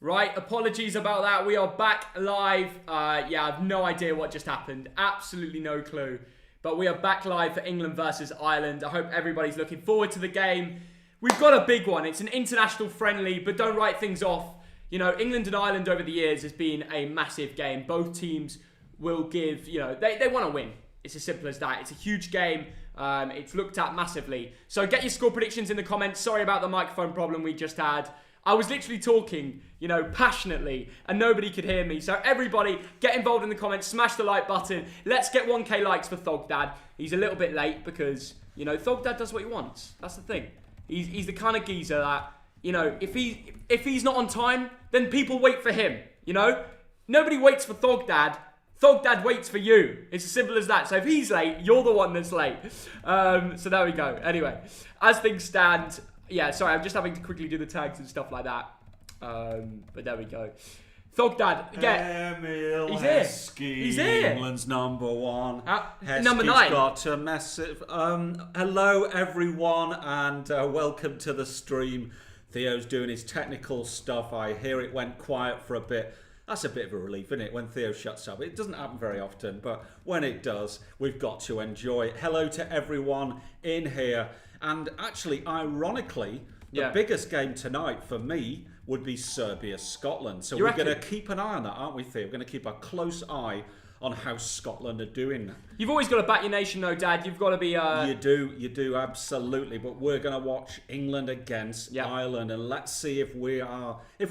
Right, apologies about that. We are back live. Yeah, I have no idea what just happened. Absolutely no clue. But we are back live for England versus Ireland. I hope everybody's looking forward to the game. We've got a big one. It's an international friendly, but don't write things off. You know, England and Ireland over the years has been a massive game. Both teams will give, you know, they want to win. It's as simple as that. It's a huge game. It's looked at massively. So get your score predictions in the comments. Sorry about the microphone problem we just had. I was literally talking, you know, passionately, and nobody could hear me. So everybody, get involved in the comments, smash the like button. Let's get 1K likes for Thogdad. He's a little bit late because, you know, Thogdad does what he wants. That's the thing. He's the kind of geezer that, you know, if he's not on time, then people wait for him, you know? Nobody waits for Thogdad. Thogdad waits for you. It's as simple as that. So if he's late, you're the one that's late. So there we go. Anyway, as things stand... Yeah, sorry, I'm just having to quickly do the tags and stuff like that. But there we go. Thogdad, yeah. Emil he's here. Heskey, He's here. England's number one. Number 9. Got a massive... hello, everyone, and welcome to the stream. Theo's doing his technical stuff. I hear it went quiet for a bit. That's a bit of a relief, isn't it, when Theo shuts up? It doesn't happen very often, but when it does, we've got to enjoy it. Hello to everyone in here. And actually, ironically, the biggest game tonight for me would be Serbia-Scotland. So we're going to keep an eye on that, aren't we, Theo? We're going to keep a close eye on how Scotland are doing. You've always got to back your nation, though, Dad. You've got to be... You do, absolutely. But we're going to watch England against Ireland, and let's see if we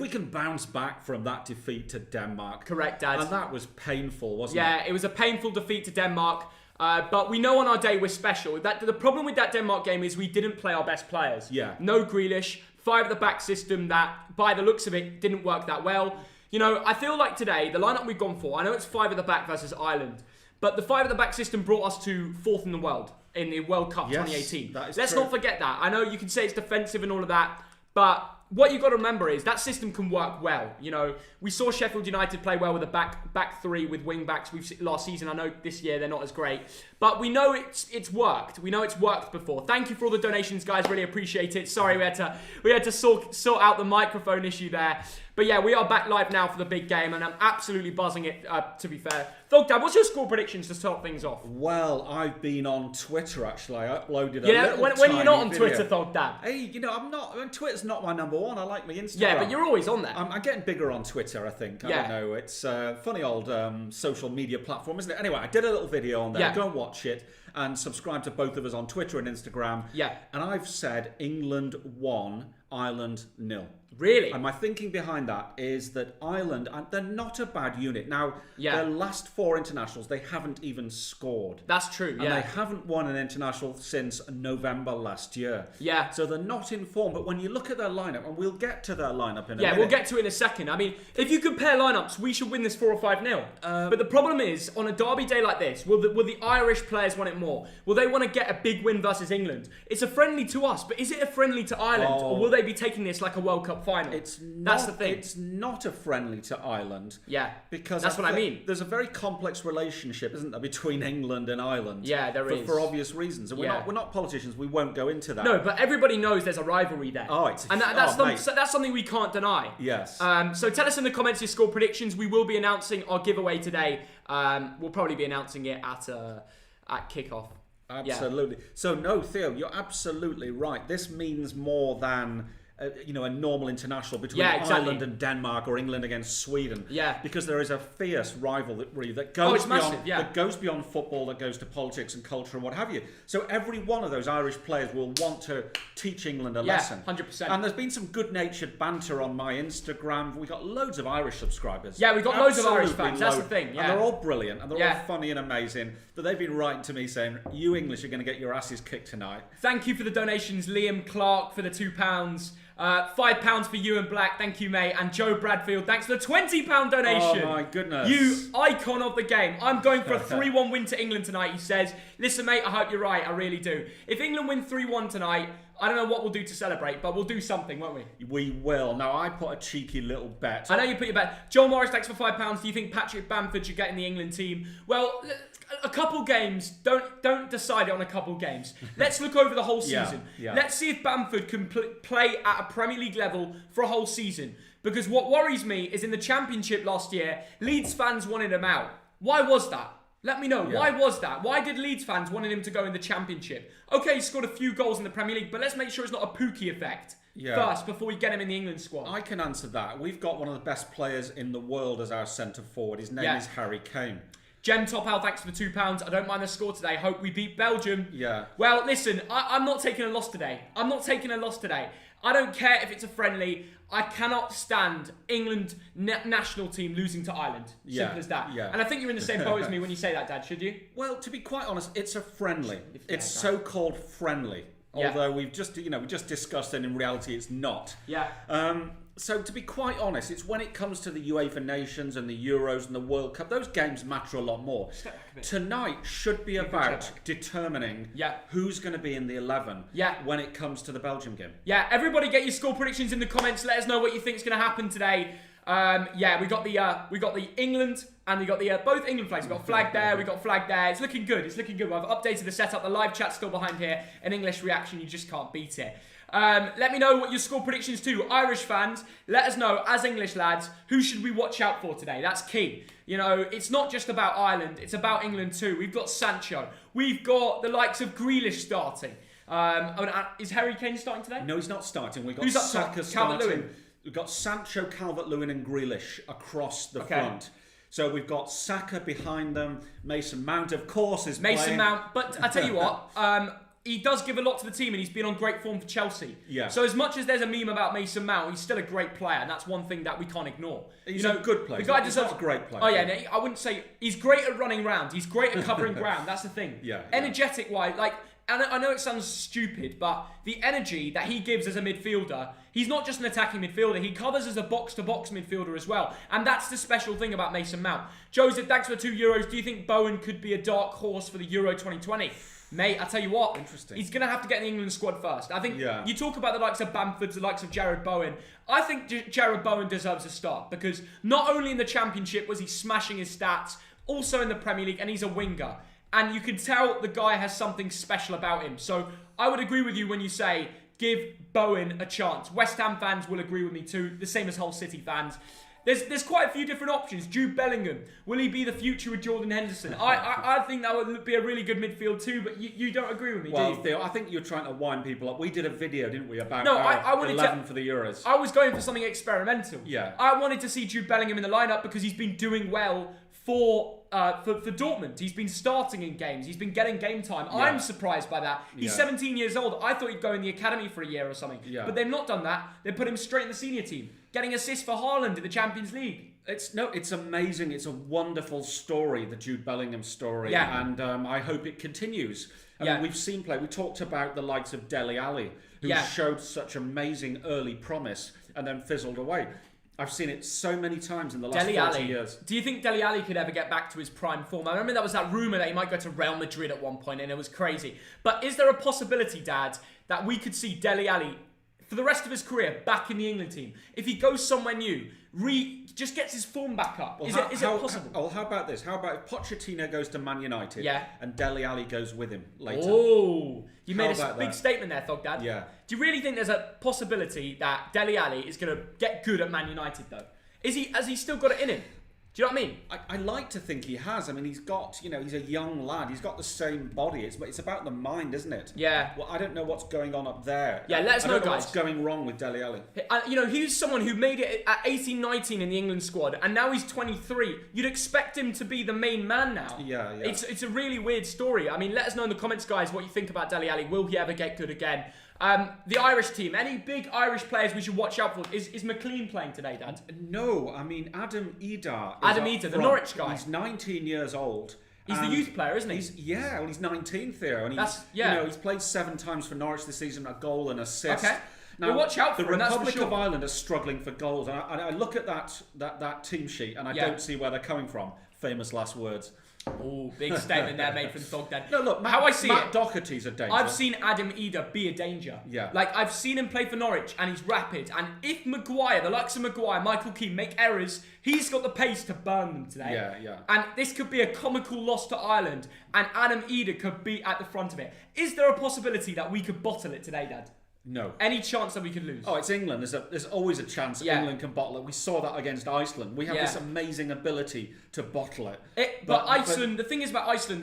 can bounce back from that defeat to Denmark. Correct, Dad. And that was painful, wasn't it? Yeah, it was a painful defeat to Denmark. But we know on our day we're special. The problem with that Denmark game is we didn't play our best players. Yeah. No Grealish, 5 at the back system that, by the looks of it, didn't work that well. You know, I feel like today, the lineup we've gone for, I know it's 5 at the back versus Ireland, but the 5 at the back system brought us to 4th in the world in the World Cup 2018. Let's not forget that. I know you can say it's defensive and all of that, but what you've got to remember is that system can work well. You know, we saw Sheffield United play well with a back three with wing backs. We've last season. I know this year they're not as great, but we know it's worked. We know it's worked before. Thank you for all the donations, guys. Really appreciate it. Sorry we had to sort out the microphone issue there. But yeah, we are back live now for the big game, and I'm absolutely buzzing it, to be fair. Thogdad, what's your score predictions to start things off? Well, I've been on Twitter, actually. I uploaded a little when you're not on video. Twitter, Thogdad? Hey, you know, I'm not... I mean, Twitter's not my number one. I like my Instagram. Yeah, but you're always on there. I'm getting bigger on Twitter, I think. I don't know. It's a funny old social media platform, isn't it? Anyway, I did a little video on there. Yeah. Go and watch it. And subscribe to both of us on Twitter and Instagram. Yeah. And I've said England 1, Ireland 0. Really? And my thinking behind that is that Ireland, they're not a bad unit. Now, their last 4 internationals, they haven't even scored. That's true, And they haven't won an international since November last year. Yeah. So they're not in form. But when you look at their lineup, and we'll get to their lineup in a minute. Yeah, we'll get to it in a second. I mean, if you compare lineups, we should win this 4 or 5-0. But the problem is, on a derby day like this, will the Irish players want it more? Will they want to get a big win versus England? It's a friendly to us, but is it a friendly to Ireland? Or will they be taking this like a World Cup final? That's the thing. It's not a friendly to Ireland. Yeah, because that's what I mean. There's a very complex relationship, isn't there, between England and Ireland? Yeah, there is. For obvious reasons. And we're not politicians. We won't go into that. No, but everybody knows there's a rivalry there. That's something we can't deny. Yes. So tell us in the comments your score predictions. We will be announcing our giveaway today. We'll probably be announcing it at kickoff. Absolutely. Yeah. So no, Theo, you're absolutely right. This means more than a normal international between Ireland and Denmark or England against Sweden. Yeah. Because there is a fierce rivalry that goes that goes beyond football, that goes to politics and culture and what have you. So every one of those Irish players will want to teach England a lesson. 100%. And there's been some good-natured banter on my Instagram. We got loads of Irish subscribers. Yeah, we got loads of Irish fans. That's the thing. Yeah. And they're all brilliant and they're all funny and amazing. But they've been writing to me saying, "You English are going to get your asses kicked tonight." Thank you for the donations, Liam Clark for the £2. £5 for Ewan Black, thank you, mate. And Joe Bradfield, thanks for the £20 donation. Oh my goodness. You icon of the game. I'm going for a 3-1 win to England tonight, he says. Listen, mate, I hope you're right. I really do. If England win 3-1 tonight, I don't know what we'll do to celebrate, but we'll do something, won't we? We will. Now, I put a cheeky little bet. I know you put your bet. Joel Morris, thanks for £5. Do you think Patrick Bamford should get in the England team? Well, a couple games. Don't decide it on a couple games. Let's look over the whole season. Yeah. Let's see if Bamford can play at a Premier League level for a whole season. Because what worries me is in the Championship last year, Leeds fans wanted him out. Why was that? Let me know. Yeah. Why was that? Why did Leeds fans wanted him to go in the Championship? Okay, he scored a few goals in the Premier League, but let's make sure it's not a Pookie effect first before we get him in the England squad. I can answer that. We've got one of the best players in the world as our centre forward. His name is Harry Kane. Jem Topal, thanks for the £2. I don't mind the score today. Hope we beat Belgium. Yeah. Well, listen, I'm not taking a loss today. I don't care if it's a friendly. I cannot stand England national team losing to Ireland. Simple as that. Yeah. And I think you're in the same boat as me when you say that, Dad, should you? Well, to be quite honest, it's a friendly. It's so-called friendly. Yeah. Although we just discussed it, in reality it's not. Yeah. So to be quite honest, it's when it comes to the UEFA Nations and the Euros and the World Cup, those games matter a lot more. Tonight should be about determining who's going to be in the 11 when it comes to the Belgium game. Yeah, everybody get your score predictions in the comments. Let us know what you think's going to happen today. We got the England and we got the both England flags. We got flag there, we got flag there. It's looking good. I've updated the setup. The live chat's still behind here. An English reaction, you just can't beat it. Let me know what your score predictions too. Irish fans, let us know, as English lads, who should we watch out for today? That's key. You know, it's not just about Ireland, it's about England too. We've got Sancho. We've got the likes of Grealish starting. Is Harry Kane starting today? No, he's not starting. We've got Who's up Saka top? starting. Calvert-Lewin. We've got Sancho, Calvert-Lewin and Grealish across the front. So we've got Saka behind them. Mason Mount, of course, is playing. Mount. But I tell you what, he does give a lot to the team and he's been on great form for Chelsea. Yeah. So as much as there's a meme about Mason Mount, he's still a great player, and that's one thing that we can't ignore. He's a good player. The guy he's deserves not a great player. Oh yeah, no, I wouldn't say he's great at running round. He's great at covering ground. That's the thing. Energetic wise, and I know it sounds stupid, but the energy that he gives as a midfielder, he's not just an attacking midfielder, he covers as a box-to-box midfielder as well. And that's the special thing about Mason Mount. Joseph, thanks for €2. Do you think Bowen could be a dark horse for the Euro 2020? Mate, I tell you what, he's going to have to get in the England squad first. I think you talk about the likes of Bamford, the likes of Jared Bowen. I think Jared Bowen deserves a start because not only in the Championship was he smashing his stats, also in the Premier League, and he's a winger. And you can tell the guy has something special about him. So I would agree with you when you say give Bowen a chance. West Ham fans will agree with me too, the same as Hull City fans. There's quite a few different options. Jude Bellingham, will he be the future with Jordan Henderson? I think that would be a really good midfield too, but you don't agree with me, do you? Theo, I think you're trying to wind people up. We did a video, didn't we, about I wanted 11 for the Euros. I was going for something experimental. Yeah. I wanted to see Jude Bellingham in the lineup because he's been doing well for Dortmund. He's been starting in games. He's been getting game time. Yeah. I'm surprised by that. He's 17 years old. I thought he'd go in the academy for a year or something. Yeah. But they've not done that. They put him straight in the senior team, getting assists for Haaland in the Champions League. It's amazing. It's a wonderful story, the Jude Bellingham story. Yeah. And I hope it continues. I mean, we've seen play. We talked about the likes of Dele Alli, who showed such amazing early promise and then fizzled away. I've seen it so many times in the last 40 years. Do you think Dele Alli could ever get back to his prime form? I remember there was that rumour that he might go to Real Madrid at one point, and it was crazy. But is there a possibility, Dad, that we could see Dele Alli for the rest of his career back in the England team? If he goes somewhere new, just gets his form back up. Well, is it possible? How about this? How about if Pochettino goes to Man United and Dele Alli goes with him later? Oh, you made a big statement there, Thog Dad. Yeah. Do you really think there's a possibility that Dele Alli is going to get good at Man United, though? Has he still got it in him? Do you know what I mean? I like to think he has. I mean, he's got, he's a young lad. He's got the same body. It's about the mind, isn't it? Yeah. Well, I don't know what's going on up there. Yeah, let us know, guys. What's going wrong with Dele Alli. He's someone who made it at 18, 19 in the England squad, and now he's 23. You'd expect him to be the main man now. Yeah. It's a really weird story. I mean, let us know in the comments, guys, what you think about Dele Alli. Will he ever get good again? The Irish team, any big Irish players we should watch out for? Is McLean playing today, Dad? No, I mean, Adam Ida, the Norwich guy. He's 19 years old. He's the youth player, isn't he? He's 19, Theo. And he's played 7 times for Norwich this season, a goal and assist. Okay. Now, well, watch out for the Republic of Ireland is struggling for goals. And I look at that team sheet and I don't see where they're coming from. Famous last words. Oh, big statement there made from Dog Den. No, look, how I see Matt it, Doherty's a danger. I've seen Adam Eder be a danger. Yeah. Like, I've seen him play for Norwich, and he's rapid. And if Maguire, the likes of Maguire, Michael Keane, make errors, he's got the pace to burn them today. Yeah. And this could be a comical loss to Ireland, and Adam Eder could be at the front of it. Is there a possibility that we could bottle it today, Dad? No. Any chance that we could lose? Oh, it's England. There's always a chance England can bottle it. We saw that against Iceland. We have this amazing ability to bottle it. But Iceland, the thing is about Iceland,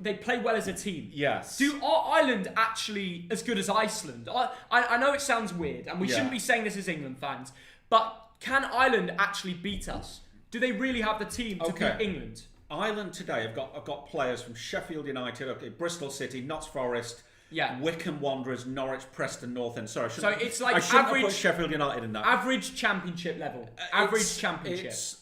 they play well as a team. Yes. Are Ireland actually as good as Iceland? I know it sounds weird, and we shouldn't be saying this as England fans, but can Ireland actually beat us? Do they really have the team to beat England? Ireland today have got players from Sheffield United, Bristol City, Notts Forest. Yeah. Wycombe Wanderers, Norwich, Preston North End. Sorry, so it's like I shouldn't average have put Sheffield United in that. Average championship level. Championship. It's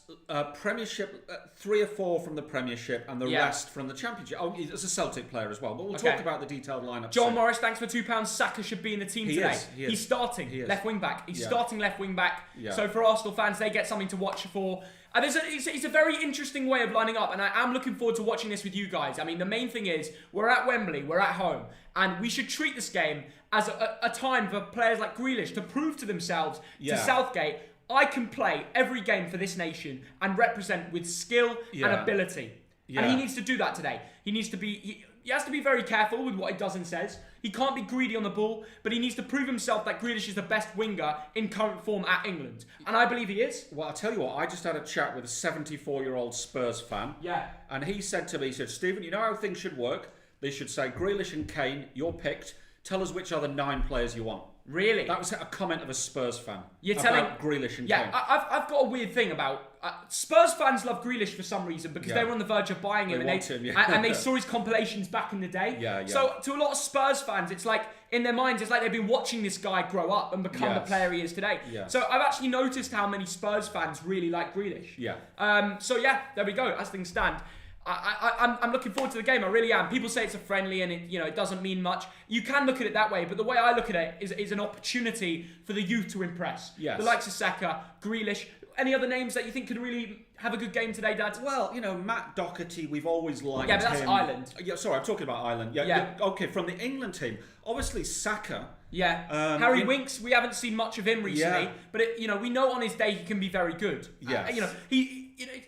Premiership, 3 or 4 from the Premiership, and the rest from the Championship. Oh, he's a Celtic player as well, but we'll talk about the detailed lineup. John Morris, thanks for £2. Saka should be in the team today. He is. He's starting left wing back. He's starting left wing back. Yeah. So for Arsenal fans, they get something to watch for. And it's a very interesting way of lining up, and I am looking forward to watching this with you guys. I mean, the main thing is, we're at Wembley, we're at home, and we should treat this game as a time for players like Grealish to prove to themselves, to Southgate, I can play every game for this nation and represent with skill and ability. And he needs to do that today. He needs to be... He has to be very careful with what he does and says. He can't be greedy on the ball, but he needs to prove himself that Grealish is the best winger in current form at England. And I believe he is. Well, I'll tell you what, I just had a chat with a 74-year-old Spurs fan. Yeah. And he said to me, he said, Stephen, you know how things should work? They should say, Grealish and Kane, you're picked. Tell us which other 9 players you want. Really? That was a comment of a Spurs fan. You're telling Grealish and Kane. Yeah, I've got a weird thing about Spurs fans love Grealish for some reason because they were on the verge of buying him, and they saw his compilations back in the day. Yeah. So to a lot of Spurs fans, it's like in their minds, it's like they've been watching this guy grow up and become the player he is today. Yeah. So I've actually noticed how many Spurs fans really like Grealish. Yeah. So yeah, there we go. As things stand. I'm looking forward to the game. I really am. People say it's a friendly and it doesn't mean much. You can look at it that way, but the way I look at it is an opportunity for the youth to impress. Yes. The likes of Saka, Grealish. Any other names that you think could really have a good game today, Dad? Well, Matt Doherty, we've always liked him. Yeah, but that's Ireland. Yeah, sorry, I'm talking about Ireland. Yeah. Okay, from the England team, obviously Saka. Yeah. Harry Winks, we haven't seen much of him recently, but we know on his day he can be very good. Yeah.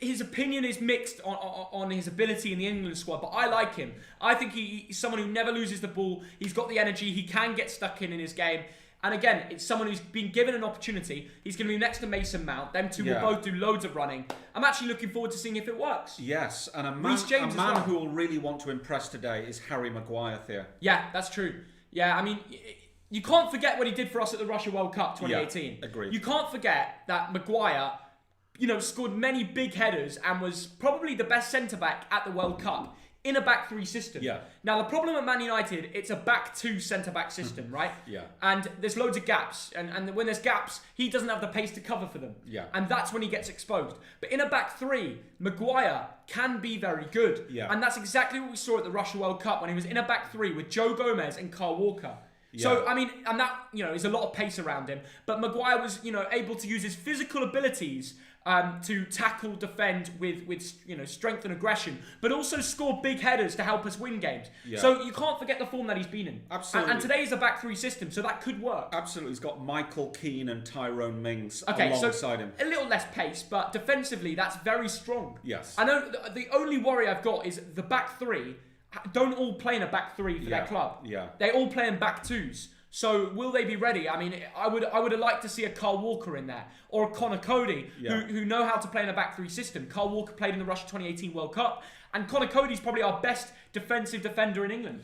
His opinion is mixed on his ability in the England squad, but I like him. I think he's someone who never loses the ball. He's got the energy. He can get stuck in his game. And again, it's someone who's been given an opportunity. He's going to be next to Mason Mount. Them two will both do loads of running. I'm actually looking forward to seeing if it works. Yes, and a man who will really want to impress today is Harry Maguire, Theo. Yeah, that's true. Yeah, I mean, you can't forget what he did for us at the Russia World Cup 2018. Yeah, agreed. You can't forget that Maguire, scored many big headers and was probably the best centre-back at the World Cup in a back 3 system. Yeah. Now, the problem at Man United, it's a back 2 centre-back system, right? Yeah. And there's loads of gaps. And when there's gaps, he doesn't have the pace to cover for them. Yeah. And that's when he gets exposed. But in a back 3, Maguire can be very good. Yeah. And that's exactly what we saw at the Russia World Cup when he was in a back 3 with Joe Gomez and Kyle Walker. Yeah. So, I mean, and that, is a lot of pace around him. But Maguire was, able to use his physical abilities to tackle, defend with strength and aggression, but also score big headers to help us win games. Yeah. So you can't forget the form that he's been in. Absolutely. And today is a back 3 system, so that could work. Absolutely. He's got Michael Keane and Tyrone Mings alongside him. A little less pace, but defensively, that's very strong. Yes. I know the only worry I've got is the back 3 don't all play in a back 3 for their club. Yeah. They all play in back 2s. So will they be ready? I mean, I would have liked to see a Kyle Walker in there or a Connor Cody who know how to play in a back 3 system. Kyle Walker played in the Russia 2018 World Cup, and Connor Cody's probably our best defensive defender in England.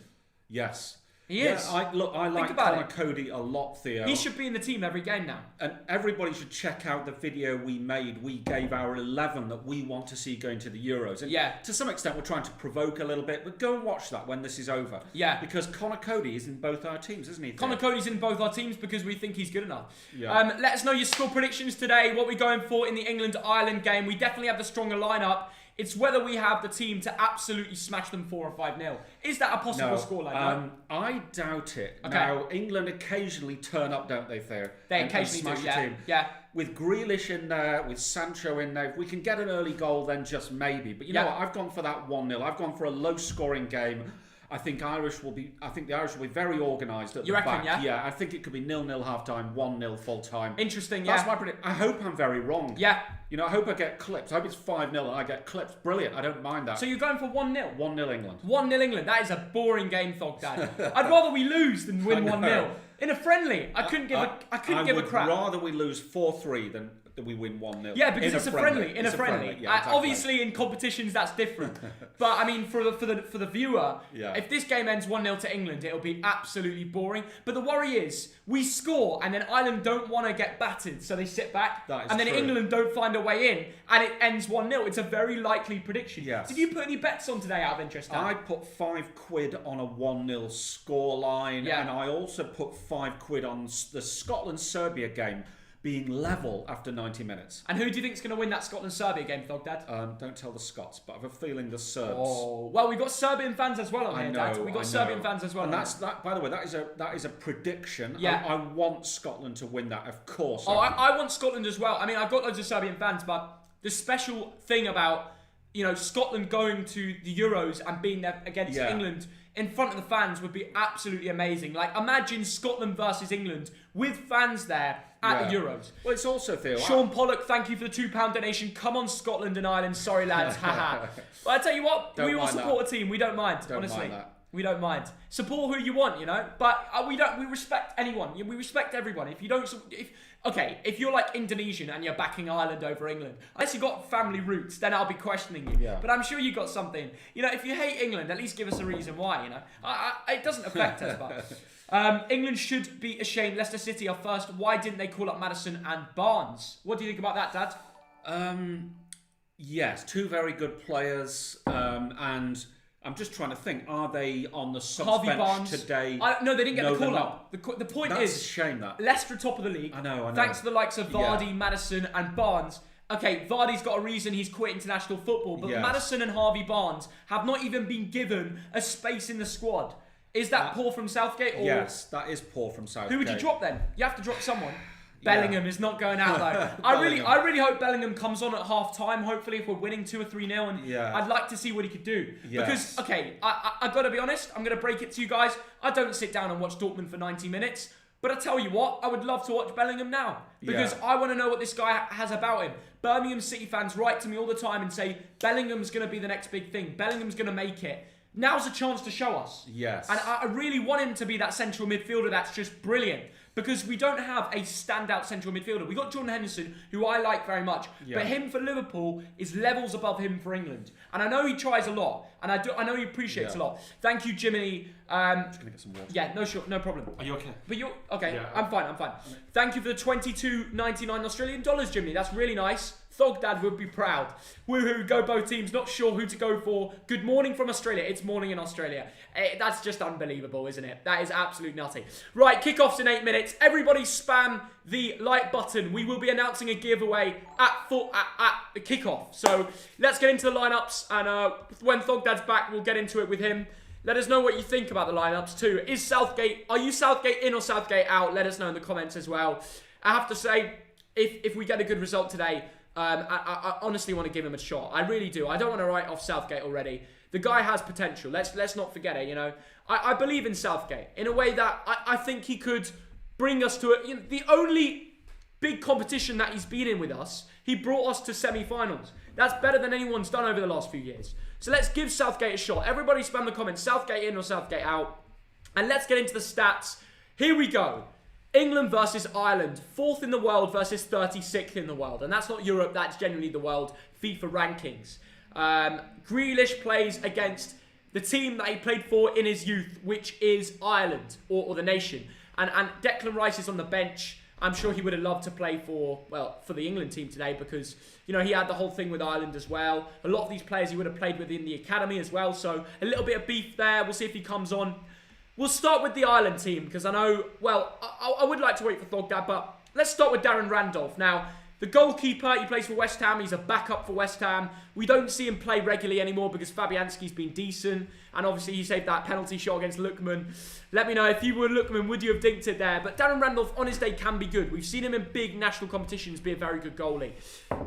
Yes. He is. I like Connor Cody a lot, Theo. He should be in the team every game now. And everybody should check out the video we made. We gave our 11 that we want to see going to the Euros. And to some extent, we're trying to provoke a little bit, but go and watch that when this is over. Yeah. Because Connor Cody is in both our teams, isn't he, Theo? Connor Cody's in both our teams because we think he's good enough. Yeah. Let us know your score predictions today, what we're going for in the England-Ireland game. We definitely have the stronger lineup It's whether we have the team to absolutely smash them 4 or 5-0. Is that a possible scoreline? No? I doubt it. Okay. Now, England occasionally turn up, don't they, Theo? They occasionally do, yeah. Yeah. With Grealish in there, with Sancho in there, if we can get an early goal, then just maybe. But you know what? I've gone for that 1-0. I've gone for a low-scoring game. I think the Irish will be very organised at the back. You reckon, yeah? Yeah, I think it could be 0-0 half-time, 1-0 full-time. Interesting, yeah. That's my prediction. I hope I'm very wrong. Yeah. You know, I hope I get clips. I hope it's 5-0 and I get clips. Brilliant. I don't mind that. So you're going for 1-0? 1-0 England. 1-0 England. That is a boring game, Thogdad. I'd rather we lose than win 1-0. In a friendly, I couldn't give a crap. I would rather we lose 4-3 than we win 1-0. Yeah, because it's a friendly. In a friendly. Yeah, exactly. Obviously, in competitions, that's different. But I mean, for the viewer, if this game ends 1-0 to England, it'll be absolutely boring. But the worry is, we score, and then Ireland don't want to get battered, so they sit back. That is and then true. England don't find a way in, and it ends 1-0. It's a very likely prediction. Yes. Did you put any bets on today out of interest, Dan? I put £5 on a 1-0 scoreline, and I also put £5 on the Scotland-Serbia game being level after 90 minutes. And who do you think's going to win that Scotland-Serbia game, Thogdad? Don't tell the Scots, but I have a feeling the Serbs. Oh, well, we've got Serbian fans as well on here, Dad. We've got Serbian fans as well. And that. By the way, that is a prediction. Yeah. I want Scotland to win that, of course. I want Scotland as well. I mean, I've got loads of Serbian fans, but the special thing about Scotland going to the Euros and being there against England in front of the fans would be absolutely amazing. Like, imagine Scotland versus England with fans there at the Euros. Well, it's also, Theo, Sean Pollock, thank you for the £2 donation. Come on, Scotland and Ireland. Sorry, lads. Haha. But I tell you what, we will support a team. We don't mind, honestly. We don't mind. Support who you want, But we respect anyone. We respect everyone. If you're like Indonesian and you're backing Ireland over England, unless you've got family roots, then I'll be questioning you. Yeah. But I'm sure you got something. If you hate England, at least give us a reason why. It doesn't affect us, but England should be ashamed. Leicester City are first. Why didn't they call up Maddison and Barnes? What do you think about that, Dad? Yes, two very good players, and I'm just trying to think. Are they on the subs bench today? No, they didn't get the call up. The point That's is, a shame that Leicester top of the league. I know. Thanks to the likes of Vardy, Maddison, and Barnes. Okay, Vardy's got a reason he's quit international football, but Maddison and Harvey Barnes have not even been given a space in the squad. Is that poor from Southgate? Or yes, that is poor from Southgate. Who would you drop then? You have to drop someone. Bellingham is not going out though. I really hope Bellingham comes on at half time. Hopefully, if we're winning 2 or 3-0, and I'd like to see what he could do. Because I got to be honest. I'm going to break it to you guys. I don't sit down and watch Dortmund for 90 minutes. But I tell you what, I would love to watch Bellingham now because I want to know what this guy has about him. Birmingham City fans write to me all the time and say Bellingham's going to be the next big thing. Bellingham's going to make it. Now's a chance to show us. Yes. And I really want him to be that central midfielder that's just brilliant. Because we don't have a standout central midfielder. We got Jordan Henderson, who I like very much. But him for Liverpool is levels above him for England. And I know he tries a lot. And I know he appreciates a lot. Thank you, Jiminy. I'm just going to get some water. Yeah, no problem. Are you okay? But you're... Okay, yeah. I'm fine. Thank you for the $22.99 Australian dollars, Jiminy. That's really nice. Thogdad would be proud. Woohoo, go both teams. Not sure who to go for. Good morning from Australia. It's morning in Australia. That's just unbelievable, isn't it? That is absolute nutty. Right, kickoff's in 8 minutes. Everybody spam the like button. We will be announcing a giveaway at the kickoff. So let's get into the lineups. And when Thogdad's back, we'll get into it with him. Let us know what you think about the lineups too. Are you Southgate in or Southgate out? Let us know in the comments as well. I have to say, if we get a good result today, I honestly want to give him a shot. I really do. I don't want to write off Southgate already. The guy has potential. Let's not forget it. I believe in Southgate in a way that I think he could bring us to the only big competition that he's been in with us. He brought us to semi-finals. That's better than anyone's done over the last few years. So let's give Southgate a shot. Everybody spam the comments. Southgate in or Southgate out. And let's get into the stats. Here we go. England versus Ireland, 4th in the world versus 36th in the world. And that's not Europe, that's generally the world FIFA rankings. Grealish plays against the team that he played for in his youth, which is Ireland, or the nation. And Declan Rice is on the bench. I'm sure he would have loved to play for the England team today because, he had the whole thing with Ireland as well. A lot of these players he would have played with in the academy as well. So a little bit of beef there. We'll see if he comes on. We'll start with the Ireland team because I know, I would like to wait for Thogdad, but let's start with Darren Randolph. Now, The goalkeeper, he plays for West Ham. He's a backup for West Ham. We don't see him play regularly anymore because Fabianski's been decent. And obviously, he saved that penalty shot against Lookman. Let me know, if you were Lookman, would you have dinked it there? But Darren Randolph, on his day, can be good. We've seen him in big national competitions be a very good goalie.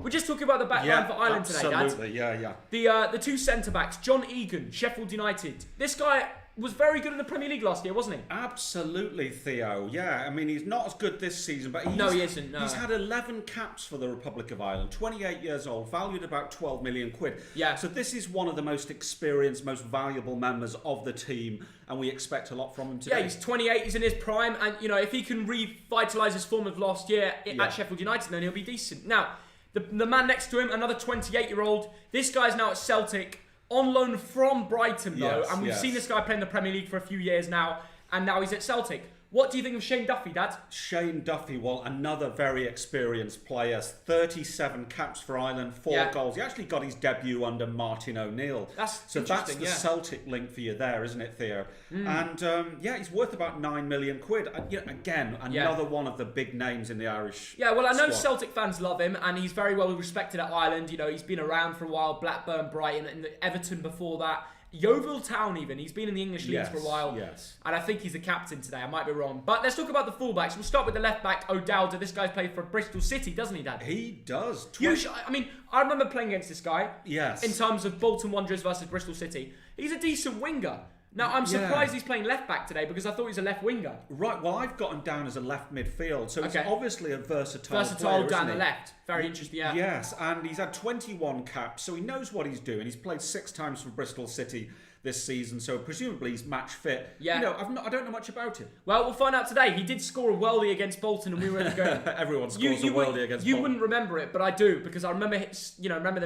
We're just talking about the back line for Ireland today, Dad. Absolutely, yeah. The two centre-backs, John Egan, Sheffield United. This guy was very good in the Premier League last year, wasn't he? Absolutely, Theo. Yeah, I mean, he's not as good this season, but he isn't. No. He's had 11 caps for the Republic of Ireland, 28 years old, valued about 12 million quid. Yeah. So this is one of the most experienced, most valuable members of the team, and we expect a lot from him today. Yeah, he's 28, he's in his prime, and if he can revitalise his form of last year at Sheffield United, then he'll be decent. Now, the man next to him, another 28-year-old. This guy's now at Celtic. On loan from Brighton, though, and we've seen this guy play in the Premier League for a few years now, and now he's at Celtic. What do you think of Shane Duffy, Dad? Shane Duffy, well, another very experienced player. 37 caps for Ireland, 4 goals. He actually got his debut under Martin O'Neill. That's the Celtic link for you there, isn't it, Theo? And he's worth about 9 million quid. Again, another one of the big names in the Irish I know squad. Celtic fans love him, and he's very well respected at Ireland. He's been around for a while, Blackburn, Brighton, and Everton before that. Yeovil Town even. He's been in the English leagues for a while. Yes. And I think he's the captain today. I might be wrong. But let's talk about the fullbacks. We'll start with the left back, O'Dowda. This guy's played for Bristol City, doesn't he, Dad? He does. I remember playing against this guy. Yes. In terms of Bolton Wanderers versus Bristol City. He's a decent winger. Now, I'm surprised he's playing left back today because I thought he was a left winger. Right, well, I've got him down as a left midfield, so he's obviously a versatile player, down isn't the left. Very interesting, yeah. Yes, and he's had 21 caps, so he knows what he's doing. He's played 6 times for Bristol City this season, so presumably he's match fit. Yeah. I don't know much about him. Well, we'll find out today. He did score a worldie against Bolton, and we were in the game. Everyone scores a worldie against Bolton. You wouldn't remember it, but I do, because I remember them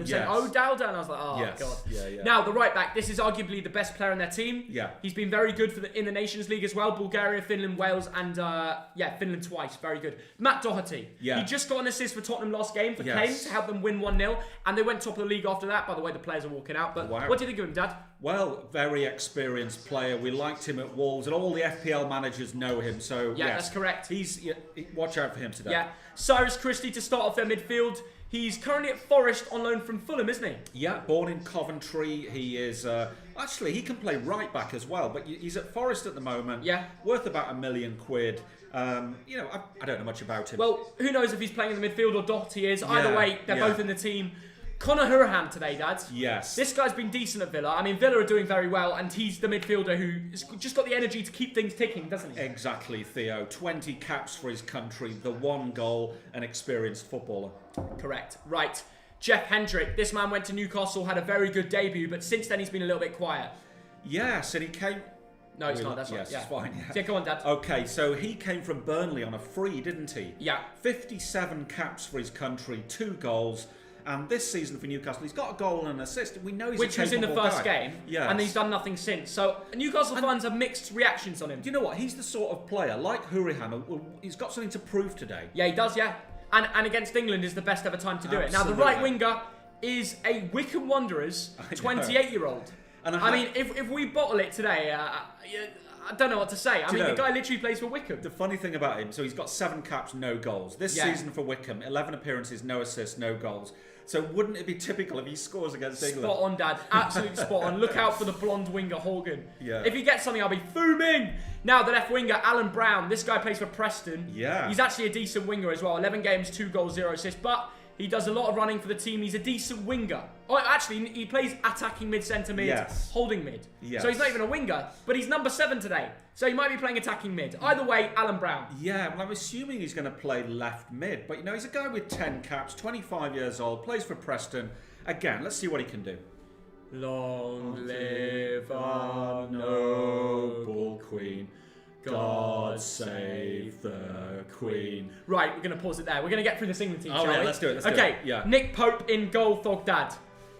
saying, "Oh, Dowda," and I was like, "Oh God." Yeah. Now the right back. This is arguably the best player in their team. Yeah. He's been very good in the Nations League as well. Bulgaria, Finland, Wales, and Finland twice. Very good. Matt Doherty. Yeah. He just got an assist for Tottenham last game for Kane to help them win 1-0, and they went top of the league after that. By the way, the players are walking out. But what do you think of him, Dad? Well, very experienced player. We liked him at Wolves, and all the FPL managers know him. So that's correct. Watch out for him today. Yeah, Cyrus Christie to start off their midfield. He's currently at Forest on loan from Fulham, isn't he? Yeah, born in Coventry. He is actually he can play right back as well, but he's at Forest at the moment. Yeah, worth about £1 million. I don't know much about him. Well, who knows if he's playing in the midfield or Doherty is? Either way, they're both in the team. Conor Hurahan today, Dad. Yes. This guy's been decent at Villa. I mean, Villa are doing very well, and he's the midfielder who's just got the energy to keep things ticking, doesn't he? Exactly, Theo. 20 caps for his country, the 1 goal, an experienced footballer. Correct. Right. Jeff Hendrick. This man went to Newcastle, had a very good debut, but since then he's been a little bit quiet. Yes, and he came... No, it's not. That's right. Yes, Yeah. It's fine. Yeah, go on, Dad. Okay, so he came from Burnley on a free, didn't he? Yeah. 57 caps for his country, 2 goals. And this season for Newcastle, he's got a goal and an assist. We know he's Which was in the first game, and he's done nothing since. So Newcastle fans have mixed reactions on him. Do you know what? He's the sort of player, like Hurahan, he's got something to prove today. Yeah, he does, yeah. And against England is the best ever time to do it. Now, the right winger is a Wycombe Wanderers 28-year-old. I mean, if we bottle it today, I don't know what to say. I mean, the guy literally plays for Wycombe. The funny thing about him, so he's got 7 caps, no goals. This season for Wycombe, 11 appearances, no assists, no goals. So wouldn't it be typical if he scores against England? Spot on, Dad. Absolutely spot on. Look out for the blonde winger, Horgan. Yeah. If he gets something, I'll be fuming. Now, the left winger, Alan Brown. This guy plays for Preston. Yeah. He's actually a decent winger as well. 11 games, 2 goals, 0 assists. But he does a lot of running for the team. He's a decent winger. Oh, actually, he plays attacking mid, centre mid, holding mid. Yes. So he's not even a winger, but he's number 7 today. So he might be playing attacking mid. Either way, Alan Brown. Yeah, well, I'm assuming he's going to play left mid. But, he's a guy with 10 caps, 25 years old, plays for Preston. Again, let's see what he can do. Long live our noble queen. God save the Queen. Right, we're going to pause it there. We're going to get through this England team, shall we? Let's do it. Okay, Nick Pope in goal, Thogdad.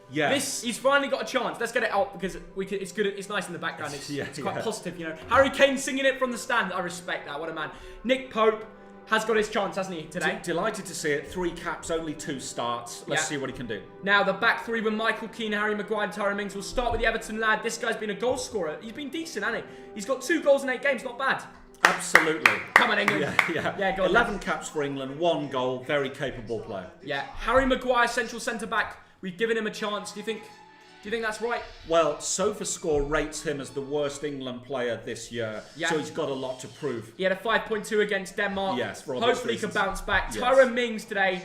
Yes. He's finally got a chance. Let's get it out because it's good. It's nice in the background. It's quite positive, Harry Kane singing it from the stand. I respect that. What a man. Nick Pope has got his chance, hasn't he, today? Delighted to see it. 3 caps, only 2 starts. Let's see what he can do. Now, the back 3 with Michael Keane, Harry Maguire and Tyrone Mings. We'll start with the Everton lad. This guy's been a goal scorer. He's been decent, hasn't he? He's got 2 goals in 8 games. Not bad. Absolutely. Come on, England. Yeah, go on. 11 caps for England, 1 goal, very capable player. Yeah, Harry Maguire, central centre-back. We've given him a chance. Do you think that's right? Well, SofaScore rates him as the worst England player this year, so he's got a lot to prove. He had a 5.2 against Denmark. Yes, for obvious hopefully he can reasons. bounce back. Yes. Tyrone Mings today.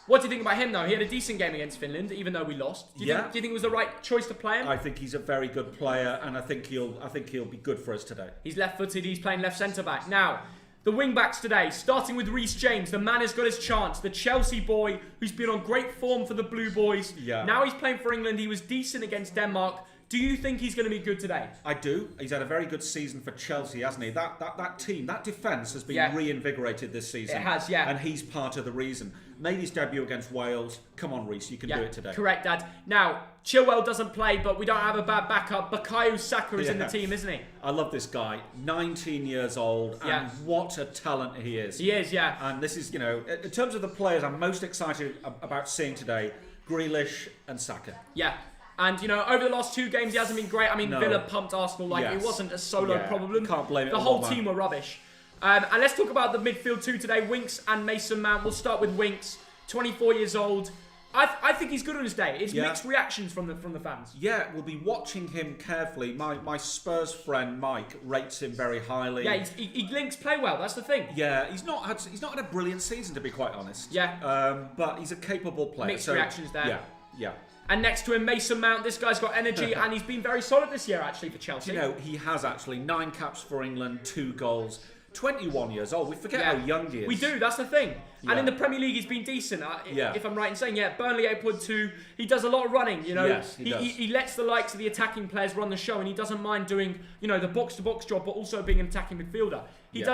What do you think about him, though? He had a decent game against Finland, even though we lost. Do you think it was the right choice to play him? I think he's a very good player, and I think he'll be good for us today. He's left-footed. He's playing left centre-back. Now, the wing-backs today, starting with Reece James. The man has got his chance. The Chelsea boy, who's been on great form for the Blue Boys. Yeah. Now he's playing for England. He was decent against Denmark. Do you think he's going to be good today? I do. He's had a very good season for Chelsea, hasn't he? That team, that defence has been reinvigorated this season. It has, yeah. And he's part of the reason. Made his debut against Wales. Come on, Reece, you can do it today. Correct, Dad. Now, Chilwell doesn't play, but we don't have a bad backup. Bukayo Saka is in the team, isn't he? I love this guy. 19 years old, and what a talent he is. He is, yeah. And this is, in terms of the players I'm most excited about seeing today, Grealish and Saka. Yeah. And, over the last 2 games, he hasn't been great. I mean, Villa pumped Arsenal like it wasn't a solo problem. Can't blame it. The whole team were rubbish. And let's talk about the midfield too today. Winks and Mason Mount. We'll start with Winks, 24 years old. I think he's good on his day. It's mixed reactions from the fans. Yeah, we'll be watching him carefully. My Spurs friend Mike rates him very highly. Yeah, he links play well. That's the thing. Yeah, he's not had a brilliant season, to be quite honest. Yeah. But he's a capable player. Mixed reactions there. Yeah. And next to him, Mason Mount. This guy's got energy, and he's been very solid this year, actually, for Chelsea. He has actually 9 caps for England, 2 goals. 21 years old. We forget how young he is. We do, that's the thing. And in the Premier League, he's been decent. If I'm right in saying, Burnley 8.2. He does a lot of running, Yes, he does. He lets the likes of the attacking players run the show, and he doesn't mind doing, the box-to-box job, but also being an attacking midfielder. He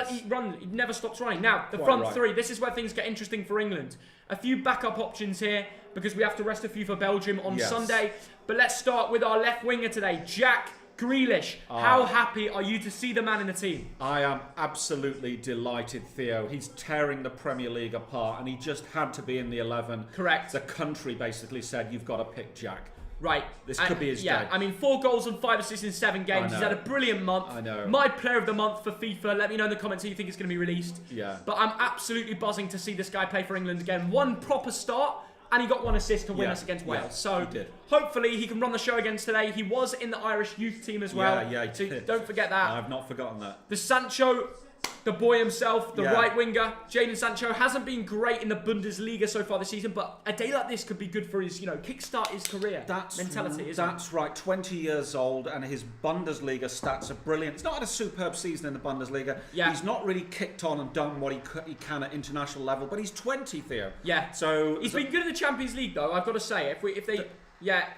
never stops running. Now, the front three, this is where things get interesting for England. A few backup options here, because we have to rest a few for Belgium on Sunday. But let's start with our left winger today, Jack Grealish. How happy are you to see the man in the team? I am absolutely delighted, Theo. He's tearing the Premier League apart, and he just had to be in the 11. Correct. The country basically said, you've got to pick Jack. Right. This could be his day. I mean, 4 goals and 5 assists in 7 games. He's had a brilliant month. I know. My player of the month for FIFA. Let me know in the comments who you think is going to be released. Yeah. But I'm absolutely buzzing to see this guy play for England again. 1 proper start, and he got 1 assist to win us against Wales. So he did. Hopefully he can run the show again today. He was in the Irish youth team as well. Yeah, he so did. Don't forget that. I've not forgotten that. The Sancho, the boy himself, the right winger, Jadon Sancho, hasn't been great in the Bundesliga so far this season, but a day like this could be good for his, kickstart his career mentality. That's right. 20 years old, and his Bundesliga stats are brilliant. He's not had a superb season in the Bundesliga. Yeah. He's not really kicked on and done what he can at international level, but he's 20, Theo. Yeah. So he's been good in the Champions League, though. I've got to say, we could get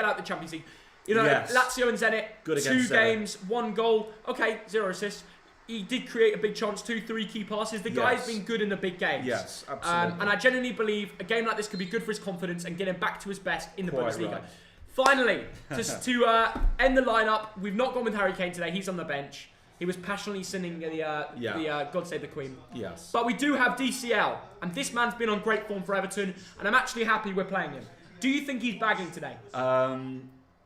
out the Champions League. Lazio and Zenit, good 2 games, 1 goal. Okay, 0 assists. He did create a big chance, 2-3 key passes. The guy's been good in the big games. Yes, absolutely. And I genuinely believe a game like this could be good for his confidence and get him back to his best in the Bundesliga. Right. Finally, just to end the lineup, we've not gone with Harry Kane today. He's on the bench. He was passionately singing the God Save the Queen. Yes. But we do have DCL, and this man's been on great form for Everton, and I'm actually happy we're playing him. Do you think he's bagging today?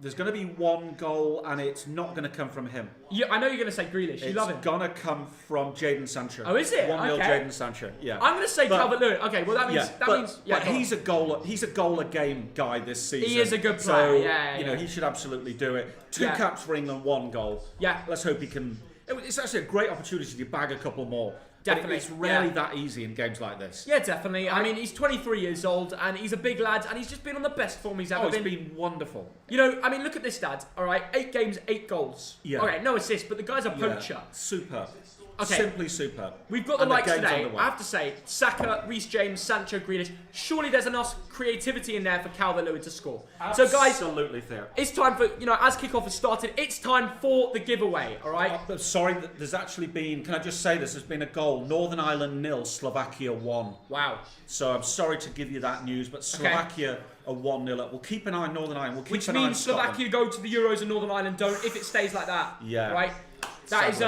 There's going to be 1 goal, and it's not going to come from him. Yeah, I know you're going to say Grealish. You love him. It's going to come from Jadon Sancho. Oh, is it? 1-0 okay. Jadon Sancho. Yeah. I'm going to say Calvert-Lewin. Okay, well that means but he's a goal a game guy this season. He is a good player. So, he should absolutely do it. 2 caps for England, 1 goal. Yeah. Let's hope he can. It's actually a great opportunity to bag a couple more. Definitely. It's rarely that easy in games like this. Yeah, definitely. I mean, he's 23 years old, and he's a big lad, and he's just been on the best form he's ever been. It's been wonderful. Look at this, Dad. All right, 8 games, 8 goals. Yeah. All right, no assists, but the guy's a poacher. Yeah. Superb. Okay. Simply superb. We've got the likes today. I have to say, Saka, Reece James, Sancho, Grealish. Surely there's enough creativity in there for Calvert-Lewin to score. Absolutely, so, guys, Theo. It's time for, as kickoff has started, it's time for the giveaway, all right? Sorry, there's actually been, can I just say this, there's been a goal. Northern Ireland 0, Slovakia 1. Wow. So I'm sorry to give you that news, but Slovakia are 1-0 up. We'll keep an eye on Northern Ireland. Which means Slovakia go to the Euros and Northern Ireland don't, if it stays like that. Yeah. Right? That is,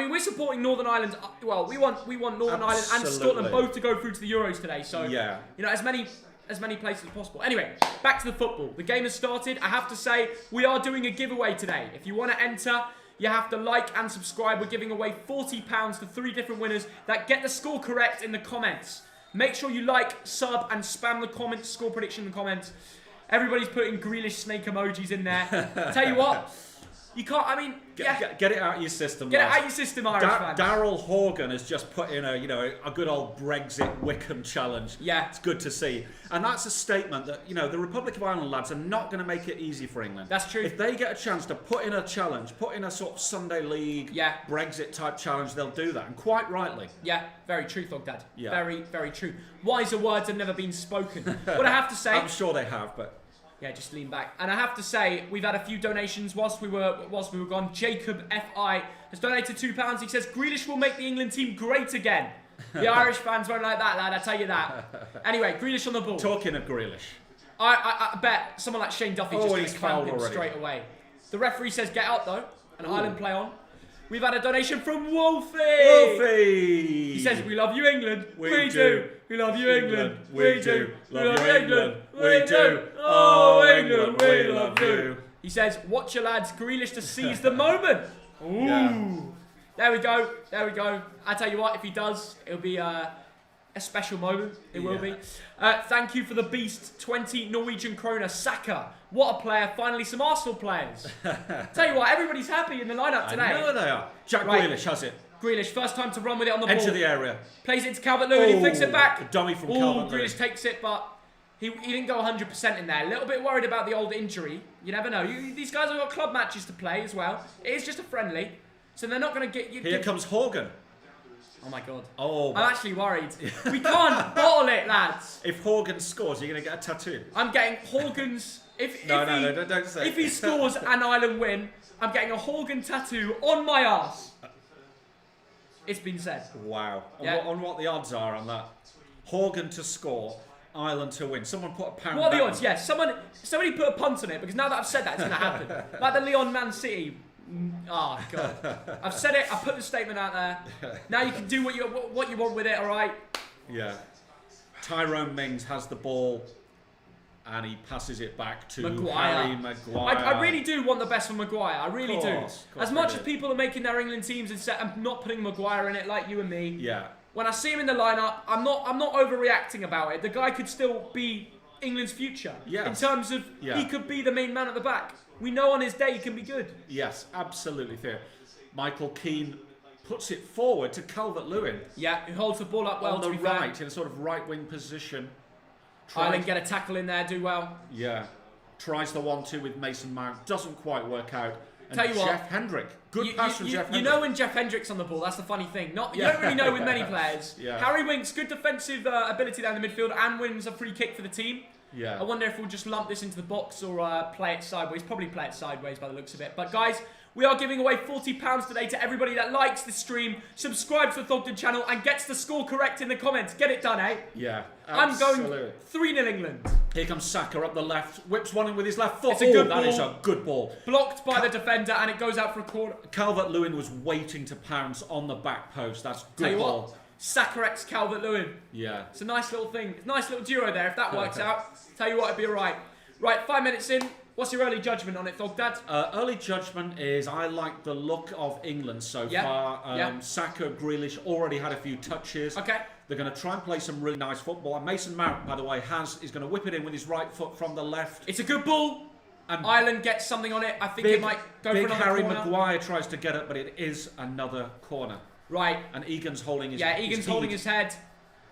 we're supporting Northern Ireland. Well, we want Northern Ireland and Scotland both to go through to the Euros today. So, as many places as possible. Anyway, back to the football. The game has started. I have to say, we are doing a giveaway today. If you want to enter, You have to like and subscribe. We're giving away £40 to 3 different winners that get the score correct in the comments. Make sure you like, sub, and spam the comments, score prediction in the comments. Everybody's putting Grealish snake emojis in there. Tell you what, you can't, I mean, get it out of your system. Get it out of your system, Irish fans. Daryl Horgan has just put in a good old Brexit Wickham challenge. Yeah. It's good to see. And that's a statement that, the Republic of Ireland lads are not going to make it easy for England. That's true. If they get a chance to put in a challenge, put in a sort of Sunday League, Brexit type challenge, they'll do that. And quite rightly. Yeah, very true, Thogdad. Yeah. Very, very true. Wiser words have never been spoken. What I have to say... I'm sure they have, but... Yeah, just lean back. And I have to say, we've had a few donations whilst we were gone. Jacob F.I. has donated £2. He says, Grealish will make the England team great again. The Irish fans won't like that, lad, I tell you that. Anyway, Grealish on the ball. Talking of Grealish. I bet someone like Shane Duffy just going to clamp him already. straight away. The referee says get out, though, and Ireland play on. We've had a donation from Wolfie. Wolfie! He says, we love you, England. We do. We love you, England. We do. Love you, England. We do. Oh, England, we love you. He says, watch your lads, Grealish to seize the moment. Ooh. Yeah. There we go. There we go. I tell you what, if he does, it'll be a special moment. It will be. Thank you for the beast. 20 Norwegian kroner. Saka. What a player. Finally, some Arsenal players. Tell you what, everybody's happy in the lineup today. I know they are. Jack Grealish has it. Grealish, first time to run with it on the ball. Enter the area. Plays it to Calvert-Lewin. He flicks it back. A dummy from Calvert-Lewin. Grealish takes it, but he didn't go 100% in there. A little bit worried about the old injury. You never know. These guys have got club matches to play as well. It is just a friendly. So they're not going to get... Here comes Horgan. Oh my God. Oh, I'm actually worried. We can't bottle it, lads. If Horgan scores, you're going to get a tattoo. I'm getting Horgan's... No, don't say If he scores and Ireland win, I'm getting a Horgan tattoo on my arse. It's been said. Wow. Yeah. On what the odds are on that? Horgan to score, Ireland to win. Someone put a pound. What are the odds? Yeah, somebody put a punt on it, because now that I've said that, it's going to happen. Like the Leon Man City. Oh, God. I've said it. I put the statement out there. Now you can do what you want with it, all right? Yeah. Tyrone Mings has the ball, and he passes it back to Harry Maguire. I really do want the best for Maguire. I really do. As much as do. people are making their England teams and not putting Maguire in it, like you and me. Yeah. When I see him in the lineup, I'm not overreacting about it. The guy could still be England's future. Yes. In terms of he could be the main man at the back. We know on his day he can be good. Yes, absolutely fair. Michael Keane puts it forward to Calvert-Lewin. Yeah, who holds the ball up well on to the be right, fair. in a sort of right-wing position. Ireland get a tackle in there, do well. Yeah. Tries the 1-2 with Mason Mount. Doesn't quite work out. And Tell you what, Jeff Hendrick. Good pass from Jeff Hendrick. You know when Jeff Hendrick's on the ball, that's the funny thing. You don't really know with many players. Harry Winks, good defensive ability down the midfield and wins a free kick for the team. Yeah. I wonder if we'll just lump this into the box or play it sideways. Probably play it sideways by the looks of it. But guys, we are giving away £40 today to everybody that likes the stream, subscribes to the Thogden channel, and gets the score correct in the comments. Get it done, eh? Yeah, absolutely. I'm going 3-0 England. Here comes Saka up the left, whips one in with his left foot. It's a good ball. That is a good ball. Blocked by the defender, and it goes out for a corner. Calvert-Lewin was waiting to pounce on the back post. That's good ball. What, Saka x Calvert-Lewin. Yeah. It's a nice little thing. It's a nice little duo there if that works out. Tell you what, it'd be alright. Right, 5 minutes in. What's your early judgment on it, Thogdad? Early judgment is I like the look of England so far. Saka, Grealish already had a few touches. Okay. They're going to try and play some really nice football. And Mason Mount, by the way, is going to whip it in with his right foot from the left. It's a good ball. And Ireland gets something on it. I think it might go for another Harry corner. Maguire tries to get it, but it is another corner. Right. And Egan's holding his head. Yeah, Egan's holding his head.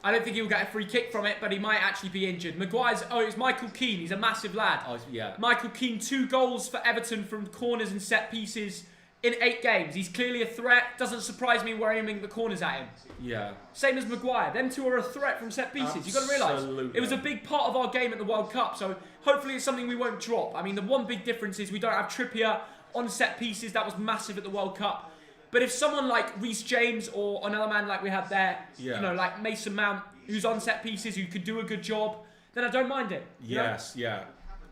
I don't think he'll get a free kick from it, but he might actually be injured. Maguire's... Oh, it's Michael Keane. He's a massive lad. Oh, yeah. Michael Keane, 2 goals for Everton from corners and set pieces in 8 games. He's clearly a threat. Doesn't surprise me we're aiming the corners at him. Yeah. Same as Maguire. Them two are a threat from set pieces. You've got to realise. It was a big part of our game at the World Cup, so hopefully it's something we won't drop. I mean, the one big difference is we don't have Trippier on set pieces. That was massive at the World Cup. But if someone like Reece James or another man like we have there, you know, like Mason Mount, who's on set pieces, who could do a good job, then I don't mind it. Yes, yeah.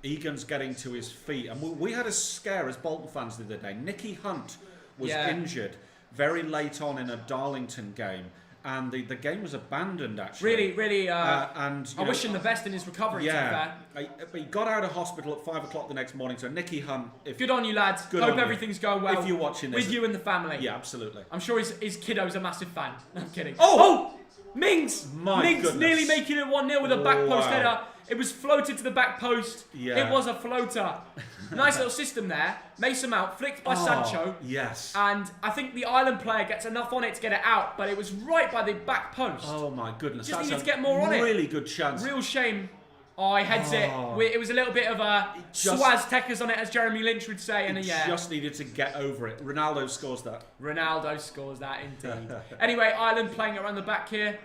Egan's getting to his feet. And we had a scare as Bolton fans the other day. Nicky Hunt was injured very late on in a Darlington game. and the game was abandoned actually. Really. And I wish him the best in his recovery. Yeah, but he got out of hospital at 5 o'clock the next morning. So Nicky Hunt, good on you, lads. Hope everything's going well. If you're watching this, with you and the family. Yeah, absolutely. I'm sure his kiddo's a massive fan. I'm kidding. Oh! Mings! Mings nearly making it 1-0 with a back post header. It was floated to the back post. Yeah. It was a floater. Nice little system there. Mason Mount, flicked by Sancho. Yes. And I think the Ireland player gets enough on it to get it out, but it was right by the back post. Oh my goodness. Just needed to get more on it. Really good chance. Real shame. Oh, he heads it. It was a little bit of a swaz-techers on it, as Jeremy Lynch would say. And just needed to get over it. Ronaldo scores that. Ronaldo scores that, indeed. Anyway, Ireland playing it around the back here.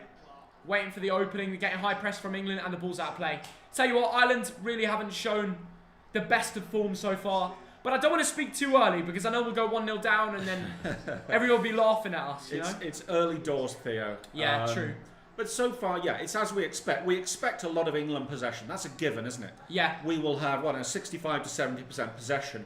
Waiting for the opening, getting high press from England, and the ball's out of play. Tell you what, Ireland really haven't shown the best of form so far. But I don't want to speak too early, because I know we'll go 1-0 down, and then everyone will be laughing at us. It's early doors, Theo. Yeah, true. But so far, yeah, it's as we expect. We expect a lot of England possession. That's a given, isn't it? Yeah. We will have, a 65 to 70% possession.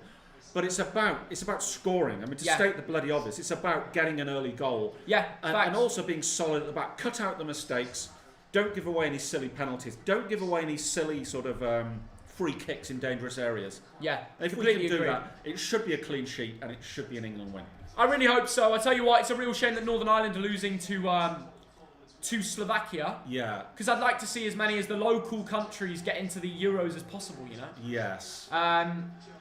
But it's about scoring. I mean, to state the bloody obvious, it's about getting an early goal. Yeah, and also being solid at the back. Cut out the mistakes. Don't give away any silly penalties. Don't give away any silly sort of free kicks in dangerous areas. Yeah, if we can do that, it should be a clean sheet and it should be an England win. I really hope so. I tell you what, it's a real shame that Northern Ireland are losing to Slovakia. Yeah. Because I'd like to see as many as the local countries get into the Euros as possible, you know? Yes.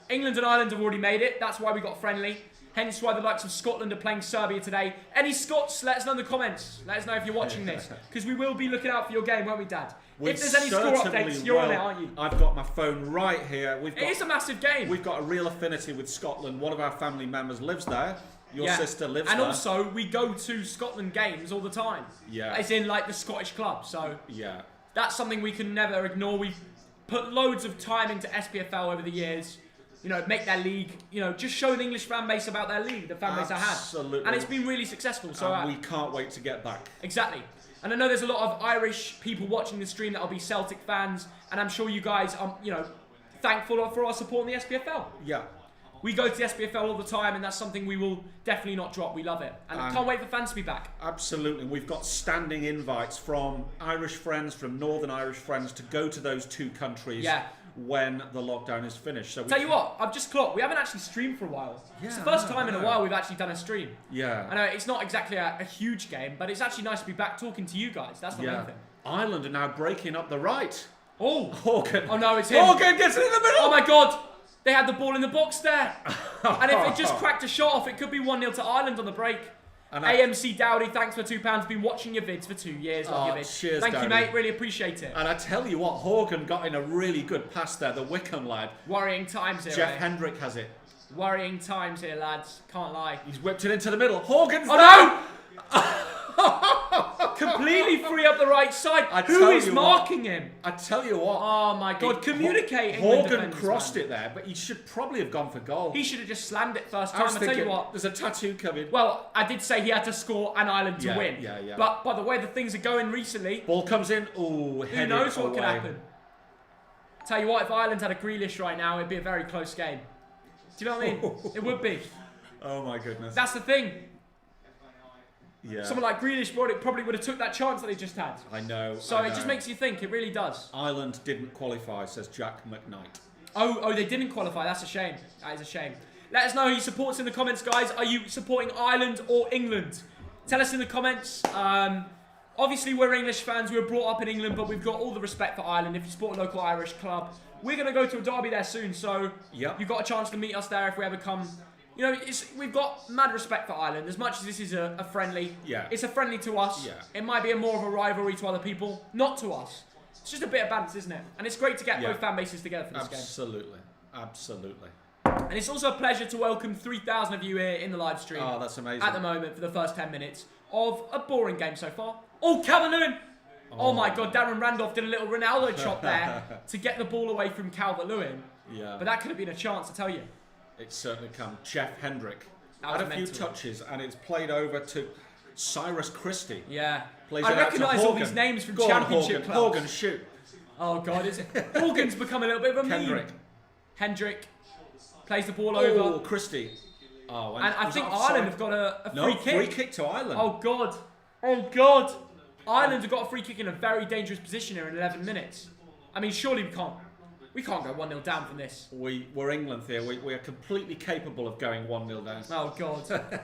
England and Ireland have already made it. That's why we got friendly. Hence why the likes of Scotland are playing Serbia today. Any Scots, let us know in the comments. Let us know if you're watching this. Because we will be looking out for your game, won't we, Dad? If there's any score updates, you're on it, aren't you? I've got my phone right here. It is a massive game. We've got a real affinity with Scotland. One of our family members lives there. Your sister lives there. And also, we go to Scotland games all the time. Yeah. As in, like, the Scottish club. So yeah, that's something we can never ignore. We've put loads of time into SPFL over the years. You know, make their league, just show the English fan base about their league, the fan base I had. Absolutely. And it's been really successful. So we can't wait to get back. Exactly. And I know there's a lot of Irish people watching the stream that'll be Celtic fans. And I'm sure you guys are, thankful for our support in the SPFL. Yeah. We go to the SPFL all the time, and that's something we will definitely not drop. We love it. And I can't wait for fans to be back. Absolutely. We've got standing invites from Irish friends, from Northern Irish friends, to go to those two countries when the lockdown is finished. So tell you what, I've just clocked, we haven't actually streamed for a while. Yeah, it's the first time in a while we've actually done a stream. Yeah. I know it's not exactly a huge game, but it's actually nice to be back talking to you guys. That's the main thing. Ireland are now breaking up the right. Oh, Horgan. Oh no, it's him. Horgan gets it in the middle. Oh my God. They had the ball in the box there. And if it just cracked a shot off, it could be 1-0 to Ireland on the break. And AMC Dowdy, thanks for £2. Been watching your vids for 2 years. Love your vids. Cheers, Thank Dowdy. you, mate. Really appreciate it. And I tell you what, Horgan got in a really good pass there, the Wickham lad. Worrying times here, Jeff Hendrick has it. Worrying times here, lads. Can't lie. He's whipped it into the middle. Horgan's no! Completely free up the right side. Who is marking him? I tell you what. Oh my God! Communicating. Horgan crossed it there, but he should probably have gone for goal. He should have just slammed it first time. I tell you what. There's a tattoo coming. Well, I did say he had to score and Ireland to win. Yeah. But by the way the things are going recently, ball comes in. Ooh, who knows what could happen? Tell you what, if Ireland had a Grealish right now, it'd be a very close game. Do you know what I mean? It would be. Oh my goodness. That's the thing. Yeah. Someone like Grealish probably would have took that chance that he just had. I know. So it just makes you think. It really does. Ireland didn't qualify, says Jack McKnight. Oh, they didn't qualify. That's a shame. That is a shame. Let us know who you support in the comments, guys. Are you supporting Ireland or England? Tell us in the comments. Obviously, we're English fans. We were brought up in England, but we've got all the respect for Ireland. If you support a local Irish club, we're going to go to a derby there soon. So you've got a chance to meet us there if we ever come. We've got mad respect for Ireland. As much as this is a friendly, it's a friendly to us. Yeah. It might be more of a rivalry to other people, not to us. It's just a bit of balance, isn't it? And it's great to get both fan bases together for this game. Absolutely. And it's also a pleasure to welcome 3,000 of you here in the live stream. Oh, that's amazing. At the moment, for the first 10 minutes of a boring game so far. Oh, Calvert-Lewin! Oh my God, Darren Randolph did a little Ronaldo chop there to get the ball away from Calvert-Lewin. Yeah. But that could have been a chance, I tell you. It's certainly come. Jeff Hendrick had a few touches, and it's played over to Cyrus Christie. Yeah. Plays I recognise all these names from championship clubs. Horgan, shoot. Oh God, is it? Horgan's become a little bit of a meme. Hendrick plays the ball over. Oh, Christie. Oh, and I think Ireland have got a free kick. Free kick to Ireland. Oh God. Oh, God. Ireland have got a free kick in a very dangerous position here in 11 minutes. I mean, surely we can't. We can't go 1-0 down from this. We're England here. We are completely capable of going 1-0 down. Oh, God.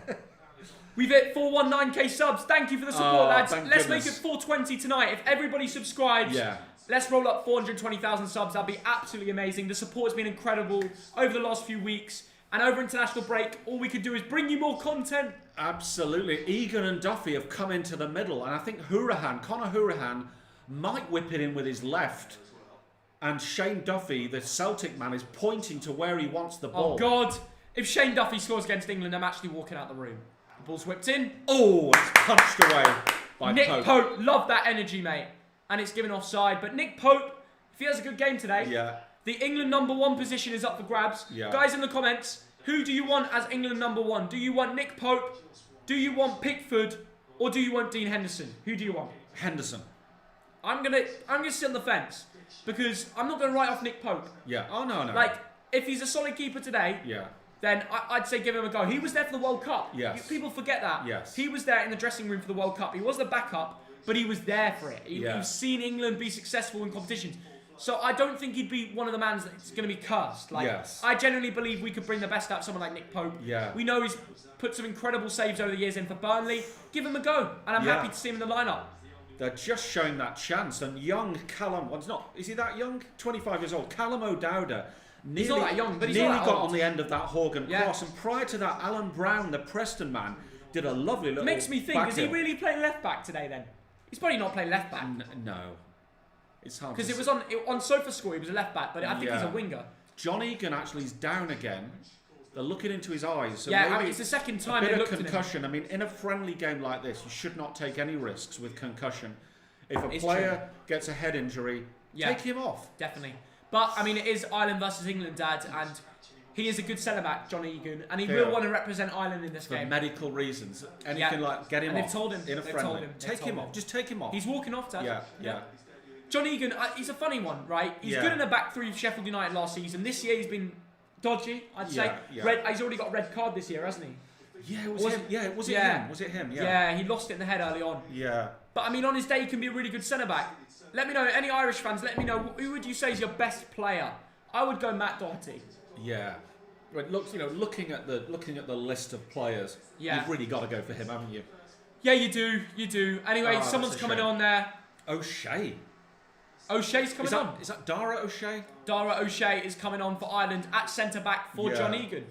We've hit 419k subs. Thank you for the support, lads. Let's make it 420 tonight. If everybody subscribes, let's roll up 420,000 subs. That'd be absolutely amazing. The support's been incredible over the last few weeks. And over international break, all we could do is bring you more content. Absolutely. Egan and Duffy have come into the middle. And I think Conor Hourihane, might whip it in with his left. And Shane Duffy, the Celtic man, is pointing to where he wants the ball. Oh, God. If Shane Duffy scores against England, I'm actually walking out the room. The ball's whipped in. Oh, it's punched away by Nick Pope. Pope. Love that energy, mate. And it's given offside. But Nick Pope, if he has a good game today, the England #1 position is up for grabs. Guys in the comments, who do you want as England #1? Do you want Nick Pope? Do you want Pickford? Or do you want Dean Henderson? Who do you want? Henderson. I'm gonna sit on the fence. Because I'm not going to write off Nick Pope. Yeah. Oh, no. Like, if he's a solid keeper today, then I'd say give him a go. He was there for the World Cup. Yes. People forget that. Yes. He was there in the dressing room for the World Cup. He was the backup, but he was there for it. He's seen England be successful in competitions. So I don't think he'd be one of the man that's going to be cursed. Like, I genuinely believe we could bring the best out of someone like Nick Pope. Yeah. We know he's put some incredible saves over the years in for Burnley. Give him a go. And I'm happy to see him in the lineup. They're just showing that chance. And young Callum, is he that young? 25 years old. Callum O'Dowda. He's not that young, but he's nearly not that got old. on the end of that Horgan cross. And prior to that, Alan Brown, the Preston man, did a lovely little Makes me think, is he really playing left back today then? He's probably not playing left back. No. It's hard because it was on SofaScore, he was a left back, but I think he's a winger. John Egan actually is down again. They're looking into his eyes. So I mean, it's the second time they looked at him. Concussion. I mean, in a friendly game like this, you should not take any risks with concussion. If a player gets a head injury, take him off. Definitely. But, I mean, it is Ireland versus England, Dad, and he is a good centre-back, John Egan, and he will want to represent Ireland in this game. For medical reasons. Anything like get him off. They've told him. In a friendly. Take him off. Just take him off. He's walking off, Dad. Yeah. John Egan, he's a funny one, right? He's good in the back three of Sheffield United last season. This year he's been dodgy, I'd say. He's already got a red card this year, hasn't he? Yeah, was it him? Was it him? Yeah, he lost it in the head early on. Yeah. But I mean, on his day, he can be a really good centre back. Let me know, any Irish fans, let me know, who would you say is your best player? I would go Matt Doherty. Yeah. But looking at the list of players, you've really got to go for him, haven't you? Yeah, you do. Anyway, someone's coming on there. O'Shea. O'Shea's coming on. Is that Dara O'Shea? Dara O'Shea is coming on for Ireland at centre back for John Egan.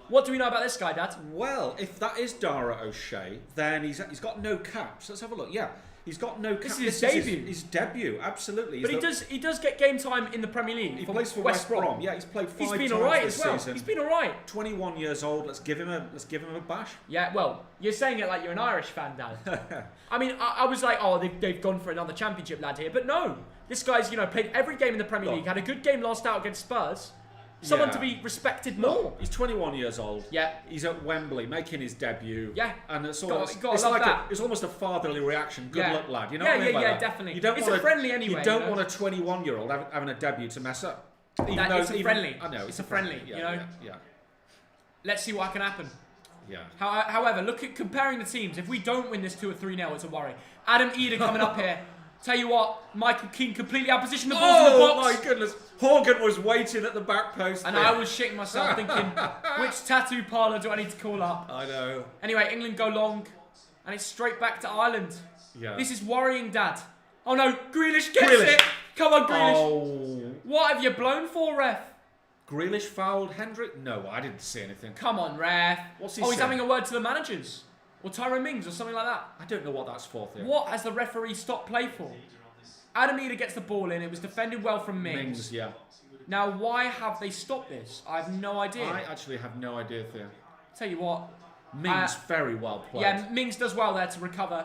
What do we know about this guy, Dad? Well, if that is Dara O'Shea, then he's got no caps. Let's have a look. Yeah, he's got no caps. This is his debut. His debut, absolutely. But he does get game time in the Premier League. He plays for West Brom. Yeah, he's played 5 times He's been alright this as well. season. He's been alright. 21 years old. Let's give him a bash. Yeah, well, you're saying it like you're an Irish fan, Dad. I mean, I was like, they've gone for another championship lad here, but no. This guy's, played every game in the Premier League, had a good game last out against Spurs. Someone to be respected more. He's 21 years old. Yeah. He's at Wembley making his debut. Yeah. And it's almost a fatherly reaction. Good luck, lad. You know what I mean by that? Definitely. It's a friendly anyway. You don't want a 21-year-old having a debut to mess up. It's a friendly. I know. It's a friendly, Yeah. Let's see what can happen. Yeah. However, look at comparing the teams. If we don't win this 2 or 3-0, it's a worry. Adam Eder coming up here. Tell you what, Michael Keane completely out of position. The ball's in the box. Oh my goodness. Horgan was waiting at the back post. And I was shitting myself thinking, which tattoo parlour do I need to call up? I know. Anyway, England go long. And it's straight back to Ireland. Yeah. This is worrying, Dad. Oh no, Grealish gets it. Come on, Grealish. Oh. What have you blown for, ref? Grealish fouled Hendrick? No, I didn't see anything. Come on, ref. What's he he's saying? having a word to the managers. Or Tyrone Mings or something like that. I don't know what that's for. What has the referee stopped play for? Adam Eder gets the ball in. It was defended well from Mings. Mings, yeah. Now, why have they stopped this? I have no idea. I actually have no idea, Theo. Tell you what. Mings, very well played. Yeah, Mings does well there to recover.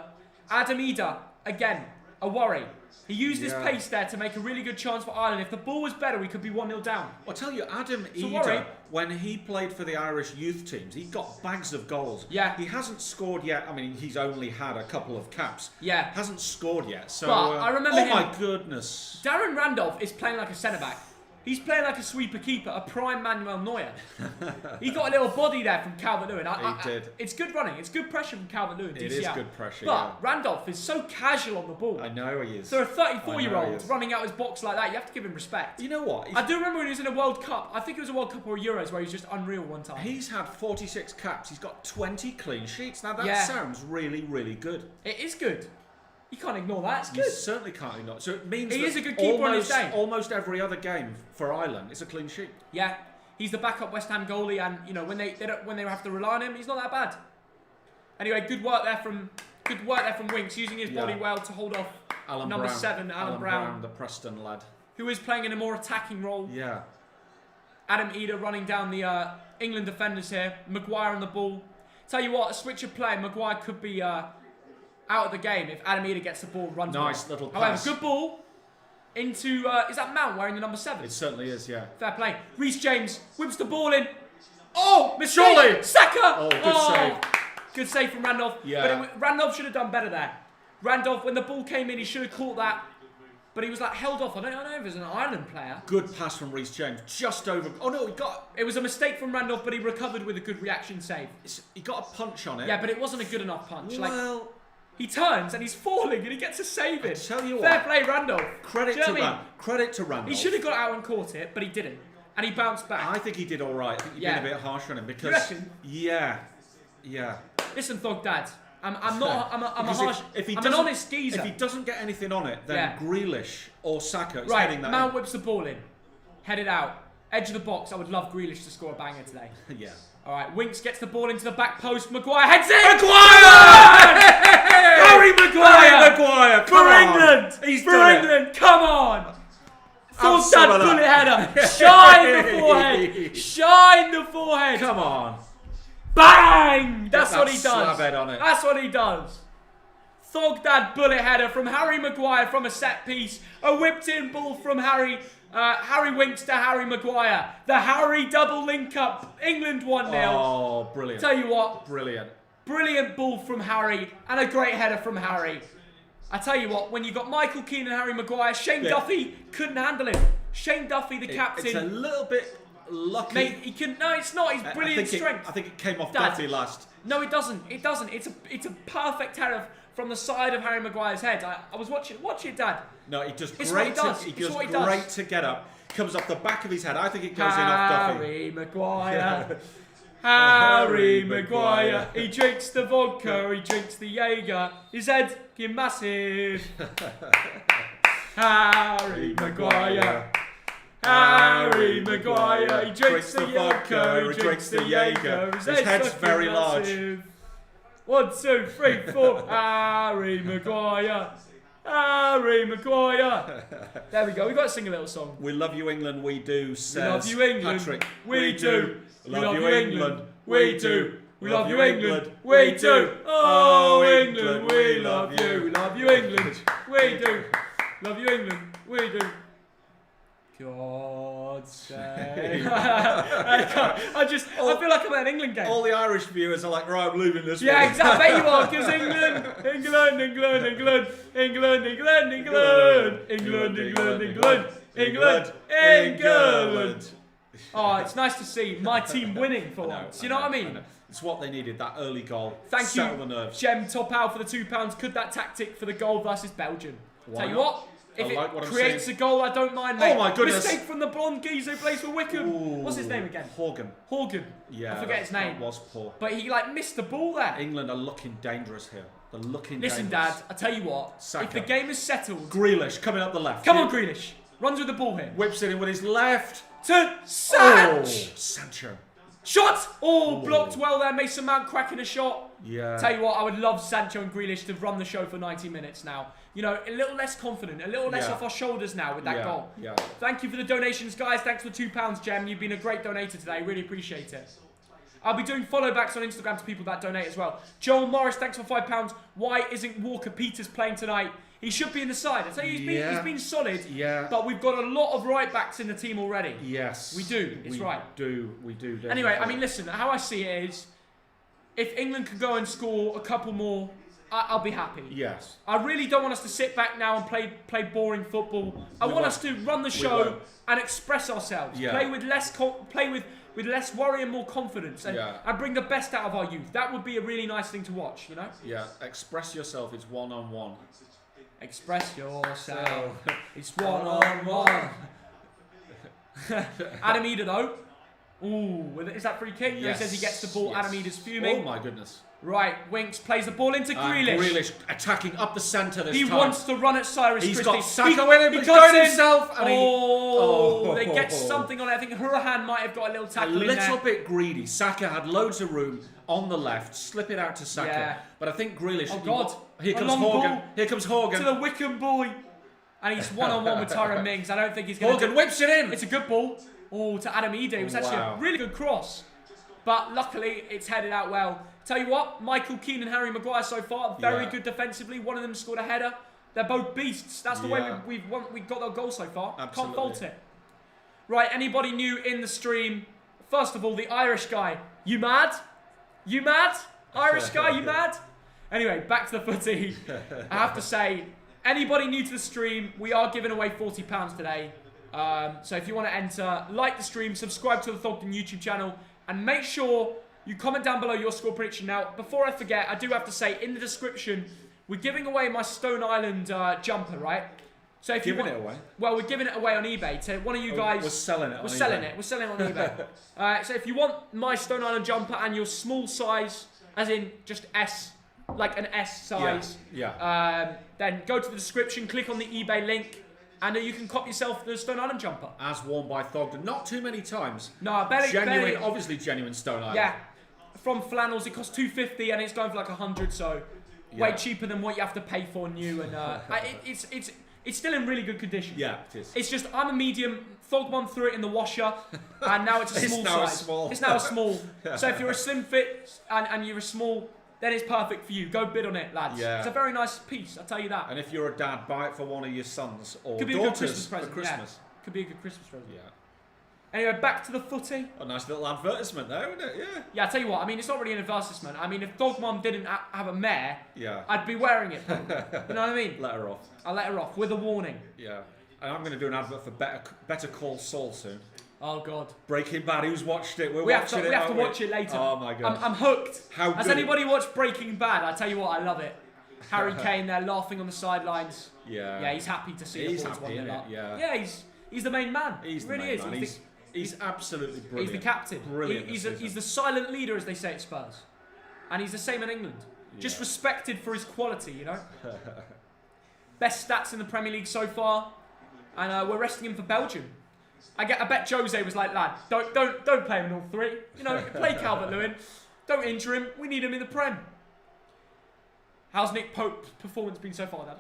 Adam Eder, again, a worry. He used his pace there to make a really good chance for Ireland. If the ball was better, we could be 1-0 down. I'll tell you, Adam Eder, when he played for the Irish youth teams, he got bags of goals. Yeah. He hasn't scored yet. I mean, he's only had a couple of caps. Yeah. Hasn't scored yet. So, but I remember oh my goodness. Darren Randolph is playing like a centre-back. He's playing like a sweeper keeper, a prime Manuel Neuer. He got a little body there from Calvert-Lewin. He did. It's good running. It's good pressure from Calvert-Lewin. It is good pressure, But Randolph is so casual on the ball. I know he is. So a 34-year-old running out his box like that, you have to give him respect. You know what? I do remember when he was in a World Cup. I think it was a World Cup or a Euros where he was just unreal one time. He's had 46 caps. He's got 20 clean sheets. Now that Yeah. sounds really, really good. It is good. You can't ignore that. It's You good. certainly can't ignore. So it means He that is a good keeper on his day. almost every other game for Ireland is a clean sheet. Yeah, he's the backup West Ham goalie, and you know when they have to rely on him, he's not that bad. Anyway, good work there from Winks, using his body well to hold off number 7, Alan Brown, the Preston lad, who is playing in a more attacking role. Yeah. Adam Eder running down the England defenders here. Maguire on the ball. Tell you what, a switch of play, Maguire could be out of the game if Adam Eder gets the ball, runs. Nice little pass. However, good ball into is that Mount wearing the number 7? It certainly is, yeah. Fair play. Reece James whips the ball in. Oh, mistake! Surely! Saka! Oh, good save. Good save from Randolph. Yeah. But Randolph should have done better there. Randolph, when the ball came in, he should have caught that. But he was like held off. I don't know if it was an Ireland player. Good pass from Reece James, just over. Oh no, he got. It was a mistake from Randolph, but he recovered with a good reaction save. He got a punch on it. Yeah, but it wasn't a good enough punch. Well, Like, he turns and he's falling and he gets to save it. tell you Fair what. play, Randolph. Credit to Randolph. He should have got out and caught it, but he didn't. And he bounced back. I think he did all right. I think you've been a bit harsh on him because. You reckon? Yeah. Listen, Thug Dad. I'm a harsh. If he I'm an honest geezer. If he doesn't get anything on it, then Grealish or Saka is right, heading that Mount in. whips the ball in, headed out, edge of the box. I would love Grealish to score a banger today. Yeah. All right, Winks gets the ball into the back post. Maguire heads in. Maguire! Harry Maguire! Harry Maguire! For England! He's for done England! Come on! Full Have some that of that. bullet header! Shine the forehead! Shine the forehead! Come on. Bang! That's Get what that he does. slab head on it. That's what he does. Thog that bullet header from Harry Maguire from a set piece. A whipped in ball from Harry Winks to Harry Maguire. The Harry double link up. England 1-0. Oh, brilliant. Tell you what. Brilliant. Brilliant ball from Harry and a great header from Harry. I tell you what, when you got Michael Keane and Harry Maguire, Shane Duffy couldn't handle him. Shane Duffy, the captain. It's a little bit lucky. Mate, he can. No, it's not. His brilliant strength. I think it came off Dad. Duffy last. No, it doesn't. It doesn't. It's a perfect header from the side of Harry Maguire's head. I was watching. Watch it, Dad. No, he does It's great. what He It's does what he great does. to get up. Comes off the back of his head. I think it goes in off Duffy. Harry Maguire. Harry Maguire. He drinks the vodka. He drinks the Jaeger. His head get massive. Harry Maguire. Harry Maguire. He drinks the vodka. He drinks the Jaeger. His head's very large. massive. 1, 2, 3, 4. Harry Maguire. Harry Maguire. There we go. We've got to sing a little song. We love you, England. We do. Says We love you, England. Patrick. We do. We love you, England. We do. We love you, England. We do. Oh, England, we love you. We love you, England. We do. Love you, England. We do. God save. I feel like I'm at an England game. All the Irish viewers are like, right, I'm leaving this one. Yeah, exactly. Bet you are, because England, England, England, England, England, England, England, England, England, England, England, England. Oh, it's nice to see my team winning for once. You know what I mean? It's what they needed, that early goal. Thank Settle you, the nerves. Jem Top Out for the £2. Could that tactic for the goal versus Belgium? Why Tell you not? what, if I like what it I'm creates saying. a goal, I don't mind, mate. Oh my goodness. Mistake from the blonde geezer who plays for Wickham. Ooh. What's his name again? Horgan. Yeah, I forget his name. That was poor. But he missed the ball there. England are looking dangerous here. They're looking Listen, dangerous. Dad, I tell you what. Saka. If the game is settled, Grealish coming up the left. come on, Grealish, runs with the ball here. Whips it in with his left. To Sanch. Oh, Sancho. Shot! Oh, blocked well there. Mason Mount cracking a shot. Yeah. Tell you what, I would love Sancho and Grealish to run the show for 90 minutes now. You know, a little less confident, a little less off our shoulders now with that goal. Yeah. Thank you for the donations, guys. Thanks for the £2, Jem. You've been a great donator today. Really appreciate it. I'll be doing follow backs on Instagram to people that donate as well. Joel Morris, thanks for £5. Why isn't Walker Peters playing tonight? He should be in the side. I tell you, he's been solid. Yeah. But we've got a lot of right backs in the team already. Yes. We do. It's right. We do. Anyway, I mean, listen, how I see it is, if England could go and score a couple more, I'll be happy. Yes. I really don't want us to sit back now and play boring football. I want us to run the show and express ourselves. Yeah. Play with less worry and more confidence, and bring the best out of our youth. That would be a really nice thing to watch, you know? Yeah. Express yourself. It's one-on-one. Express yourself. It's one-on-one. Adam Eder, though. Ooh, is that free kick? Yes. He says he gets the ball. Adam Eder's fuming. Oh my goodness. Right, Winks plays the ball into Grealish. Grealish attacking up the centre this time. He wants to run at Cyrus He's Christie. got Saka with him, he's going himself. And they get something on it. I think Hurahan might have got a little tackle in there. A little bit greedy. Saka had loads of room on the left. Slip it out to Saka. Yeah. But I think Grealish... Oh, God. Here comes Horgan. Here comes Horgan. To the Wickham boy. And he's one-on-one with Tyrone Mings. I don't think he's going to... Horgan whips it in. It's a good ball. Oh, to Adam Eder. It was actually a really good cross. But luckily, it's headed out well. Tell you what, Michael Keane and Harry Maguire so far, very good defensively. One of them scored a header. They're both beasts. That's the way we've got our goal so far. Absolutely. Can't fault it. Right, anybody new in the stream? First of all, the Irish guy. You mad? You mad? Irish guy, you mad? Anyway, back to the footy. I have to say, anybody new to the stream, we are giving away £40 today. So if you want to enter, like the stream, subscribe to the Thogden YouTube channel, and make sure you comment down below your score prediction. Now, before I forget, I do have to say, in the description, we're giving away my Stone Island jumper, right? So if giving it away? Well, we're giving it away on eBay. So one of you guys... We're selling it on eBay. We're selling it. We're selling it on eBay. So if you want my Stone Island jumper and your small size, as in just S, like an S size, then go to the description, click on the eBay link, and you can cop yourself the Stone Island jumper. As worn by Thogden. Not too many times. No, barely. Obviously genuine Stone Island. Yeah. From Flannels, it costs $250 and it's going for like $100, so way cheaper than what you have to pay for new. And it's still in really good condition. Yeah, it is. It's just, I'm a medium. Thogmon threw it in the washer, and now it's a small size. It's now a small. So if you're a slim fit and you're a small, then it's perfect for you. Go bid on it, lads. Yeah. It's a very nice piece, I'll tell you that. And if you're a dad, buy it for one of your sons or Could be daughters a good Christmas present. for Christmas. Yeah. Could be a good Christmas present. Yeah. Anyway, back to the footy. A nice little advertisement there, isn't it? Yeah. Yeah, I'll tell you what, I mean, it's not really an advertisement. I mean, if Dogmom didn't have a mare, I'd be wearing it. You know what I mean? Let her off. I'll let her off with a warning. Yeah. And I'm going to do an advert for Better Call Saul soon. Oh, God. Breaking Bad, who's watched it? We have to watch it later. Oh, my God. I'm hooked. How Has anybody watched Breaking Bad? I tell you what, I love it. Harry Kane there laughing on the sidelines. Yeah. Yeah, he's happy to see the boys won their luck. Yeah. Yeah, he's the main man. He's he really the main is. man. He's absolutely brilliant. He's the captain. Brilliant. He's the silent leader, as they say at Spurs. And he's the same in England. Yeah. Just respected for his quality, you know? Best stats in the Premier League so far. And we're resting him for Belgium. I bet Jose was like, lad, don't play him in all three. You know, play Calvert-Lewin. Don't injure him. We need him in the Prem. How's Nick Pope's performance been so far, Dad?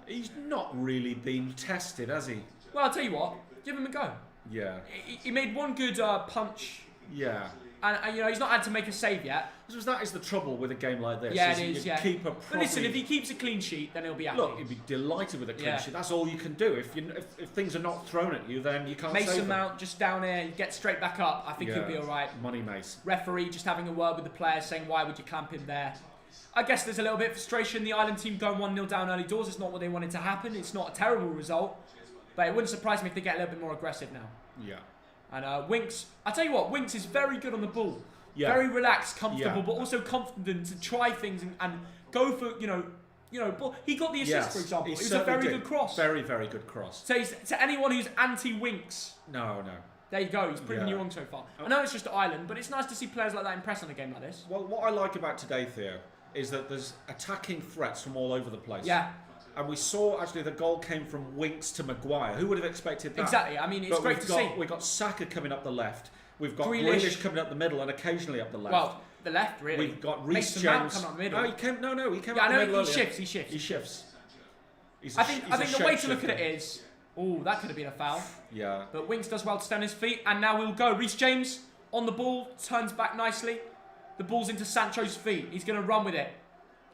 He's not really been tested, has he? Well, I'll tell you what. Give him a go. Yeah. He made one good punch. Yeah. And you know, he's not had to make a save yet. Because that is the trouble with a game like this. Yeah, it is, yeah. Keep but listen, if he keeps a clean sheet, then he'll be happy. Look, he'd be delighted with a clean sheet. That's all you can do. If things are not thrown at you, then you can't save them. Mason Mount just down here, you get straight back up. I think he'll be all right. Money Mace. Referee just having a word with the players, saying, why would you clamp him there? I guess there's a little bit of frustration. The Ireland team going 1-0 down early doors. It's not what they wanted to happen. It's not a terrible result. But it wouldn't surprise me if they get a little bit more aggressive now. Yeah. And Winks, I tell you what, Winks is very good on the ball. Yeah. Very relaxed, comfortable, but also confident to try things and go for, you know, he got the assist, for example. It was a very good cross. Very, very good cross. So to anyone who's anti-Winks. No. There you go, he's proven you wrong so far. I know it's just Ireland, but it's nice to see players like that impress on a game like this. Well, what I like about today, Theo, is that there's attacking threats from all over the place. Yeah. And we saw, actually, the goal came from Winks to Maguire. Who would have expected that? Exactly. I mean, it's great to see. We've got Saka coming up the left. We've got Grealish coming up the middle and occasionally up the left. Well, the left, really. We've got Reece James. Mount coming up the middle. No, he came up the middle. He shifts. I think the way to look at it is, that could have been a foul. Yeah. But Winks does well to stand his feet, and now we'll go. Reece James on the ball, turns back nicely. The ball's into Sancho's feet. He's going to run with it.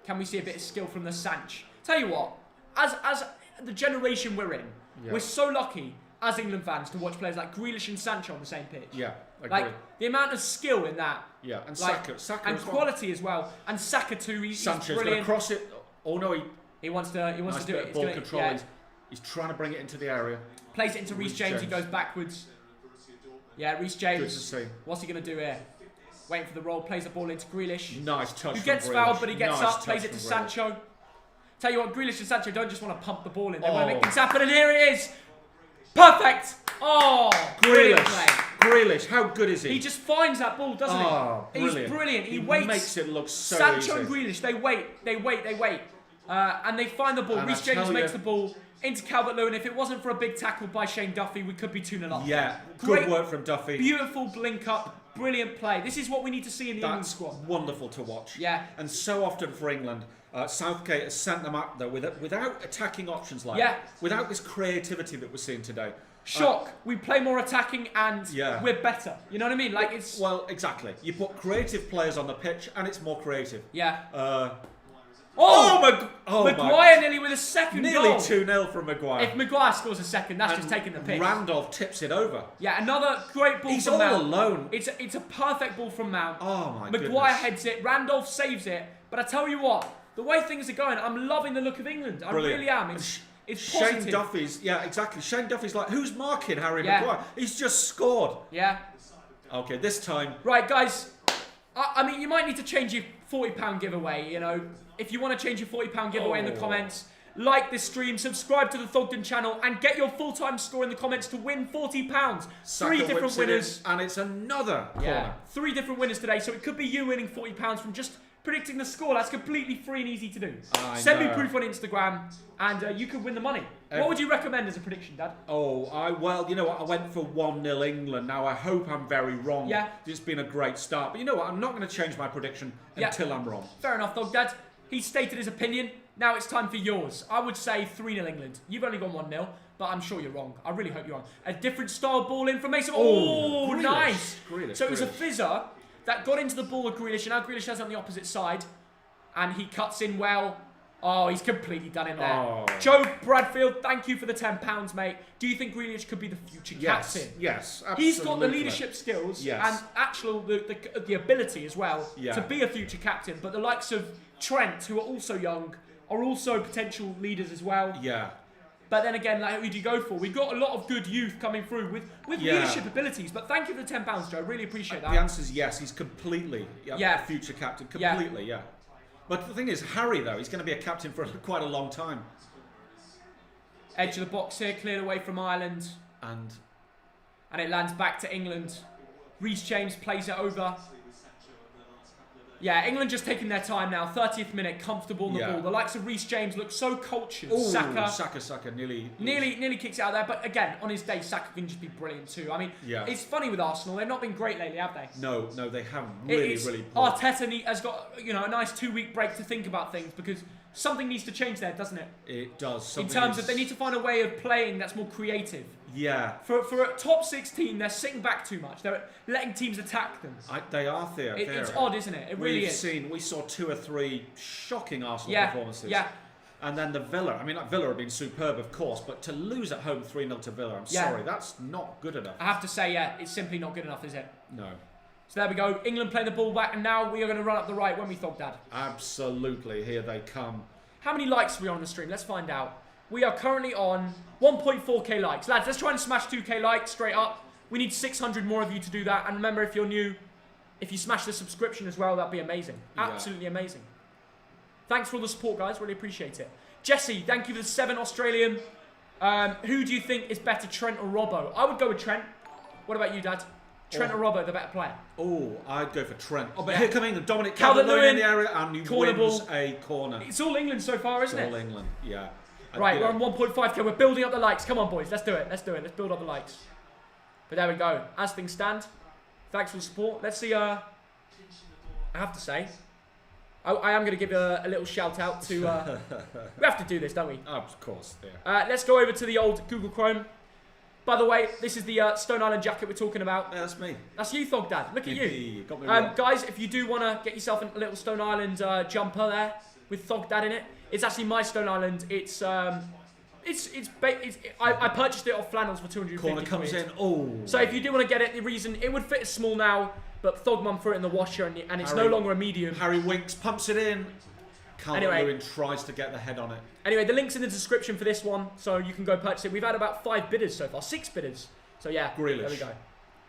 Can we see a bit of skill from the Sanch? Tell you what, as the generation we're in, we're so lucky as England fans, to watch players like Grealish and Sancho on the same pitch. Yeah, agree. Like, the amount of skill in that. Yeah, and like, Saka and as well. quality as well. And Saka too, he's Sanchez going brilliant. to cross it. Oh no, He wants to nice do bit it. of ball control. Yeah. He's trying to bring it into the area. Plays it into Reece James, he goes backwards. Yeah, Reece James. Good to see. What's he going to do here? Waiting for the roll, plays the ball into Grealish. Nice touch. Who gets fouled, but he gets nice up, plays it to Grealish. Sancho. Tell you what, Grealish and Sancho don't just want to pump the ball in. They want to Oh. make things happen, and here it is. Perfect. Oh, brilliant play. Grealish, how good is he? He just finds that ball, doesn't he? Brilliant. He's brilliant. He makes waits. it look so Sancho easy. and Grealish, they wait. And they find the ball. And Reece I James tell makes you- the ball into Calvert-Lewin. If it wasn't for a big tackle by Shane Duffy, we could be 2-0 up. Yeah, Great good work from Duffy. Beautiful blink up. Brilliant play. This is what we need to see in the England That's squad. wonderful to watch. Yeah. And so often for England, Southgate has sent them up there without attacking options like Yeah. that. Without this creativity that we're seeing today. Shock. We play more attacking and Yeah. we're better. You know what I mean? Like it's. Well, exactly. You put creative players on the pitch and it's more creative. Yeah. Oh, Maguire nearly with a second Nearly goal. 2-0 from Maguire. If Maguire scores a second, that's And just taking the piss. Randolph tips it over. Yeah, another great ball He's from all Mount. alone. It's a perfect ball from Mount. Oh my Maguire goodness. heads it. Randolph saves it. But I tell you what, the way things are going, I'm loving the look of England. I Brilliant. really am. It's positive. Shane Duffy's, yeah, exactly. Shane Duffy's like, who's marking Harry Yeah. Maguire? He's just scored. Yeah. Okay, this time. Right, guys. I mean, you might need to change your £40 giveaway, you know. If you want to change your £40 giveaway in the comments, like this stream, subscribe to the Thogden channel, and get your full-time score in the comments to win £40. Saka Three different whips it in, winners. and it's another corner. Yeah, 3 different winners today, so it could be you winning £40 from just predicting the score. That's completely free and easy to do. Send me proof on Instagram, and you could win the money. What would you recommend as a prediction, Dad? Well, you know what? I went for 1-0 England. Now, I hope I'm very wrong. Yeah. It's been a great start. But you know what? I'm not going to change my prediction until I'm wrong. Fair enough, Thog Dad. He stated his opinion. Now it's time for yours. I would say 3-0 England. You've only gone 1-0, but I'm sure you're wrong. I really hope you're wrong. A different style ball in from Mason. Oh, Grealish. nice. Grealish, So it was a Grealish. fizzer that got into the ball with Grealish, and now Grealish has it on the opposite side. And he cuts in well. Oh, he's completely done in there. Oh. Joe Bradfield, thank you for the £10, mate. Do you think Grealish could be the future captain? Yes, absolutely. He's got the leadership skills and actual the ability as well to be a future captain. But the likes of Trent, who are also young, are also potential leaders as well. Yeah. But then again, like, who do you go for? We've got a lot of good youth coming through with leadership abilities. But thank you for the £10, Joe. Really appreciate that. The answer is yes. He's completely a future captain. Completely, yeah. But the thing is, Harry, though, he's going to be a captain for quite a long time. Edge of the box here, cleared away from Ireland. And it lands back to England. Reece James plays it over. Yeah, England just taking their time now. 30th minute, comfortable on the ball. The likes of Reece James look so cultured. Ooh, Saka nearly kicks it out there. But again, on his day, Saka can just be brilliant too. I mean, it's funny with Arsenal. They've not been great lately, have they? No, they haven't. Really poor. Arteta has got a nice 2-week break to think about things because something needs to change there, doesn't it? It does. In terms of they need to find a way of playing that's more creative. Yeah. For a top 6 team, they're sitting back too much. They're letting teams attack them. They are, Theo. It's odd, isn't it? It really is. We saw 2 or 3 shocking Arsenal performances. Yeah. And then the Villa. I mean, Villa have been superb, of course, but to lose at home 3-0 to Villa, I'm sorry, that's not good enough. I have to say, it's simply not good enough, is it? No. So there we go. England playing the ball back, and now we are going to run up the right when we thought, Dad. Absolutely. Here they come. How many likes are we on the stream? Let's find out. We are currently on 1.4k likes. Lads, let's try and smash 2k likes straight up. We need 600 more of you to do that. And remember, if you're new, if you smash the subscription as well, that'd be amazing. Absolutely amazing. Thanks for all the support, guys. Really appreciate it. Jesse, thank you for the 7 Australian. Who do you think is better, Trent or Robbo? I would go with Trent. What about you, Dad? Trent or Robbo, the better player? Oh, I'd go for Trent. Oh, but here come England. Dominic Calvert-Lewin in the area, and he wins a corner. It's all England so far, isn't it? It's all England, yeah. Right, we're on 1.5k. We're building up the likes. Come on, boys. Let's do it. Let's build up the likes. But there we go. As things stand, thanks for the support. Let's see. I have to say, I am going to give a little shout out to... we have to do this, don't we? Oh, of course, yeah. Let's go over to the old Google Chrome. By the way, this is the Stone Island jacket we're talking about. Yeah, that's me. That's you, Thog Dad. Look at you. Got me wrong. Guys, if you do want to get yourself a little Stone Island jumper there with Thog Dad in it, it's actually my Stone Island. It's I purchased it off Flannels for 250 Corner comes quid. in. Oh. So if you do want to get it, the reason it would fit small now, but Thogman threw it in the washer and it's no longer a medium. Harry Winks pumps it in. Calvert-Lewin tries to get the head on it. Anyway, the link's in the description for this one, so you can go purchase it. We've had about 5 bidders so far, 6 bidders. So yeah, Grealish. there we go.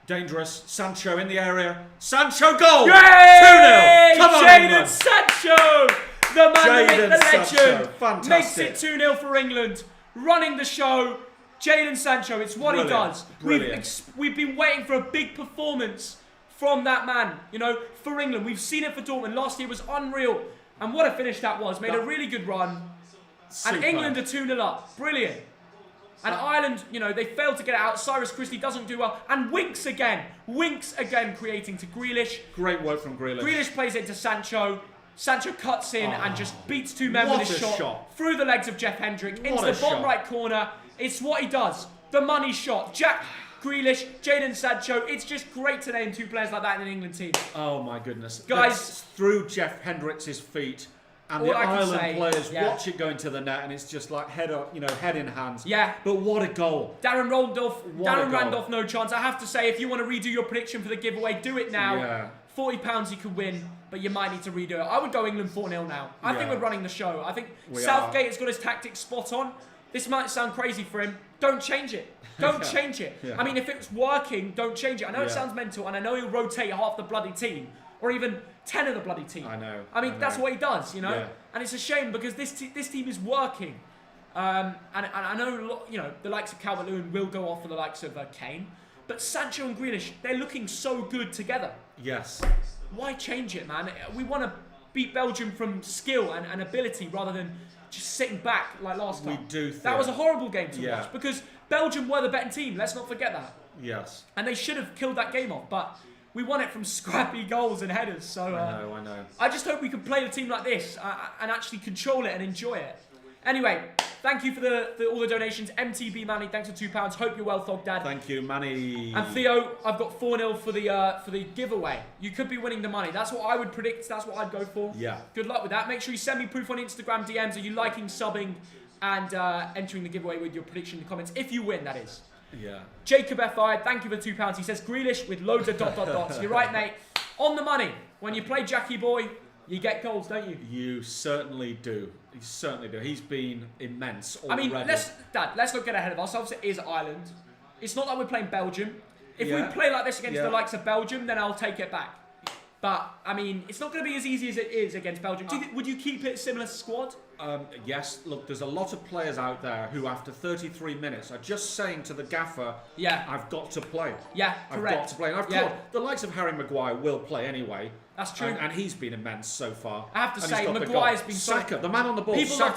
Dangerous. Sancho in the area. Sancho goal! Yay! 2-0. Come on, Jadon England. Sancho! The man, the legend. Sancho. Fantastic. Makes it 2-0 for England. Running the show. Jadon Sancho, it's what he does. Brilliant. We've been waiting for a big performance from that man, you know, for England. We've seen it for Dortmund. Last year was unreal. And what a finish that was. Made a really good run. Super. And England are 2-0 up. Brilliant. And Ireland, you know, they failed to get it out. Cyrus Christie doesn't do well. And Winks again. Winks again creating to Grealish. Great work from Grealish. Grealish plays it to Sancho. Sancho cuts in and just beats 2 men with his shot. Through the legs of Jeff Hendrick. Into the bottom right corner. It's what he does. The money shot. Jack Grealish, Jadon Sancho. It's just great to name 2 players like that in an England team. Oh my goodness. Guys. That's through Jeff Hendricks' feet. And the Ireland players watch it go into the net, and it's just like head in hands. Yeah. But what a goal! Darren Randolph, no chance. I have to say, if you want to redo your prediction for the giveaway, do it now. Yeah. £40 you could win, but you might need to redo it. I would go England 4-0 now. I think we're running the show. I think Southgate has got his tactics spot on. This might sound crazy for him. Don't change it. Don't change it. Yeah. I mean, if it's working, don't change it. I know it sounds mental, and I know he'll rotate half the bloody team, or even 10 of the bloody team. I know. I mean, that's what he does, you know? Yeah. And it's a shame because this team is working. And I know, you know, the likes of Calvert-Lewin will go off for the likes of Kane. But Sancho and Grealish, they're looking so good together. Yes. Why change it, man? We want to beat Belgium from skill and ability rather than just sitting back like last time. We do think that was a horrible game to Yeah. watch because Belgium were the better team. Let's not forget that. Yes. And they should have killed that game off, but we won it from scrappy goals and headers. So I know. I just hope we can play the team like this and actually control it and enjoy it. Anyway, thank you for all the donations. MTB Manny, thanks for £2. Hope you're well, Thog Dad. Thank you, Manny. And Theo, I've got 4-0 for the giveaway. You could be winning the money. That's what I would predict. That's what I'd go for. Yeah. Good luck with that. Make sure you send me proof on Instagram DMs. Are you liking, subbing, and entering the giveaway with your prediction in the comments? If you win, that is. Yeah. Jacob F.I., thank you for £2. He says Grealish with loads of ... dots. You're right, mate. On the money. When you play Jackie Boy, you get goals, don't you? You certainly do. You certainly do. He's been immense already. I mean, let's not get ahead of ourselves. It is Ireland. It's not like we're playing Belgium. If we play like this against the likes of Belgium, then I'll take it back. But, I mean, it's not going to be as easy as it is against Belgium. Would you keep it similar squad? Yes. Look, there's a lot of players out there who, after 33 minutes, are just saying to the gaffer, I've got to play. Yeah, correct. I've got to play. And of course, the likes of Harry Maguire will play anyway. That's true. And he's been immense so far. I have to say, Maguire's been Saka, the man on the ball. People love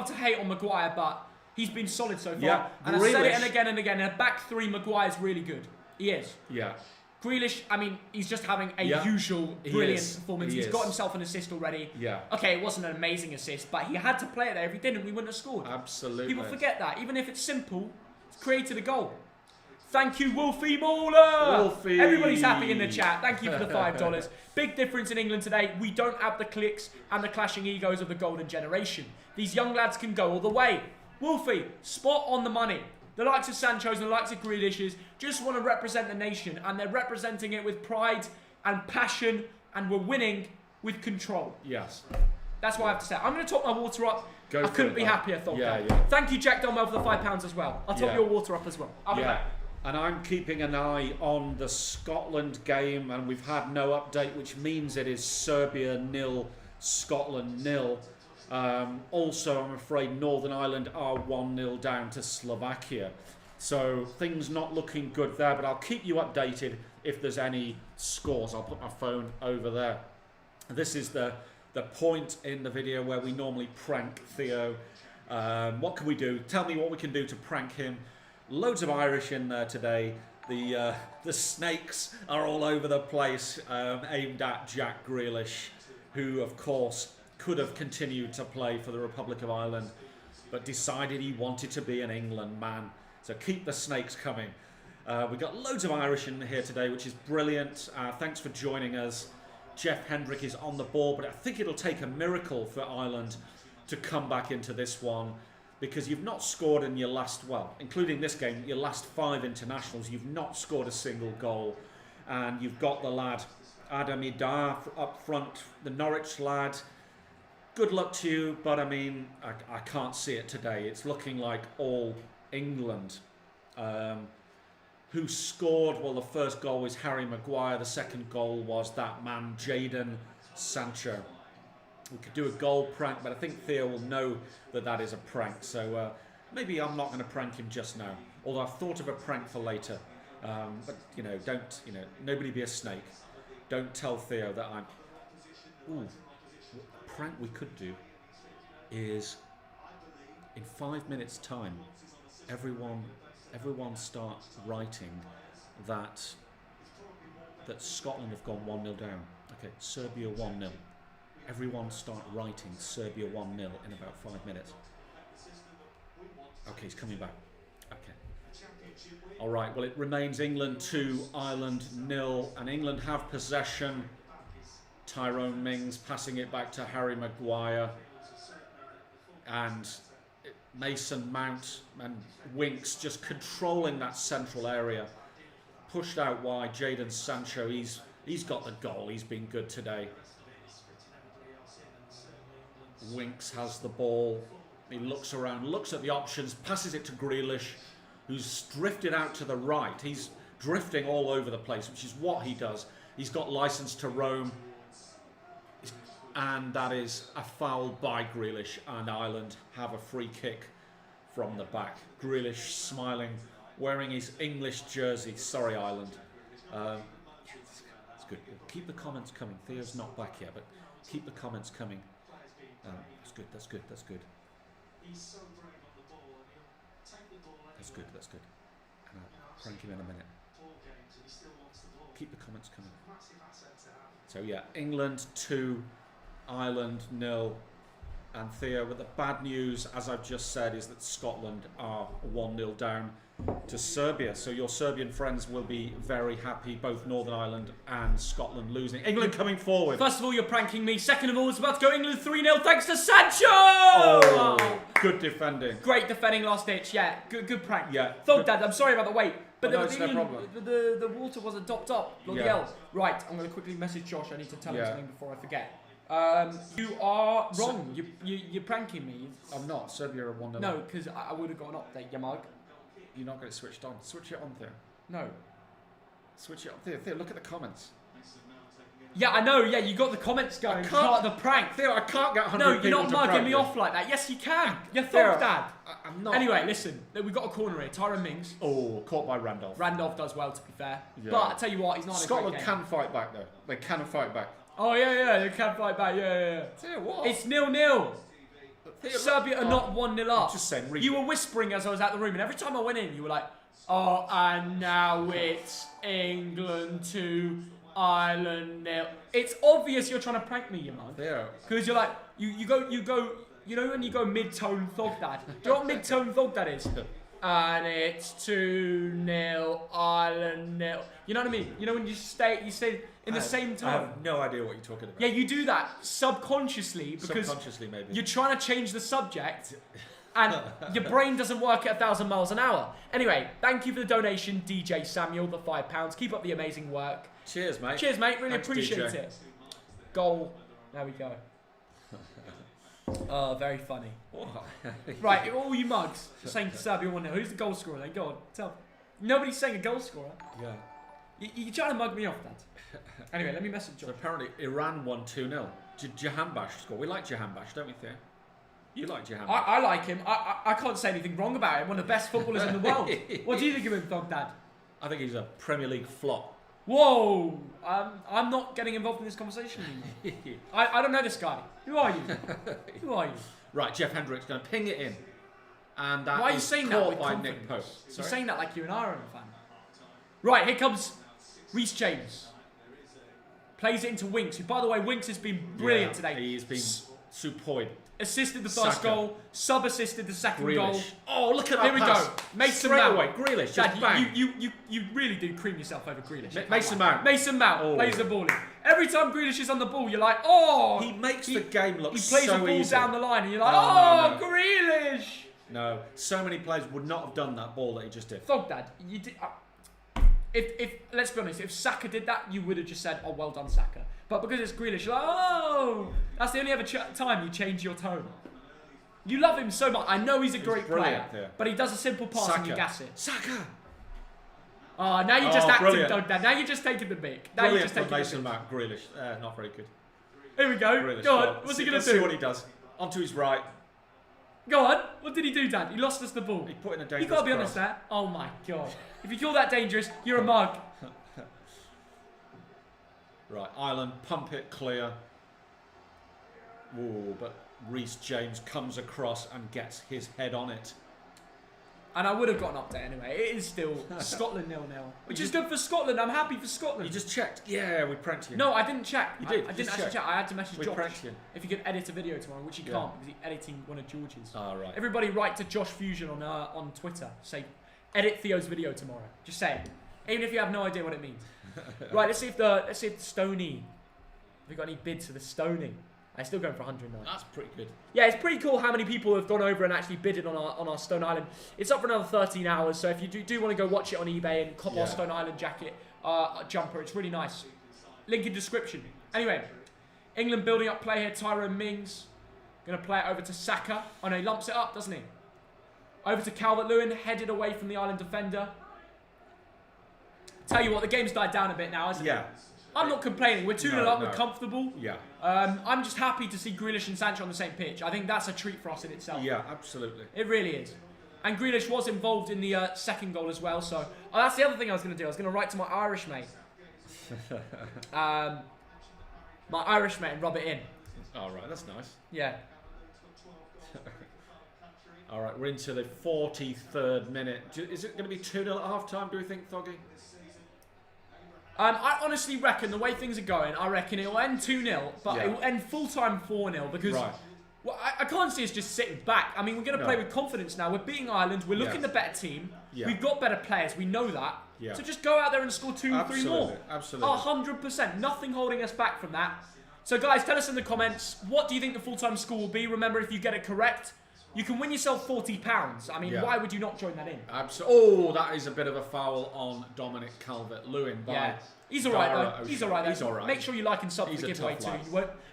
to hate on Maguire, but he's been solid so far. Yeah, and I've said it again and again. In a back three, Maguire's really good. He is. Yeah. Grealish, I mean, he's just having a usual brilliant performance. He's got himself an assist already. Yeah. Okay, it wasn't an amazing assist, but he had to play it there. If he didn't, we wouldn't have scored. Absolutely. People forget that. Even if it's simple, it's created a goal. Thank you, Wolfie Mauler. Wolfie. Everybody's happy in the chat. Thank you for the $5. Big difference in England today. We don't have the clicks and the clashing egos of the golden generation. These young lads can go all the way. Wolfie, spot on the money. The likes of Sancho's and the likes of Grealish's just want to represent the nation, and they're representing it with pride and passion, and we're winning with control. Yes. That's what I have to say. I'm going to top my water up. I couldn't be happier, Thog. Yeah. Thank you, Jack Donwell, for the £5 as well. I'll top your water up as well. I'll be back. And I'm keeping an eye on the Scotland game, and we've had no update, which means it is Serbia 0, Scotland 0. Also, I'm afraid Northern Ireland are 1-0 down to Slovakia. So things not looking good there, but I'll keep you updated if there's any scores. I'll put my phone over there. This is the point in the video where we normally prank Theo. What can we do? Tell me what we can do to prank him. Loads of Irish in there today. The snakes are all over the place, aimed at Jack Grealish, who, of course, could have continued to play for the Republic of Ireland, but decided he wanted to be an England man. So keep the snakes coming. We've got loads of Irish in here today, which is brilliant. Thanks for joining us. Jeff Hendrick is on the ball, but I think it'll take a miracle for Ireland to come back into this one. because you've not scored in your last, well, including this game, your last 5 internationals, you've not scored a single goal. And you've got the lad, Adam Idar, up front, the Norwich lad. Good luck to you, but I mean, I can't see it today. It's looking like all England. Who scored? Well, the first goal was Harry Maguire. The second goal was that man, Jadon Sancho. We could do a goal prank, but I think Theo will know that that is a prank. So maybe I'm not going to prank him just now. Although I've thought of a prank for later. But, don't, nobody be a snake. Don't tell Theo that I'm... Ooh, a prank we could do is in 5 minutes' time, everyone start writing that Scotland have gone 1-0 down. Okay, Serbia 1-0. Everyone start writing Serbia 1-0 in about 5 minutes. Okay, he's coming back. Okay. All right, well, it remains England 2, Ireland 0, and England have possession. Tyrone Mings passing it back to Harry Maguire. And Mason Mount and Winks just controlling that central area. Pushed out wide, Jadon Sancho, he's got the goal, he's been good today. Winks has the ball, he looks around, looks at the options, passes it to Grealish, who's drifted out to the right. He's drifting all over the place, which is what he does. He's got license to roam. And that is a foul by Grealish, and Ireland have a free kick from the back. Grealish smiling, wearing his English jersey. Sorry, Ireland. It's good. Keep the comments coming. Theo's not back yet, but keep the comments coming. That's good. That's good. That's good. That's good. And I'll prank him in a minute. Keep the comments coming. So yeah, England 2, Ireland 0, and Theo, but the bad news, as I've just said, is that Scotland are 1-0 down to Serbia. So your Serbian friends will be very happy, both Northern Ireland and Scotland losing. England coming forward. First of all, you're pranking me. Second of all, it's about to go England 3-0 thanks to Sancho! Oh, good defending. Great defending, last ditch. Yeah, good prank. Yeah. Dad, I'm sorry about the wait. But no, it's no problem. The water wasn't topped up. Bloody Yeah. hell. Right, I'm going to quickly message Josh. I need to tell him Yeah. something before I forget. You are wrong. You're pranking me. I'm not. Serbia are 1-0. No, because I would have got an update, you mug. You're not going to switch it on. Switch it on, Theo. No. Switch it on. Theo, look at the comments. Yeah, I know. Yeah, you got the comments going. Part of the prank. Theo, I can't get 100 No, you're people not to mugging prank me you. off like that. Yes, you can. You're Theo, thug dad. I'm not. Anyway, listen. We've got a corner here. Tyrone Mings. Oh, caught by Randolph. Randolph does well, to be fair. Yeah. But I tell you what, he's not in a Scotland great game. can fight back, though. They can fight back. Oh, yeah, they can fight back. Yeah. Theo, what? It's 0-0. Theo, Serbia are not 1-0 up. I'm just saying, read You it. were whispering as I was at the room, and every time I went in, you were like, oh, and now it's England 2, Ireland 0. It's obvious you're trying to prank me, you mug. Theo. Because you're like, you go, you know when you go mid-tone thog dad? Do you know what mid-tone thog dad is? And it's 2-0, Ireland 0. You know what I mean? You know when you stay in the same tone? I have no idea what you're talking about. Yeah, you do that subconsciously because Subconsciously, maybe. you're trying to change the subject and your brain doesn't work at 1,000 miles an hour. Anyway, thank you for the donation, DJ Samuel, the £5. Keep up the amazing work. Cheers, mate. Cheers, mate. Really Thanks, appreciate DJ. it. Goal. There we go. Oh, very funny. What? Right, all you mugs saying Serbia 1-0. Who's the goal scorer then? Go on, tell. Nobody's saying a goal scorer. Yeah. You're trying to mug me off, Dad. Anyway, let me message So John. apparently Iran won 2-0. Jahanbash scored. We like Jahanbash, don't we, Theo? You like Jahanbash. I like him. I can't say anything wrong about him. One of the best footballers in the world. What do you think of him, Thug Dad? I think he's a Premier League flop. Whoa! I'm not getting involved in this conversation anymore. I don't know this guy. Who are you? Who are you? Right, Jeff Hendrick's going to ping it in. And that Why are you is saying that caught with by confidence? Nick Pope. You're Sorry? saying that like you're an Ireland fan. Right, here comes Reece James. Plays it into Winks, who, by the way, Winks has been brilliant today. He's been superb. Assisted the first Saka. goal, sub-assisted the second goal. Grealish. Oh, look at that Here we pass. go. Mason Straight Mount. away. Grealish, Dad, just bang. you really do cream yourself over Grealish. Mason Mount. Mason Mount Oh. plays the ball in. Every time Grealish is on the ball, you're like, oh! He makes the game look He plays so the ball easy. down the line and you're like, Oh, oh, no. Grealish! No. So many players would not have done that ball that he just did. Thogdad, you did. If let's be honest, if Saka did that, you would have just said, "Oh, well done, Saka." But because it's Grealish, you're like, "Oh, that's the only other time you change your tone." You love him so much. I know he's a great player, but he does a simple pass and you gas it. Saka. Oh, now you're just acting, brilliant. Now you're just taking the mic. Now Brilliant you're just taking Mason Mount. Grealish. Not very good. Here we go. Grealish. Go on. What's he going to do? See what he does. Onto his right. Go on. What did he do, Dad? He lost us the ball. He put in a dangerous You got to be cross. honest there. Oh, my God. If you call that dangerous, you're a mug. Right. Ireland pump it clear. Ooh, but Reece James comes across and gets his head on it. And I would have got an update anyway. It is still Scotland 0-0. Which is good for Scotland. I'm happy for Scotland. You just checked? Yeah, we pranked you. No, I didn't check. You did? I didn't actually check. I had to message Josh. Pranked you. If he could edit a video tomorrow, which he can't because he's editing one of George's. Oh, right. Everybody write to Josh Fusion on Twitter. Say, edit Theo's video tomorrow. Just say it. Even if you have no idea what it means. Right, let's see if the Stony. Have we got any bids for the Stony? I'm still going for 109. That's pretty good. Yeah, it's pretty cool how many people have gone over and actually bidded on our Stone Island. It's up for another 13 hours, so if you do want to go watch it on eBay and cop our Stone Island jacket jumper, it's really nice. Link in description. Anyway, England building up play here. Tyrone Mings going to play it over to Saka. Oh no, he lumps it up, doesn't he? Over to Calvert-Lewin, headed away from the Ireland defender. Tell you what, the game's died down a bit now, hasn't it? I'm not complaining. We're 2-0 up. We're comfortable. Yeah. I'm just happy to see Grealish and Sancho on the same pitch. I think that's a treat for us in itself. Yeah, absolutely. It really is. And Grealish was involved in the second goal as well. So that's the other thing I was going to do. I was going to write to my Irish mate. My Irish mate and rub it in. All right, that's nice. Yeah. All right, we're into the 43rd minute. Is it going to be 2-0 at half-time, do we think, Thoggy? I honestly reckon the way things are going, I reckon it will end 2-0, but it will end full-time 4-0 because well, I can't see us just sitting back. I mean, we're going to play with confidence now. We're beating Ireland. We're looking the better team. We've got better players. We know that. So just go out there and score 2 or 3 more. Absolutely. 100%. Nothing holding us back from that. So, guys, tell us in the comments, what do you think the full-time score will be? Remember, if you get it correct, you can win yourself £40. I mean, why would you not join that in? Absolutely. Oh, that is a bit of a foul on Dominic Calvert-Lewin. He's alright though. He's alright though. He's alright. Make sure you like and sub for the giveaway too.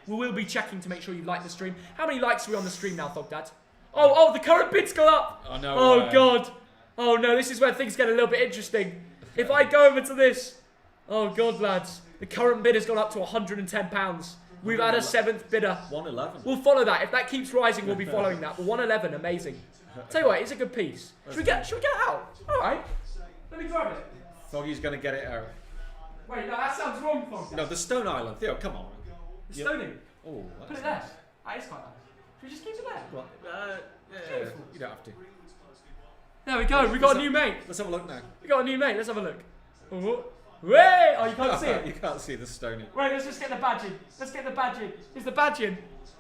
We will be checking to make sure you like the stream. How many likes are we on the stream now, Thogdad? Oh, the current bid's gone up. Oh no. Oh god. Oh no, this is where things get a little bit interesting. If I go over to this, oh god, lads, the current bid has gone up to £110. We've had a 7th bidder. 111. We'll follow that. If that keeps rising, we'll be following that. But 111, amazing. Tell you what, it's a good piece. Should we get it out? All right. Let me grab it. Foggy's going to get it out. Wait, no, that sounds wrong, Foggy. No, the Stone Island. Theo, come on. The stoning. Oh, put it there. That is quite nice. Should we just keep it there? Well, yeah, you don't have to. There we go. We got a new mate. Let's have a look now. We got a new mate. Let's have a look. Oh, wait! Oh, you can't see it. You can't see the stone. Wait, let's just get the badge in. Let's get the badge in. Is the badge in?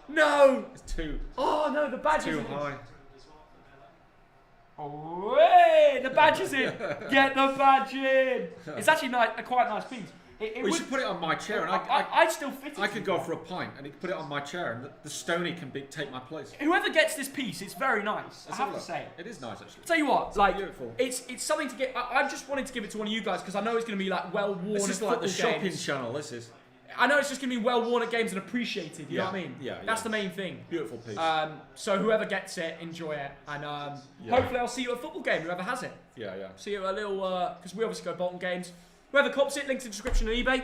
No! It's too. Oh no, the badge is too high. Oh, wait! The badge is in. Get the badge in. It's actually quite a nice piece. We should put it on my chair, and I'd still fit it. I could go for a pint, and he could put it on my chair, and the Stony can take my place. Whoever gets this piece, it's very nice. I have to say. It is nice, actually. Tell you what, like, beautiful. It's something to get. I just wanted to give it to one of you guys because I know it's going to be like well worn. This is like the shopping games. channel. This is. I know it's just going to be well worn at games and appreciated. You know what I mean? Yeah. That's the main thing. Beautiful piece. So whoever gets it, enjoy it, and hopefully I'll see you at a football game. Whoever has it. Yeah. See you at a little because we obviously go Bolton games. Whoever cops it, links in the description on eBay.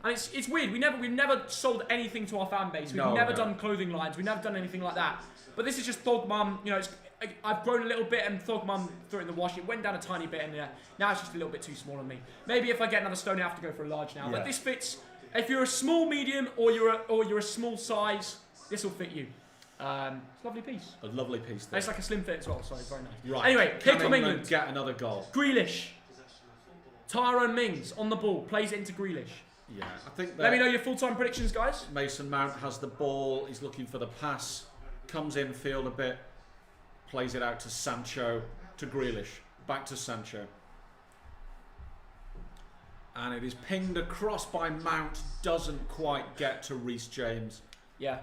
And it's weird. We've never sold anything to our fan base. We've never done clothing lines. We've never done anything like that. But this is just Thog Mum. You know, I've grown a little bit, and Thog Mum threw it in the wash. It went down a tiny bit, and now it's just a little bit too small on me. Maybe if I get another stone, I have to go for a large now. But this fits. If you're a small, medium, or you're a small size, this will fit you. It's a lovely piece. A lovely piece. It's like a slim fit as well. Sorry, very nice. Right. Anyway, here come England. Get another goal. Grealish. Tyrone Mings on the ball, plays it into Grealish. Yeah, I think. Let me know your full-time predictions, guys. Mason Mount has the ball. He's looking for the pass. Comes in field a bit. Plays it out to Sancho. To Grealish. Back to Sancho. And it is pinged across by Mount. Doesn't quite get to Reece James. Yeah.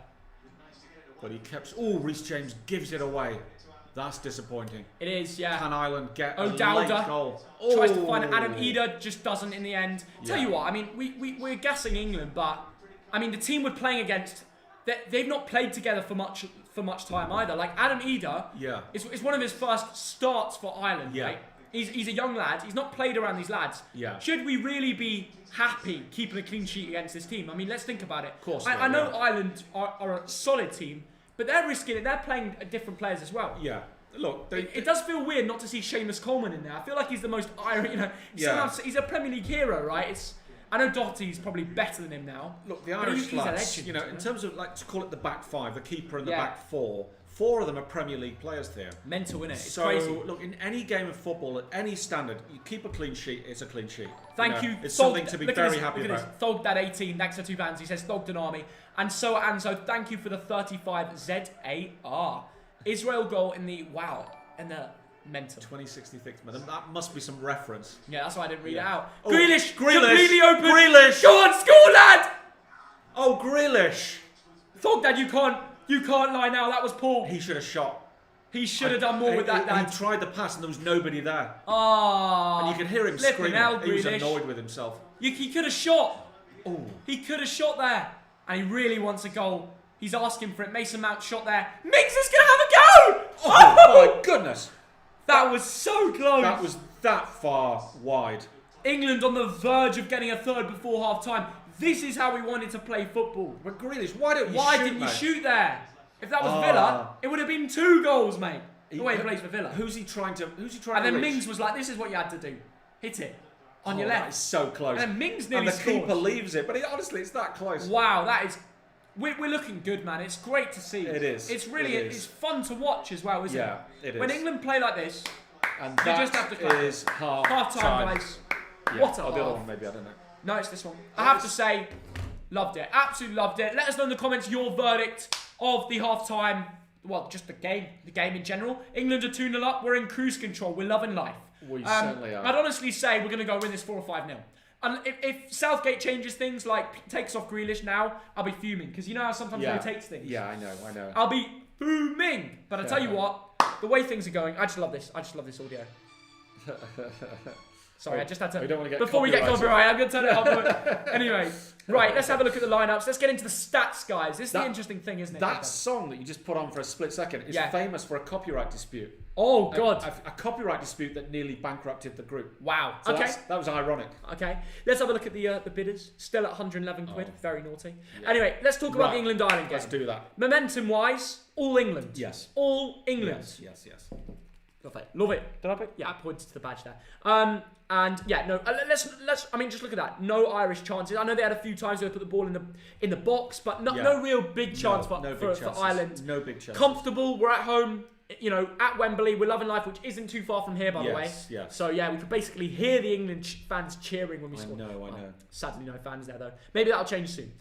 But he kept. Oh, Reece James gives it away. That's disappointing. It is, yeah. Can Ireland get a late O'Dowda goal? tries to find it. Adam Eder just doesn't in the end. Tell you what, I mean, we're guessing England, but I mean, the team we're playing against, they've not played together for much time either. Like Adam Eder, it's one of his first starts for Ireland. Right? He's a young lad. He's not played around these lads. Yeah. Should we really be happy keeping a clean sheet against this team? I mean, let's think about it. Of course. I know Ireland are a solid team, but they're risking it. They're playing different players as well. Yeah. Look, it does feel weird not to see Seamus Coleman in there. I feel like he's the most Irish. He's a Premier League hero, right? I know Doherty's probably better than him now. Look, the Irish lads, legend, in terms of to call it the back five, the keeper and the back four of them are Premier League players there. Mental, innit? It's so, crazy. Look, in any game of football, at any standard, you keep a clean sheet, it's a clean sheet. Thank you. It's something to be very happy about. Thogdad18, thanks for £2. He says Thogden Army. And so Anzo, thank you for the 35 ZAR. Israel goal in the mental. 2066, man. That must be some reference. Yeah, that's why I didn't read it out. Oh, Grealish, completely open. Grealish. Go on, score, lad! Oh, Grealish. Thogdad, you can't lie now. That was poor. He should have shot. He should have done more with that, Dad. He tried the pass and there was nobody there. And you could hear him screaming. He was annoyed with himself. He could have shot. Oh. He could have shot there. And he really wants a goal. He's asking for it. Mason Mount shot there. Mings is going to have a go! Oh, my goodness. That was so close. That was that far wide. England on the verge of getting a third before half-time. This is how we wanted to play football. But Grealish, why didn't you shoot there? If that was Villa, it would have been 2 goals, mate. The way he plays for Villa. Who's he trying to And then Mings was like, this is what you had to do. Hit it. On your left. That is so close. And then Mings nearly scored. And the keeper scored. leaves it. But honestly, it's that close. Wow, that is... We're looking good, man. It's great to see. It is. It's really... It's fun to watch as well, isn't it? Yeah, it is. When England play like this, and you just have to clap. Is half-time, guys. Yeah. What a the half. other one, maybe, I don't know. No, it's this one. I have to say, loved it. Absolutely loved it. Let us know in the comments your verdict of the half-time... Well, just the game in general. England are 2-0 up. We're in cruise control. We're loving life. We certainly are. I'd honestly say we're going to go win this 4 or 5-0. And if Southgate changes things, like takes off Grealish now, I'll be fuming. Because you know how sometimes he rotates things. Yeah, I know. I'll be fuming. But I tell you what, the way things are going, I just love this. I just love this audio. Sorry, I just had to... We don't want to get before we get copyright, I'm going to turn it off. Anyway, right, let's have a look at the lineups. Let's get into the stats, guys. This is the interesting thing, isn't it? That song that you just put on for a split second is famous for a copyright dispute. Oh, God. A copyright dispute that nearly bankrupted the group. Wow. So okay. That was ironic. Okay. Let's have a look at the bidders. Still at 111 quid. Very naughty. Yeah. Anyway, let's talk about the England-Ireland game. Let's do that. Momentum-wise, all England. Yes. All England. Yes. Love it. Love it. Did I put? Yeah, I pointed to the badge there. And yeah, no. Let's. I mean, just look at that. No Irish chances. I know they had a few times where they put the ball in the box, but no real big chance for Ireland. No big chance. Comfortable. We're at home. You know, at Wembley. We're loving life, which isn't too far from here, by the way. Yes. So yeah, we could basically hear the England fans cheering when we score. I know. Sadly, no fans there though. Maybe that'll change soon.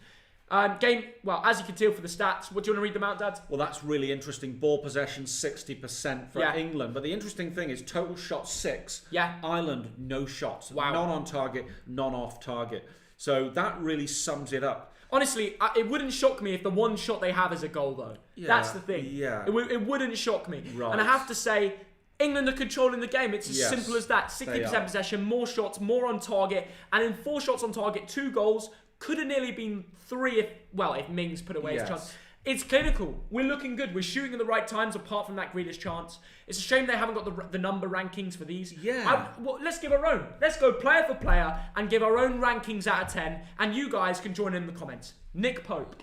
Well, as you can tell for the stats, what do you want to read them out, Dad? Well, that's really interesting. Ball possession, 60% for England. But the interesting thing is total shots 6. Yeah. Ireland, no shots. Wow. None on target, none off target. So that really sums it up. Honestly, it wouldn't shock me if the one shot they have is a goal, though. Yeah, that's the thing. Yeah. It wouldn't shock me. Right. And I have to say, England are controlling the game. It's as simple as that. 60% possession, more shots, more on target. And in 4 shots on target, 2 goals. Could have nearly been 3 if Mings put away his chance. It's clinical. We're looking good. We're shooting at the right times apart from that Grealish chance. It's a shame they haven't got the number rankings for these. Yeah. Let's give our own. Let's go player for player and give our own rankings out of 10. And you guys can join in the comments. Nick Pope,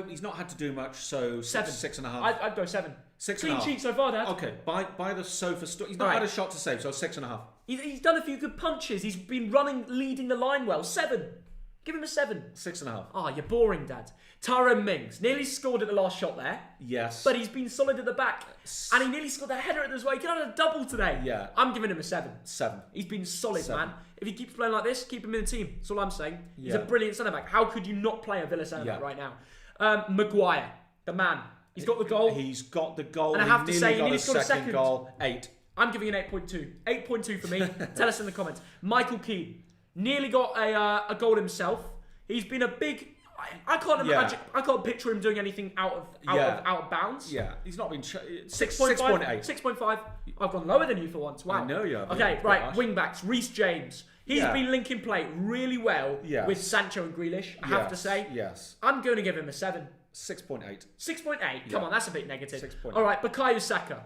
he's not had to do much, so 7. 6.5. I'd go 7. 6.5. Clean sheet so far, Dad. Okay, by the sofa story. He's not had a shot to save, so 6.5. He's done a few good punches. He's been leading the line well. 7. Give him a 7. 6.5. Oh, you're boring, Dad. Tyrone Mings nearly scored at the last shot there. Yes. But he's been solid at the back. And he nearly scored a header at this way. He could have had a double today. Yeah. I'm giving him a 7. 7. He's been solid, 7. man. If he keeps playing like this, keep him in the team. That's all I'm saying. He's a brilliant centre-back. How could you not play a Villa centre-back right now? Maguire, the man. He's got the goal. He's got the goal. And I have to say, he nearly got a second goal. 8. I'm giving an 8.2. 8.2 for me. Tell us in the comments. Michael Keane nearly got a goal himself. He's been a big... I can't imagine. I can't picture him doing anything out of bounds. Yeah, he's not been 6.8. 6.5. I've gone lower than you for once. Wow. I know you have. Okay, right. Wing backs. Reece James. He's been linking play really well with Sancho and Grealish. I have to say. Yes. I'm going to give him a 7. 6.8. 6.8. Come on, that's a bit negative. 6.8. All right, Bukayo Saka.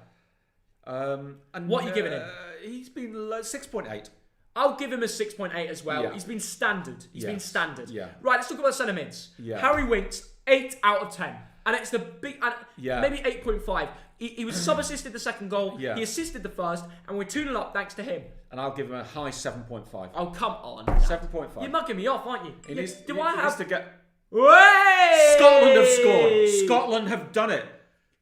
And what are you giving him? He's been 6.8. I'll give him a 6.8 as well. Yeah. He's been standard. He's been standard. Yeah. Right, let's talk about centre mids. Yeah. Harry Winks, 8 out of 10. And it's the big... maybe 8.5. He was sub-assisted the second goal. Yeah. He assisted the first. And we're 2-0 up thanks to him. And I'll give him a high 7.5. Oh, come on. 7.5. You're mugging me off, aren't you? He needs Do I have to get... Way! Scotland have scored. Scotland have done it.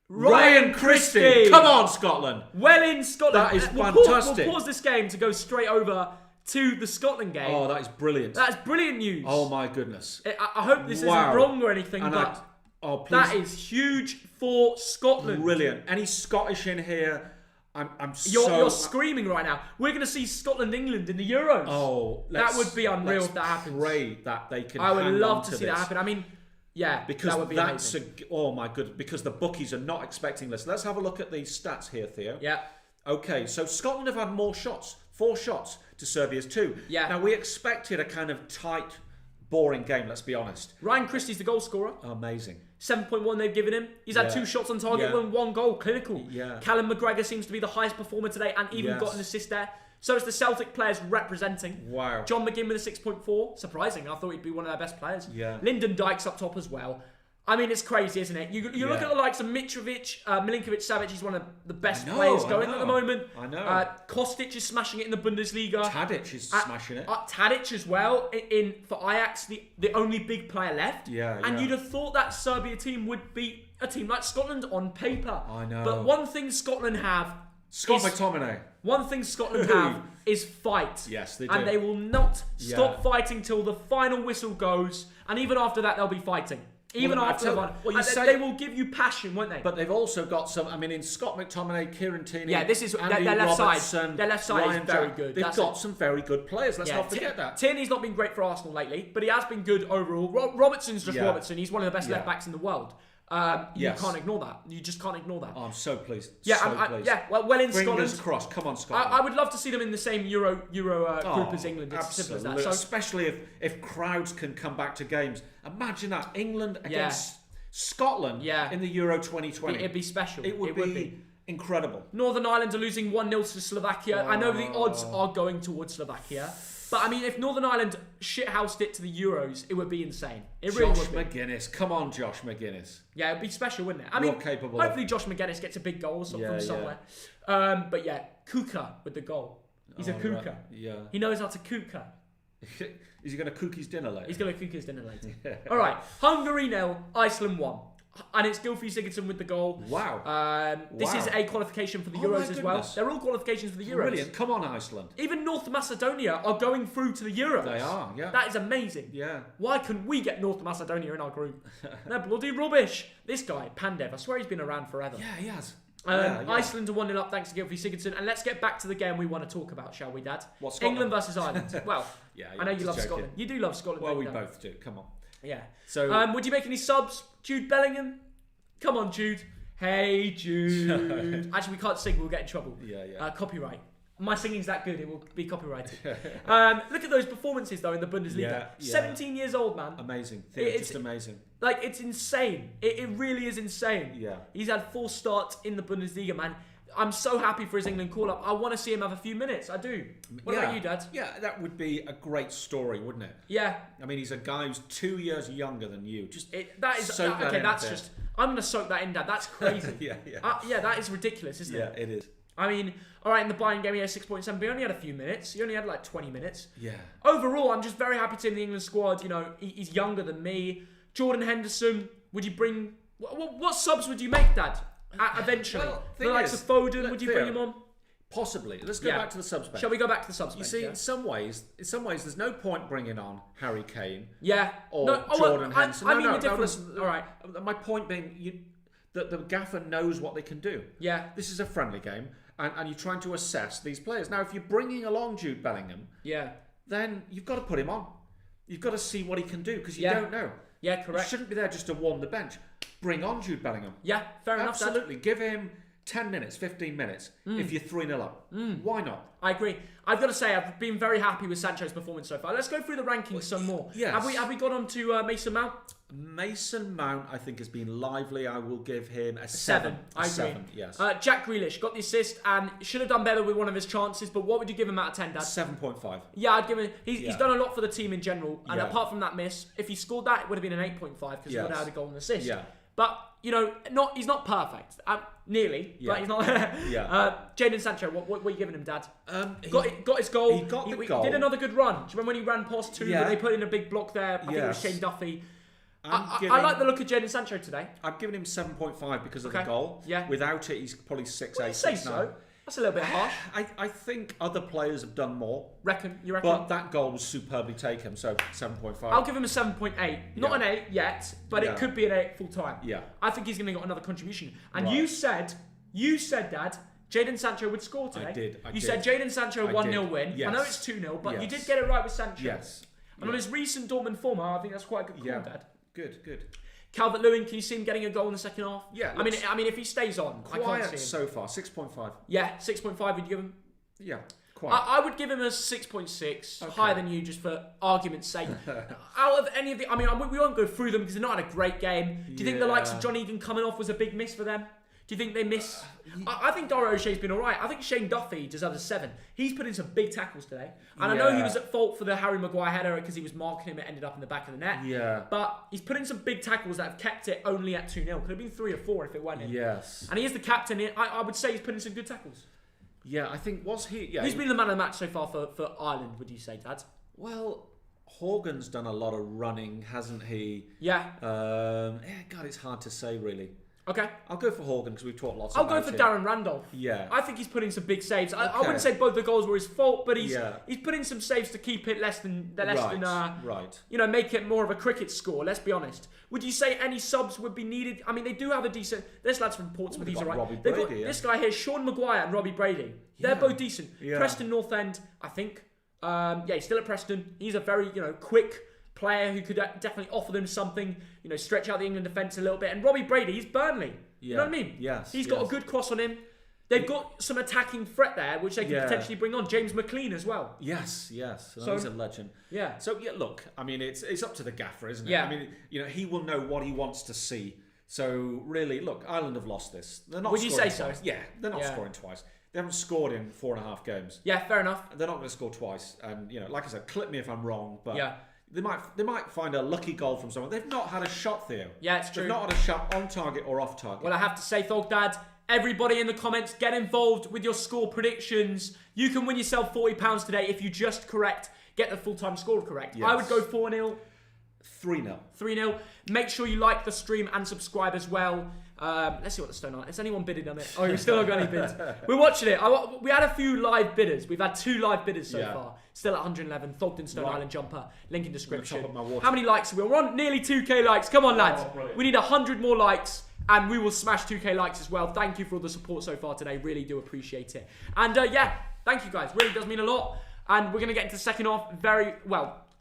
Ryan Christie. Come on, Scotland. Well in Scotland. That is fantastic. We'll pause this game to go straight over to the Scotland game. Oh, that is brilliant. That's brilliant news. Oh, my goodness. I hope this isn't wrong or anything, but please. That is huge for Scotland. Brilliant. Any Scottish in here? You're screaming right now. We're going to see Scotland-England in the Euros. Oh, that would be unreal if that happens. Pray that they can. I would love to see that happen. I mean, because that would be amazing. Oh my goodness! Because the bookies are not expecting this. Let's have a look at these stats here, Theo. Yeah. Okay, so Scotland have had more shots, 4 shots to Serbia's 2. Yeah. Now we expected a kind of tight, boring game. Let's be honest. Ryan Christie's the goal scorer. Amazing. 7.1 they've given him. He's had 2 shots on target and 1 goal. Clinical. Yeah. Callum McGregor seems to be the highest performer today and even got an assist there. So it's the Celtic players representing. Wow. John McGinn with a 6.4. Surprising. I thought he'd be one of their best players. Yeah. Lyndon Dykes up top as well. I mean, it's crazy, isn't it? You look at the likes of Mitrovic, Milinkovic-Savic. He's one of the best players going at the moment. I know. Kostic is smashing it in the Bundesliga. Tadic is smashing it. Tadic as well for Ajax, the only big player left. Yeah. And you'd have thought that Serbia team would beat a team like Scotland on paper. I know. But one thing Scotland have... McTominay. One thing Scotland have is fight. Yes, they do. And they will not stop fighting till the final whistle goes. And even after that, they'll be fighting. Even after they will give you passion, won't they? But they've also got some. I mean, in Scott McTominay, Kieran Tierney, this is their left side. Their left side is very good. They've got some very good players. Let's not forget that. Tierney's not been great for Arsenal lately, but he has been good overall. Robertson's just Robertson. He's one of the best left backs in the world. You can't ignore that. You just can't ignore that. Oh, I'm so pleased. Well in Scotland. Fingers crossed. Come on, Scotland. I would love to see them in the same Euro group as England. It's simple as that. So, especially if crowds can come back to games. Imagine that England against Scotland in the Euro 2020. It'd be special. It would be incredible. Northern Ireland are losing 1-0 to Slovakia. I know the odds are going towards Slovakia. But I mean, if Northern Ireland shithoused it to the Euros, it would be insane. It really would be. McGuinness. Come on, Josh McGuinness. Yeah, it'd be special, wouldn't it? I mean, hopefully Josh McGuinness gets a big goal from somewhere. But yeah, Kuka with the goal. He's a Kuka. Right. Yeah. He knows how to Kuka. Is he going to cook his dinner later? He's going to cook his dinner later. All right. Hungary 0, Iceland 1. And it's Gylfi Sigurdsson with the goal. Wow. This is a qualification for the Euros as well. They're all qualifications for the Euros. Brilliant. Come on, Iceland. Even North Macedonia are going through to the Euros. They are, yeah. That is amazing. Yeah. Why couldn't we get North Macedonia in our group? They're bloody rubbish. This guy, Pandev, I swear he's been around forever. Yeah, he has. Iceland are 1-0 up thanks to Gylfi Sigurdsson. And let's get back to the game we want to talk about, shall we, Dad? England versus Ireland. Well, I know you love Scotland. You do love Scotland. Well, we both do. Come on. Yeah. So, would you make any subs? Jude Bellingham? Come on, Jude. Hey, Jude. Actually, we can't sing. We'll get in trouble. Yeah. Copyright. My singing's that good. It will be copyrighted. Look at those performances, though, in the Bundesliga. 17 years old, man. Amazing. It's just amazing. Like, it's insane. It really is insane. Yeah. He's had 4 starts in the Bundesliga, man. I'm so happy for his England call-up. I want to see him have a few minutes. I do. What about you, Dad? Yeah, that would be a great story, wouldn't it? Yeah. I mean, he's a guy who's 2 years younger than you. I'm going to soak that in, Dad. That's crazy. Yeah. That is ridiculous, isn't it? Yeah, it is. I mean, all right, in the Bayern game, he had 6.7, but he only had a few minutes. He only had like 20 minutes. Yeah. Overall, I'm just very happy to see him in the England squad. You know, he's younger than me. Jordan Henderson, would you bring... What subs would you make, Dad? Eventually. The likes of Foden, would you bring him on? Possibly. Let's go back to the subs bench. Shall we go back to the subs bench? You see, in some ways, there's no point bringing on Harry Kane. Yeah. Or Jordan Henderson. I mean the difference. All right. My point being, that the gaffer knows what they can do. Yeah. This is a friendly game, and you're trying to assess these players. Now, if you're bringing along Jude Bellingham, then you've got to put him on. You've got to see what he can do, because you don't know. Yeah, He correct. shouldn't be there just to warm the bench. Bring on Jude Bellingham. Yeah, fair enough. Dad. Absolutely. Give him 10 minutes, 15 minutes if you're 3-0 up. Why not? I agree. I've got to say, I've been very happy with Sancho's performance so far. Let's go through the rankings some more. Yes. Have we got on to Mason Mount? Mason Mount, I think, has been lively. I will give him a 7. I agree. 7, yes. Jack Grealish got the assist and should have done better with one of his chances, but what would you give him out of 10, Dad? 7.5. Yeah, I'd give him... He's done a lot for the team in general, and Yeah. apart from that miss, if he scored that, it would have been an 8.5 because he would have had a goal and assist. Yeah. But, you know, he's not perfect. Nearly, but he's not. Jadon Sancho, what are you giving him, Dad? Got his goal. He got the goal. He did another good run. Do you remember when he ran past 2, but they put in a big block there? I think it was Shane Duffy. I like the look of Jadon Sancho today. I've given him 7.5 because of the goal. Yeah. Without it, he's probably 6, 8, 6, 9. So. That's a little bit harsh. I think other players have done more. You reckon? But that goal was superbly taken, so 7.5. I'll give him a 7.8. Not an 8 yet, but it could be an 8 full time. Yeah. I think he's going to get another contribution. And you said, Dad, Jadon Sancho would score today. I did. You said Jadon Sancho 1-0 win. Yes. I know it's 2-0, but you did get it right with Sancho. Yes. And on his recent Dortmund form, I think that's quite a good call, Dad. Good. Calvert-Lewin, can you see him getting a goal in the second half? Yeah. I mean, if he stays on, I can't see him. So far, 6.5. Yeah, 6.5 would you give him? Yeah, quite. I would give him a 6.6, higher than you, just for argument's sake. Out of any of the... I mean, we won't go through them because they're not had a great game. Do you think the likes of John Egan coming off was a big miss for them? Do you think they miss... I think Dara O'Shea's been all right. I think Shane Duffy deserves a 7. He's put in some big tackles today. And I know he was at fault for the Harry Maguire header because he was marking him. It ended up in the back of the net. Yeah. But he's put in some big tackles that have kept it only at 2-0. Could have been 3 or 4 if it went in. Yes. And he is the captain. I would say he's put in some good tackles. Yeah, I think... Was he... Yeah. Who's been the man of the match so far for Ireland, would you say, Dad? Well... Horgan's done a lot of running, hasn't he? Yeah. God, it's hard to say, really. Okay. I'll go for Horgan because we've talked lots I'll about go for it. Darren Randolph. Yeah. I think he's putting some big saves. I wouldn't say both the goals were his fault, but he's putting some saves to keep it less than make it more of a cricket score. Let's be honest. Would you say any subs would be needed? I mean, they do have a decent. There's lads from Portsmouth. He's alright. Robbie They've Brady, got this guy here, Sean Maguire and Robbie Brady. They're both decent. Yeah. Preston North End, I think. He's still at Preston. He's a very quick player who could definitely offer them something. Stretch out the England defence a little bit. And Robbie Brady, he's Burnley. You know what I mean? Yes. He's got a good cross on him. They've got some attacking threat there, which they could potentially bring on. James McLean as well. Yes. So he's a legend. Yeah. So look, I mean, it's up to the gaffer, isn't it? Yeah. I mean, he will know what he wants to see. So really, look, Ireland have lost this. They're not. Would you say so? Twice. Yeah, they're not scoring twice. They haven't scored in 4.5 games. Yeah, fair enough. They're not going to score twice. And like I said, clip me if I'm wrong, but they might find a lucky goal from someone. They've not had a shot, Theo. Yeah, it's true. They've not had a shot on target or off target. Well, I have to say, Thogdad, everybody in the comments, get involved with your score predictions. You can win yourself £40 today if you just get the full-time score correct. Yes. I would go 4-0. 3-0. 3-0. Make sure you like the stream and subscribe as well. Let's see what the stone are. Has anyone bidded on it? Oh, we've still not got any bids. We're watching it. We had a few live bidders. We've had 2 live bidders so far. Still at 111. Thogden Stone Island jumper. Link in description. How many likes are we on? We're on nearly 2k likes. Come on, lads. We need 100 more likes. And we will smash 2k likes as well. Thank you for all the support so far today. Really do appreciate it. And thank you guys. Really does mean a lot. And we're going to get into the second half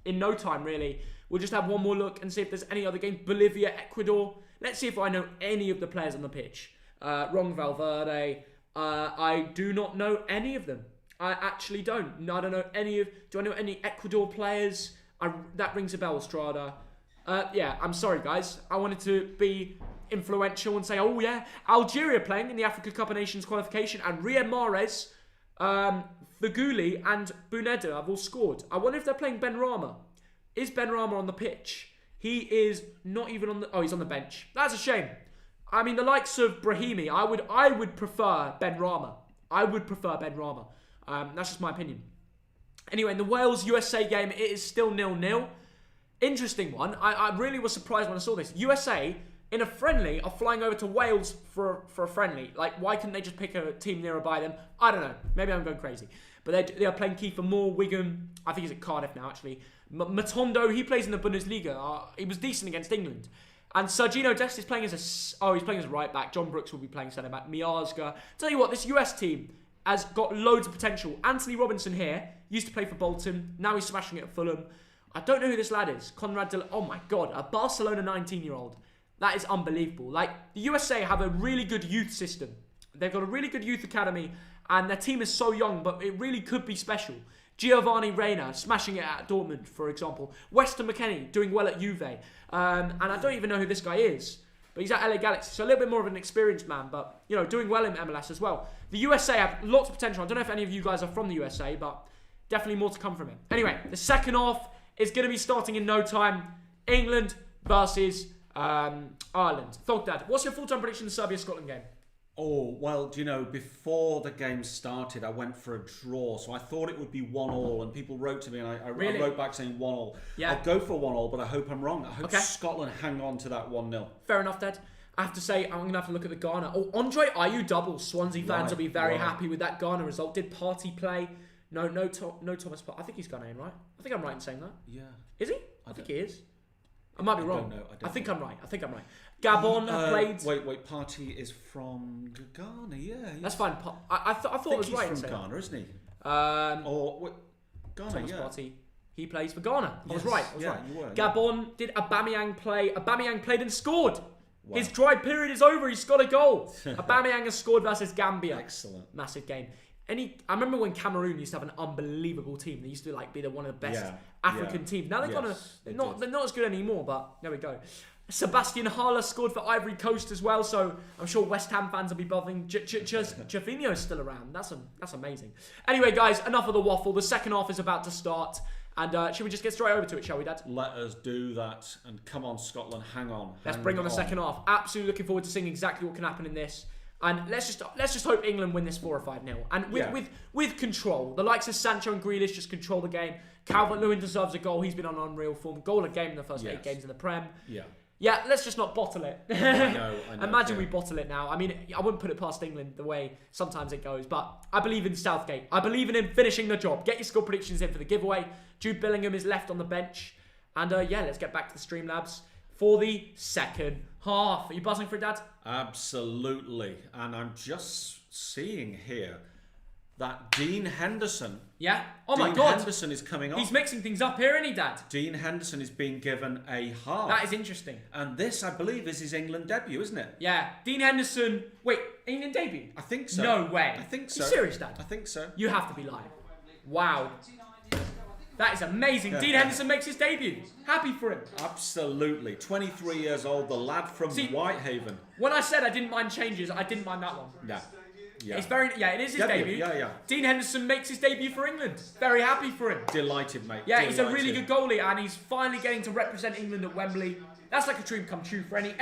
in no time, really. We'll just have one more look and see if there's any other games. Bolivia, Ecuador. Let's see if I know any of the players on the pitch. Ron Valverde. I do not know any of them. I actually don't. I don't know any of... Do I know any Ecuador players? That rings a bell, Estrada. I'm sorry, guys. I wanted to be influential and say, oh, yeah, Algeria playing in the Africa Cup of Nations qualification. And Riyad Mahrez, Feghouli and Bounedda have all scored. I wonder if they're playing Benrahma. Is Benrahma on the pitch? He is not even on the... Oh, he's on the bench. That's a shame. I mean, the likes of Brahimi, I would prefer Benrahma. I would prefer Benrahma. That's just my opinion. Anyway, in the Wales-USA game, it is still 0-0. Interesting one. I really was surprised when I saw this. USA, in a friendly, are flying over to Wales for a friendly. Like, why couldn't they just pick a team nearby them? I don't know. Maybe I'm going crazy. But they are playing Kiefer Moore, Wigan. I think he's at Cardiff now, actually. Matondo, he plays in the Bundesliga. He was decent against England. And Sergino Dest is playing as a right back. John Brooks will be playing centre back. Miazga. Tell you what, this US team has got loads of potential. Anthony Robinson here used to play for Bolton. Now he's smashing it at Fulham. I don't know who this lad is. Oh my God, a Barcelona 19-year-old. That is unbelievable. Like, the USA have a really good youth system. They've got a really good youth academy, and their team is so young, but it really could be special. Giovanni Reina smashing it at Dortmund, for example. Weston McKennie doing well at Juve. And I don't even know who this guy is, but he's at LA Galaxy, so a little bit more of an experienced man, but, you know, doing well in MLS as well. The USA have lots of potential. I don't know if any of you guys are from the USA, but definitely more to come from it. Anyway, the second half is going to be starting in no time. England versus Ireland. Thogdad, what's your full-time prediction in the Serbia-Scotland game? Oh, well, do you know, before the game started, I went for a draw, so I thought it would be 1-1, and people wrote to me, and I wrote back saying 1-1. Yeah. I'll go for 1-1, but I hope I'm wrong. I hope Scotland hang on to that 1-0. Fair enough, Dad. I have to say, I'm going to have to look at the Ghana. Oh, Andre Ayew double. Swansea fans will be very happy with that Ghana result. Did Party play? No Thomas Partey. I think he's Ghanaian, right? I think I'm right in saying that. Yeah. Is he? I think he is. I might be wrong. Don't know. I think I'm right. Gabon played. Wait. Party is from Ghana. Yeah. That's fine. I thought it was right. He's from Ghana, isn't he? Ghana. Thomas Partey. He plays for Ghana. I was right. You were. Gabon did Aubameyang play? Aubameyang played and scored. Wow. His dry period is over. He's got a goal. Aubameyang has scored versus Gambia. Excellent. Massive game. I remember when Cameroon used to have an unbelievable team. They used to be one of the best African teams. Now they're not as good anymore, but there we go. Sebastian Haller scored for Ivory Coast as well, so I'm sure West Ham fans will be buzzing. Javinho's still around. That's amazing. Anyway, guys, enough of the waffle. The second half is about to start, and should we just get straight over to it, shall we, Dad? Let us do that, and come on, Scotland, hang on. Let's bring on the second half. Absolutely looking forward to seeing exactly what can happen in this. And let's just hope England win this 4 or 5-0. And with control. The likes of Sancho and Grealish just control the game. Calvert-Lewin deserves a goal. He's been on unreal form. Goal a game in the first 8 games in the Prem. Yeah, let's just not bottle it. I know, Imagine we bottle it now. I mean, I wouldn't put it past England the way sometimes it goes. But I believe in Southgate. I believe in him finishing the job. Get your score predictions in for the giveaway. Jude Bellingham is left on the bench. And let's get back to the Streamlabs for the second half. Are you buzzing for it, Dad? Absolutely. And I'm just seeing here that Dean Henderson. Yeah? Oh my God. Dean Henderson is coming on. He's mixing things up here, isn't he, Dad? Dean Henderson is being given a half. That is interesting. And this, I believe, is his England debut, isn't it? Yeah. Dean Henderson. Wait, England debut? I think so. No way. I think so. Are you serious, Dad? I think so. You have to be lying. Wow. That is amazing. Dean Henderson makes his debut. Happy for him. Absolutely. 23 years old, the lad from Whitehaven. When I said I didn't mind changes, I didn't mind that one. Yeah. It's it is his debut. Yeah. Dean Henderson makes his debut for England. Very happy for him. Delighted, mate. Yeah, he's a really good goalie, and he's finally getting to represent England at Wembley. That's like a dream come true for any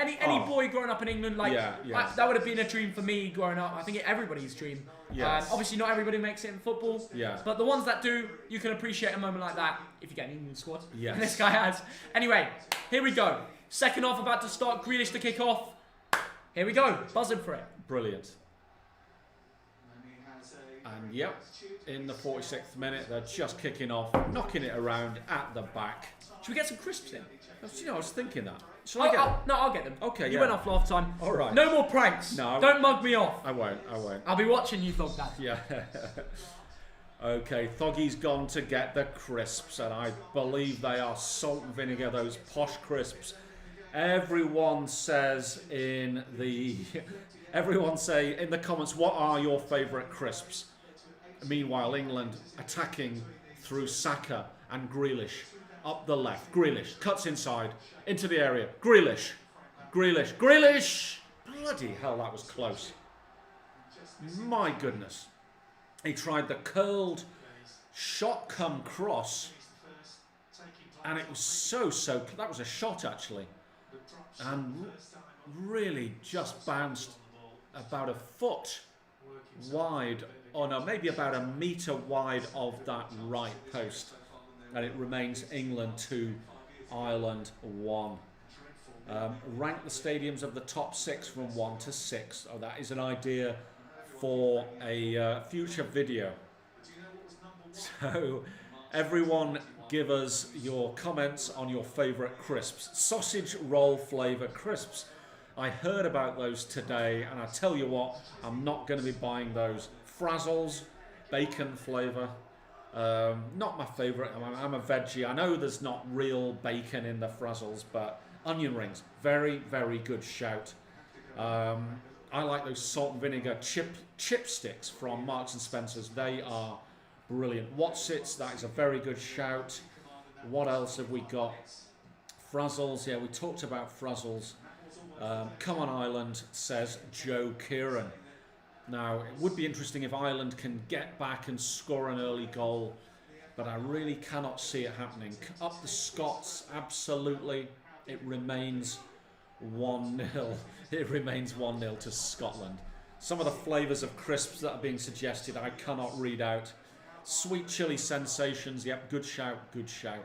boy growing up in England. That would have been a dream for me growing up. I think everybody's dream. Yes. Obviously, not everybody makes it in football. Yeah. But the ones that do, you can appreciate a moment like that if you get an England squad. Yes. And this guy has. Anyway, here we go. Second half about to start. Grealish to kick off. Here we go. Buzzing for it. Brilliant. And in the 46th minute, they're just kicking off, knocking it around at the back. Should we get some crisps in? I was thinking that. Shall I get them? No, I'll get them. Okay, You went off last time. All right. No more pranks. No. Don't mug me off. I won't. I'll be watching you, Thog Dad. Yeah. Okay, Thoggy's gone to get the crisps, and I believe they are salt and vinegar, those posh crisps. Everyone say in the comments, what are your favourite crisps? Meanwhile, England attacking through Saka and Grealish. Up the left. Grealish cuts inside into the area. Grealish. Bloody hell, that was close. My goodness. He tried the curled shot come cross. And it was so, that was a shot actually. And really just bounced about a foot wide, or no, maybe about a metre wide of that right post. And it remains England 2, Ireland 1. Rank the stadiums of the top 6 from 1 to 6. Oh, that is an idea for a future video. So, everyone give us your comments on your favourite crisps. Sausage roll flavour crisps. I heard about those today, and I tell you what, I'm not going to be buying those. Frazzles, bacon flavour. Not my favourite. I'm a veggie. I know there's not real bacon in the frazzles, but onion rings, very, very good shout. I like those salt and vinegar chipsticks from Marks and Spencer's. They are brilliant. Whatsits, that is a very good shout. What else have we got? Frazzles, yeah, we talked about frazzles. Come on Ireland, says Joe Kieran. Now, it would be interesting if Ireland can get back and score an early goal, but I really cannot see it happening. Up the Scots, absolutely. It remains 1-0. It remains 1-0 to Scotland. Some of the flavours of crisps that are being suggested, I cannot read out. Sweet chilli sensations, yep, good shout, good shout.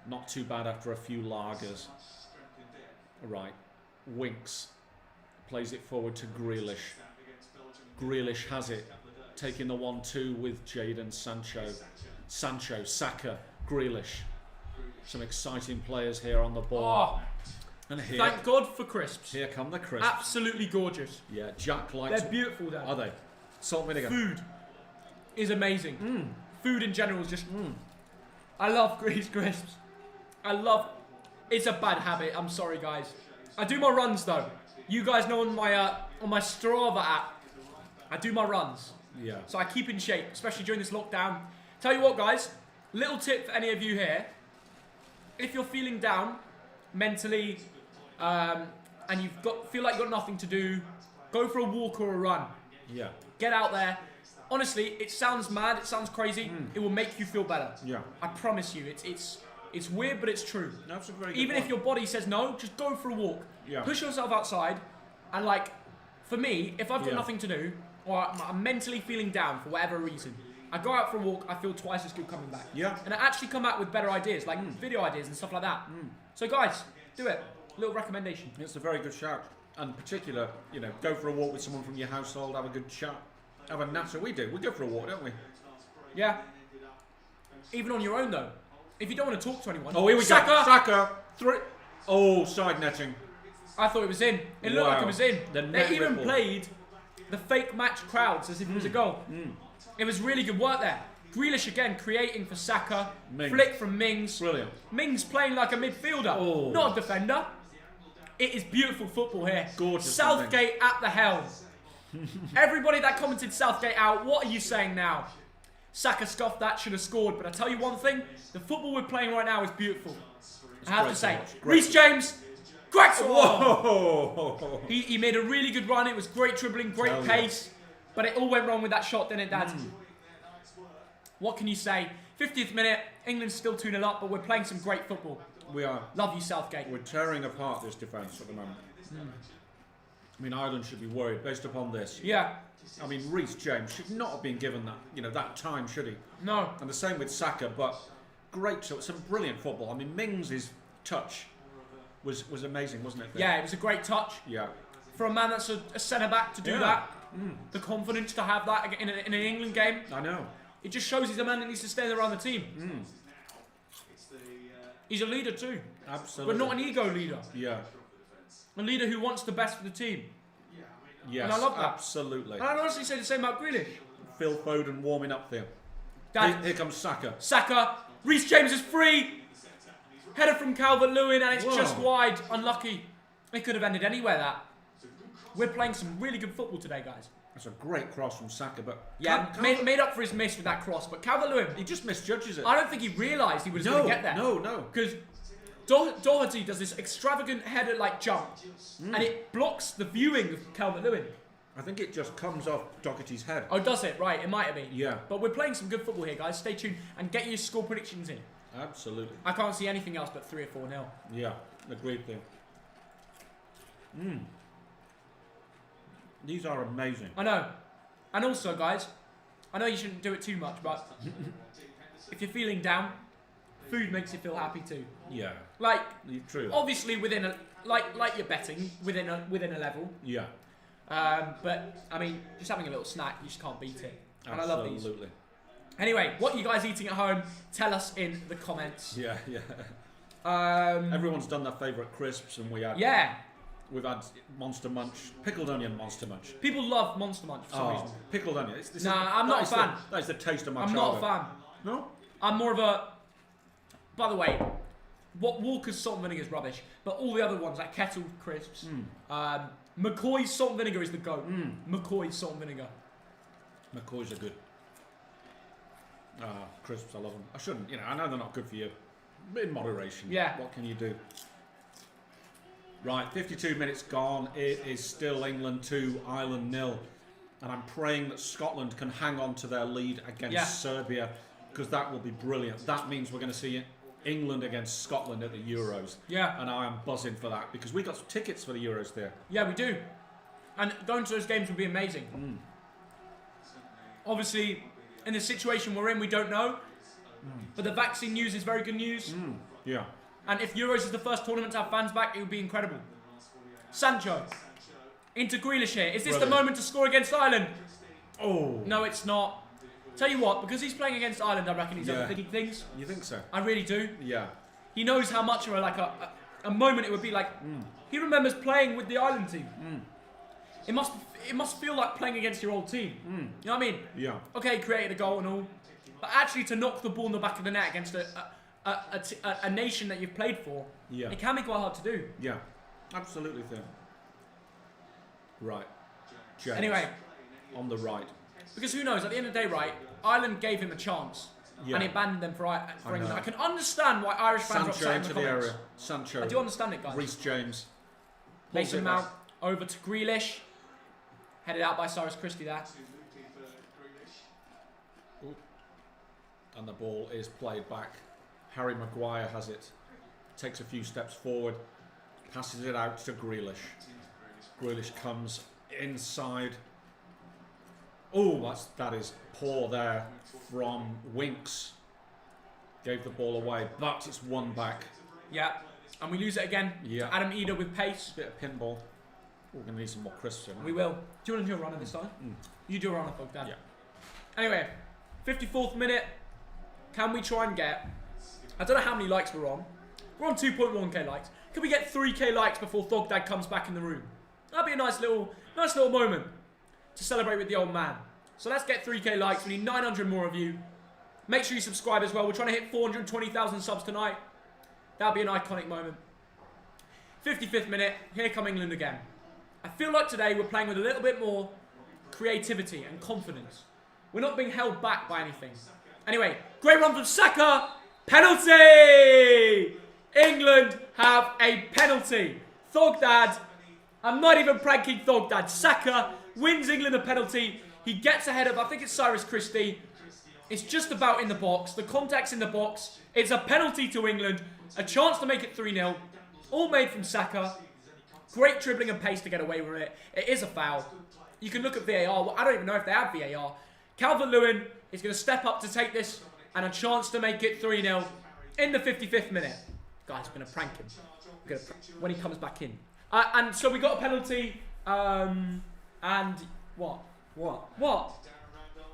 Not too bad after a few lagers. Right, Winks plays it forward to Grealish. Grealish has it, taking the 1-2 with Jadon Sancho, Saka, Grealish. Some exciting players here on the ball. Oh, and here, thank God for crisps. Here come the crisps. Absolutely gorgeous. Yeah, Jack likes. They're beautiful, Dad. Are they? Salt and vinegar. Food is amazing. Food in general is just. I love grease crisps. It's a bad habit. I'm sorry, guys. I do my runs though. You guys know on my Strava app, I do my runs. Yeah. So I keep in shape, especially during this lockdown. Tell you what, guys. Little tip for any of you here. If you're feeling down mentally, and feel like you've got nothing to do, go for a walk or a run. Yeah. Get out there. Honestly, it sounds mad. It sounds crazy. It will make you feel better. Yeah. I promise you. It's weird, but it's true. That's a very good Even one. if your body says no, just go for a walk. Yeah. Push yourself outside, and like, for me, if I've got Yeah. nothing to do, or I'm mentally feeling down for whatever reason, I go out for a walk. I feel twice as good coming back. Yeah. And I actually come out with better ideas, like video ideas and stuff like that. So guys, do it. Little recommendation. It's a very good shout. And in particular, go for a walk with someone from your household, have a good chat, have a natter. We do. We go for a walk, don't we? Yeah. Even on your own though. If you don't want to talk to anyone. Oh, here we Saka! go. Saka. Oh, side netting. I thought it was in. It looked like it was in. The They net even ripple. played the fake match crowds as if it was a goal. It was really good work there. Grealish again creating for Saka. Mings. Flick from Mings. Brilliant. Mings playing like a midfielder, Oh. not a defender. It is beautiful football here. Gorgeous. Southgate at the helm. Everybody that commented Southgate out, what are you saying now? Saka scoffed that, should have scored. But I tell you one thing, the football we're playing right now is beautiful. I have great to say, to watch. Great. Reece James, cracks. Whoa! He made a really good run. It was great dribbling, great Tell you. pace. But it all went wrong with that shot, didn't it, Dad? What can you say? 50th minute, England's still 2-0 up, but we're playing some great football. We are. Love you, Southgate. We're tearing apart this defence at the moment. I mean, Ireland should be worried based upon this. Yeah. I mean, Reece James should not have been given that, that time, should he? No. And the same with Saka, but great, some brilliant football. I mean, Mings' touch was amazing, wasn't it? Yeah, it was a great touch. Yeah. For a man that's a centre-back to do Yeah. that, the confidence to have that in an England game, I know. it just shows he's a man that needs to stand around the team. He's a leader too, Absolutely. but not an ego leader. Yeah. A leader who wants the best for the team. Yes, And I love that. absolutely. And I'd honestly say the same about Grealish. Phil Foden warming up there. Dad, Here comes Saka. Saka, Reece James is free. Header from Calvert-Lewin and it's Whoa. just wide. Unlucky. It could have ended anywhere, that. We're playing some really good football today, guys. That's a great cross from Saka, but Yeah, made up for his miss with that cross. But Calvert-Lewin, he just misjudges it. I don't think he realised he was going to get there. No. Because Doherty does this extravagant header-like jump, and it blocks the viewing of Calvert-Lewin. I think it just comes off Doherty's head. Oh, does it? Right, it might have been. Yeah. But we're playing some good football here, guys. Stay tuned and get your score predictions in. Absolutely. I can't see anything else but 3 or 4-0. Yeah, agreed there. These are amazing. I know. And also, guys, I know you shouldn't do it too much, but if you're feeling down, food makes you feel happy too. Yeah, Like, true. obviously within a like you're betting within a level. Yeah, But I mean, just having a little snack, you just can't beat it. And I love these. absolutely. Anyway, what are you guys eating at home? Tell us in the comments. Yeah. Um, Everyone's done their favourite crisps, and we've had Monster Munch, pickled onion Monster Munch. People love Monster Munch for some reason. Pickled onion. Nah, I'm not a fan. That is the taste of my I'm childhood. not a fan. No? I'm more of a... By the way, what Walker's salt and vinegar is rubbish, but all the other ones, like Kettle Crisps, McCoy's salt and vinegar is the GOAT. McCoy's salt and vinegar. McCoy's are good. Crisps, I love them. I shouldn't, I know they're not good for you. In moderation. Yeah. What can you do? Right, 52 minutes gone. It is still England 2, Ireland 0. And I'm praying that Scotland can hang on to their lead against Serbia, because that will be brilliant. That means we're going to see England against Scotland at the Euros. Yeah. And I am buzzing for that, because we got some tickets for the Euros there. Yeah, we do. And going to those games would be amazing. Obviously, in the situation we're in, we don't know. But the vaccine news is very good news. Yeah. And if Euros is the first tournament to have fans back, it would be incredible. Sancho. Into Grealish here. Is this the moment to score against Ireland? Oh. No, it's not. Tell you what, because he's playing against Ireland, I reckon he's overthinking things. You think so? I really do. Yeah. He knows how much of a moment it would be like. He remembers playing with the Ireland team. It must feel like playing against your old team. You know what I mean? Yeah. Okay, he created a goal and all. But actually to knock the ball in the back of the net against a nation that you've played for, it can be quite hard to do. Yeah. Absolutely, Tim. Right. James. Anyway. On the right. Because who knows, at the end of the day, right, Ireland gave him a chance. And he abandoned them for England. I can understand why Irish fans are upset in the comments. area. Sancho. I do understand it, guys. Reece James. Mason Mount over to Grealish. Headed out by Cyrus Christie there. And the ball is played back. Harry Maguire has it. Takes a few steps forward. Passes it out to Grealish. Grealish comes inside. Oh, that is poor there from Winks. Gave the ball away, but it's won back. Yeah, and we lose it again. Yeah. Adam Eder with pace. Bit of pinball. We're going to need some more crisps. We will. Do you want to do a runner this time? You do a runner, fuck that. Yeah. Anyway, 54th minute. Can we try and get... I don't know how many likes we're on. We're on 2.1k likes. Can we get 3k likes before Thogdad comes back in the room? That'd be a nice little moment to celebrate with the old man. So let's get 3k likes. We need 900 more of you. Make sure you subscribe as well. We're trying to hit 420,000 subs tonight. That'd be an iconic moment. 55th minute. Here come England again. I feel like today we're playing with a little bit more creativity and confidence. We're not being held back by anything. Anyway, great run from Saka. Penalty! England have a penalty. Thogdad. I'm not even pranking Thogdad. Saka wins England a penalty. He gets ahead of, I think it's Cyrus Christie. It's just about in the box. The contact's in the box. It's a penalty to England. A chance to make it 3-0. All made from Saka. Great dribbling and pace to get away with it. It is a foul. You can look at VAR. Well, I don't even know if they have VAR. Calvert-Lewin is going to step up to take this. And a chance to make it 3-0 in the 55th minute. Guys, we're going to prank him. When he comes back in. And so we got a penalty. And what? What? What?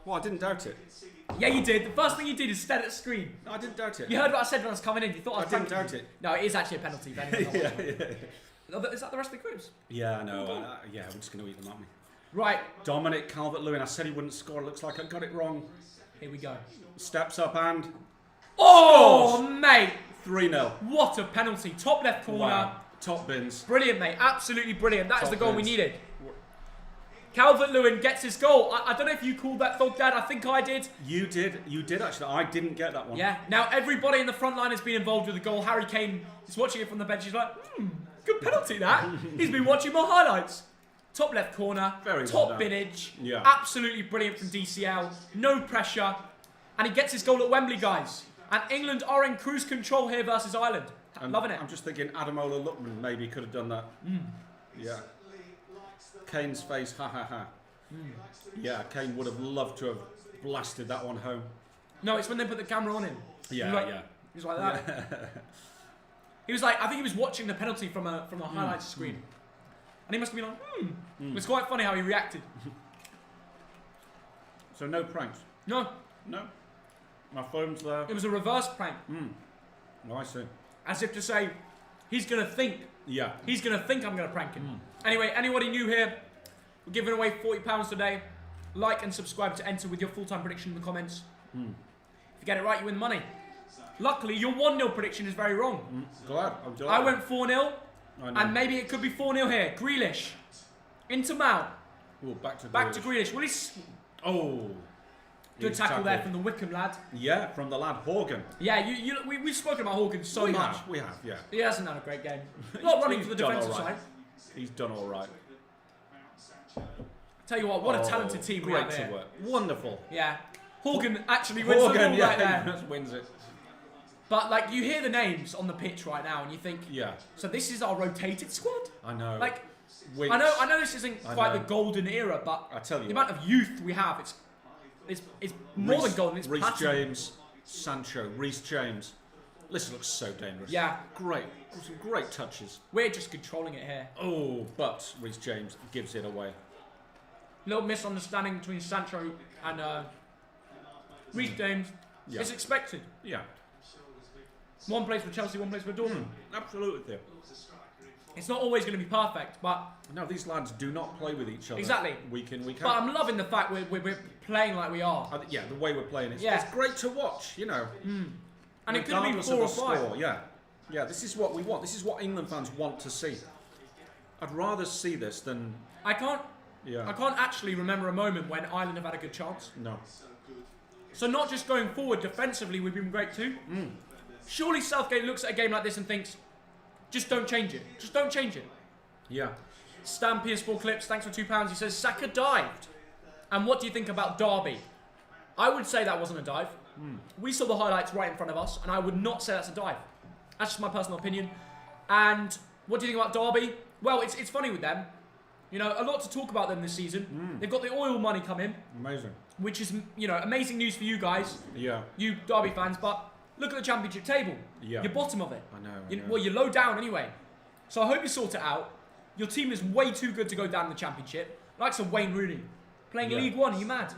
Well, I didn't doubt it. Yeah, you did. The first thing you did is stare at the screen. No, I didn't doubt it. You heard what I said when I was coming in. You thought I was didn't doubt it. No, it is actually a penalty. Yeah. Is that the rest of the groups? Yeah, I know. Yeah, we're just going to eat them, aren't we? Right. Dominic Calvert-Lewin. I said he wouldn't score. It looks like I got it wrong. Here we go. Steps up and... Oh, scores. mate. 3-0. What a penalty. Top left corner. Wow. Top bins. Brilliant, mate. Absolutely brilliant. That is Top the goal bins. we needed. Calvert-Lewin gets his goal. I don't know if you called that Thogdad. I think I did. You did. You did, actually. I didn't get that one. Yeah. Now, everybody in the front line has been involved with the goal. Harry Kane is watching it from the bench. He's like, good penalty, that. He's been watching my highlights. Top left corner. Very top well done. binnage. Yeah. Absolutely brilliant from DCL. No pressure. And he gets his goal at Wembley, guys. And England are in cruise control here versus Ireland. Loving it. I'm just thinking Ademola Lookman maybe could have done that. Yeah. Kane's face, ha ha ha. Yeah, Kane would have loved to have blasted that one home. No, it's when they put the camera on him. Yeah, He was like that. Yeah. He was like, I think he was watching the penalty from a highlights screen. And he must have been like, It was quite funny how he reacted. So no pranks? No. No. My phone's there. It was a reverse prank. Oh, I see. As if to say, he's going to think. Yeah. He's going to think I'm going to prank him. Anyway, anybody new here, we're giving away £40 today. Like and subscribe to enter with your full-time prediction in the comments. If you get it right, you win the money. Luckily, your 1-0 prediction is very wrong. Glad. I'm delighted. I went 4-0, I know. and maybe it could be 4-0 here. Grealish. Into Mount. Ooh, back to Grealish. Will he... Oh. Good tackle there from the Wickham lad. Yeah, from the lad Horgan. Yeah, we've spoken about Horgan so much. We have, yeah. He hasn't had a great game. Not running for the defensive side. He's done all right. Tell you what a talented team we have Great here. to work. Wonderful. Yeah. Horgan actually wins the ball right there. He wins it. But, like, you hear the names on the pitch right now and you think, yeah. So this is our rotated squad? I know. Like, Winks. I know this isn't quite the golden era, but I tell you the amount of youth we have, it's more than golden, it's Reece platinum. James, Sancho, Reece James. This looks so dangerous. Yeah. Great. Some great touches. We're just controlling it here. Oh, but Reece James gives it away. Little misunderstanding between Sancho and Reece James. Yeah. It's expected. Yeah. One plays for Chelsea, one plays for Dortmund. Absolutely. It's not always going to be perfect, but... No, these lads do not play with each other. Exactly. Week in, week But out. I'm loving the fact we're playing like we are. Yeah, the way we're playing is Yeah. it's great to watch, you know. And it could have been Regardless 4 or of the 5. score, yeah. Yeah, this is what we want. This is what England fans want to see. I'd rather see this than... I can't Yeah. actually remember a moment when Ireland have had a good chance. No. So not just going forward, defensively we've been great too. Surely Southgate looks at a game like this and thinks, just don't change it. Just don't change it. Yeah. Stan PS4 Clips, thanks for £2. He says, Saka dived. And what do you think about Derby? I would say that wasn't a dive. We saw the highlights right in front of us, and I would not say that's a dive. That's just my personal opinion. And what do you think about Derby? Well, it's funny with them. You know, a lot to talk about them this season. They've got the oil money coming, Amazing. which is, you know, amazing news for you guys, Yeah. you Derby fans, but look at the championship table. Yeah. You're bottom of it. I know. Well, you're low down anyway. So I hope you sort it out. Your team is way too good to go down in the championship. Like some Wayne Rooney. Playing Yeah. League One, are you mad?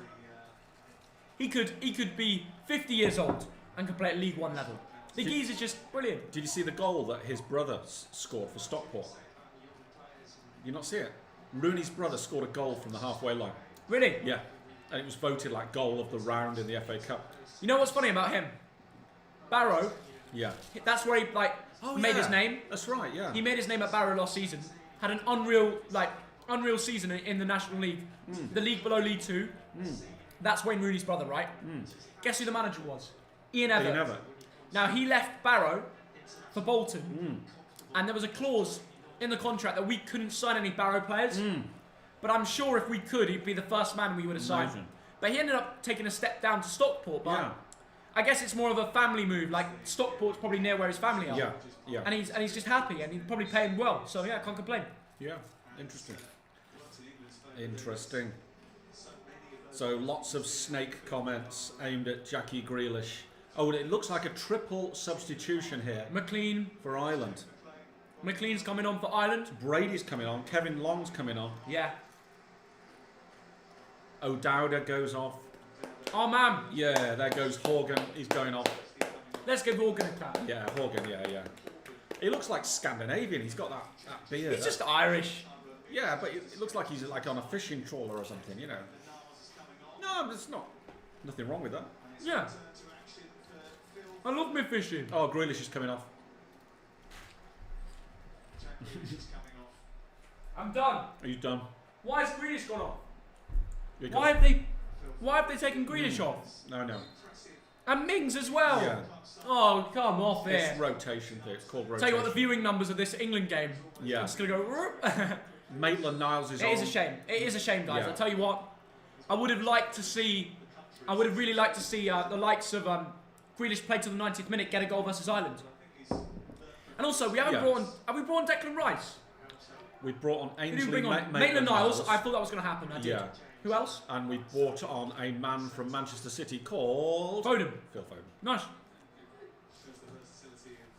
He could be 50 years old and could play at League One level. The geezer's just brilliant. Did you see the goal that his brother scored for Stockport? You not see it? Rooney's brother scored a goal from the halfway line. Really? Yeah. And it was voted like goal of the round in the FA Cup. You know what's funny about him? Barrow, Yeah. that's where he made his name. That's right, yeah. He made his name at Barrow last season. Had an unreal season in the National League. The league below League 2. That's Wayne Rooney's brother, right? Guess who the manager was? Ian Evatt. Now, he left Barrow for Bolton. And there was a clause in the contract that we couldn't sign any Barrow players. But I'm sure if we could, he'd be the first man we would have signed. Amazing. But he ended up taking a step down to Stockport. But Yeah. I guess it's more of a family move. Like, Stockport's probably near where his family are. Yeah. Yeah. And he's just happy, and he's probably paying well. So, yeah, I can't complain. Yeah. Interesting. Interesting. So lots of snake comments aimed at Jackie Grealish. Oh, it looks like a triple substitution here McLean. for Ireland. McLean's coming on for Ireland. Brady's coming on. Kevin Long's coming on. Yeah. O'Dowda goes off. Oh, man. Yeah, there goes Horgan. He's going off. Let's give Horgan a clap. Yeah, Horgan, yeah. He looks like Scandinavian. He's got that beard. He's just Irish. Yeah, but it looks like he's like on a fishing trawler or something, you know. No, there's nothing wrong with that. Yeah. I love me fishing. Oh, Grealish is coming off. I'm done. Are you done? Why has Grealish gone off? You're Why good. have they taken Grealish off? No. And Mings as well. Yeah. Oh, come off It's here. rotation thing. It's called rotation. Tell you what, the viewing numbers of this England game. Yeah. I'm just gonna go. Whoop. Maitland-Niles is on. It is a shame. It is a shame, guys. Yeah. I tell you what, I would have really liked to see the likes of Grealish play to the 90th minute, get a goal versus Ireland. And also, we haven't brought on. Have we brought on Declan Rice? We brought on Who did we Ainsley bring on? Maitland-Niles. I thought that was going to happen. I did. Yeah. Who else? And we brought on a man from Manchester City called... Foden. Phil Foden. Nice.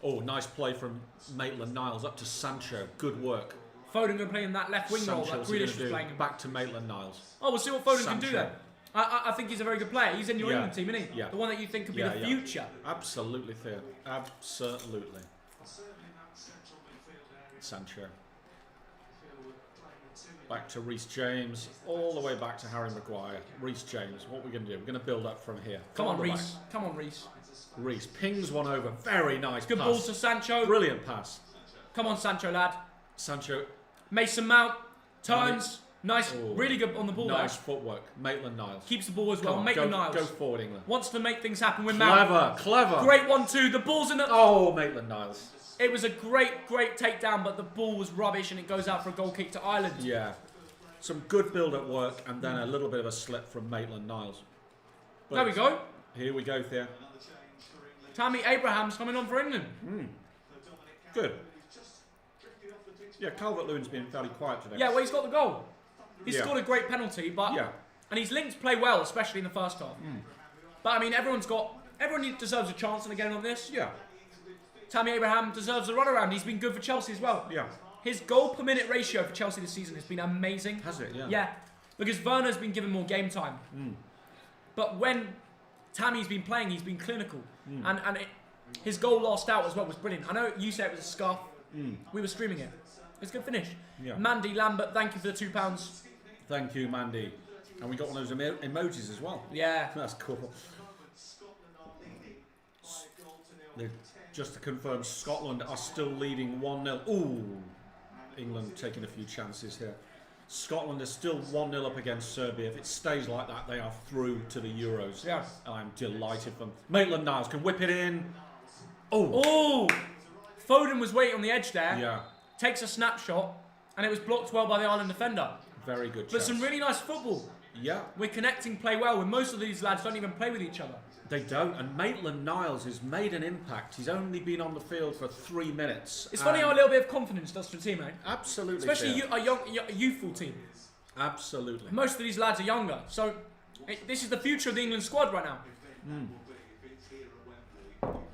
Oh, nice play from Maitland-Niles up to Sancho. Good work. Foden going to play in that left wing role that Sancho's Grealish gonna was do. playing in. Back to Maitland-Niles. Oh, we'll see what Foden can do Sancho. then. I think he's a very good player. He's in your Yeah. England team, isn't he? Yeah. The one that you think could be Yeah, the yeah. future. Absolutely, Theo. Absolutely. Sancho. Back to Reece James, all the way back to Harry Maguire. Reece James, what are we going to do? We're going to build up from here. Come on, Reece. Come on, Reece. Reece pings one over. Very nice Good pass. ball to Sancho. Brilliant pass. Come on, Sancho, lad. Sancho. Mason Mount. Turns. Nice. Really good on the ball Nice there. footwork. Maitland-Niles. Keeps the ball as well. On, Maitland-Niles. Go forward, England. Wants to make things happen with Mount. Clever. Great 1-2. The ball's in the... Oh, Maitland-Niles. It was a great takedown, but the ball was rubbish and it goes out for a goal kick to Ireland. Yeah. Some good build-up work and then a little bit of a slip from Maitland-Niles. There we go. Here we go, Thea. Tammy Abraham's coming on for England. Good. Yeah, Calvert-Lewin's been fairly quiet today. Yeah, well, he's got the goal. He's scored a great penalty, but... Yeah. And he's linked play well, especially in the first half. But, I mean, everyone deserves a chance in a game like this. Yeah. Tammy Abraham deserves a runaround. He's been good for Chelsea as well. Yeah. His goal per minute ratio for Chelsea this season has been amazing. Has it? Yeah. Yeah, because Werner's been given more game time. But when Tammy's been playing, he's been clinical. And his goal last out as well was brilliant. I know you said it was a scuff. We were streaming it. It's a good finish. Yeah. Mandy Lambert, thank you for the £2. Thank you, Mandy. And we got one of those emojis as well. Yeah. That's cool. Just to confirm, Scotland are still leading 1-0. Ooh, England taking a few chances here. Scotland is still 1-0 up against Serbia. If it stays like that, they are through to the Euros. Yeah. I'm delighted for them. Maitland-Niles can whip it in. Oh! Foden was waiting on the edge there. Yeah. Takes a snapshot, and it was blocked well by the Ireland defender. Very good But chance. some really nice football. Yeah. We're connecting play well, when most of these lads don't even play with each other. They don't, and Maitland-Niles has made an impact. He's only been on the field for 3 minutes. It's funny how a little bit of confidence does for a team, eh? Absolutely. Especially a youthful team. Absolutely. Most of these lads are younger, so this is the future of the England squad right now.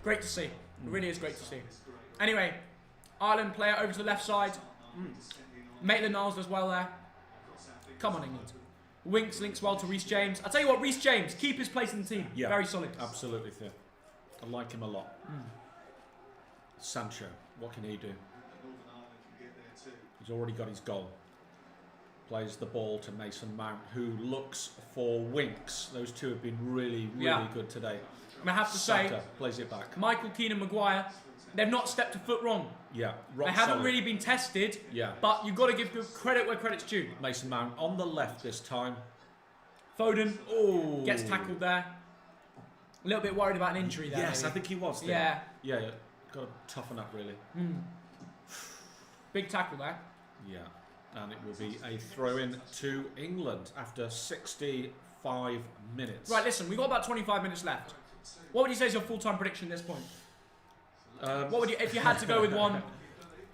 Great to see. It really is great to see. Anyway, Ireland player over to the left side. Maitland-Niles does well there. Come on, England. Winks links well to Reece James. I'll tell you what, Reece James, keep his place in the team. Yeah, very solid. Absolutely, Theo. I like him a lot. Sancho, what can he do? He's already got his goal. Plays the ball to Mason Mount, who looks for Winks. Those two have been really good today. And I have to say, Saka plays it back. Michael Keane and Maguire, they've not stepped a foot wrong. Yeah, They haven't really been tested, but you've got to give credit where credit's due. Mason Mount on the left this time. Foden gets tackled there. A little bit worried about an injury there. Yes, maybe. I think he was there. Yeah. Got to toughen up, really. Big tackle there. Yeah, and it will be a throw-in to England after 65 minutes. Right, listen, we've got about 25 minutes left. What would you say is your full-time prediction at this point? What would you, if you had to go with one,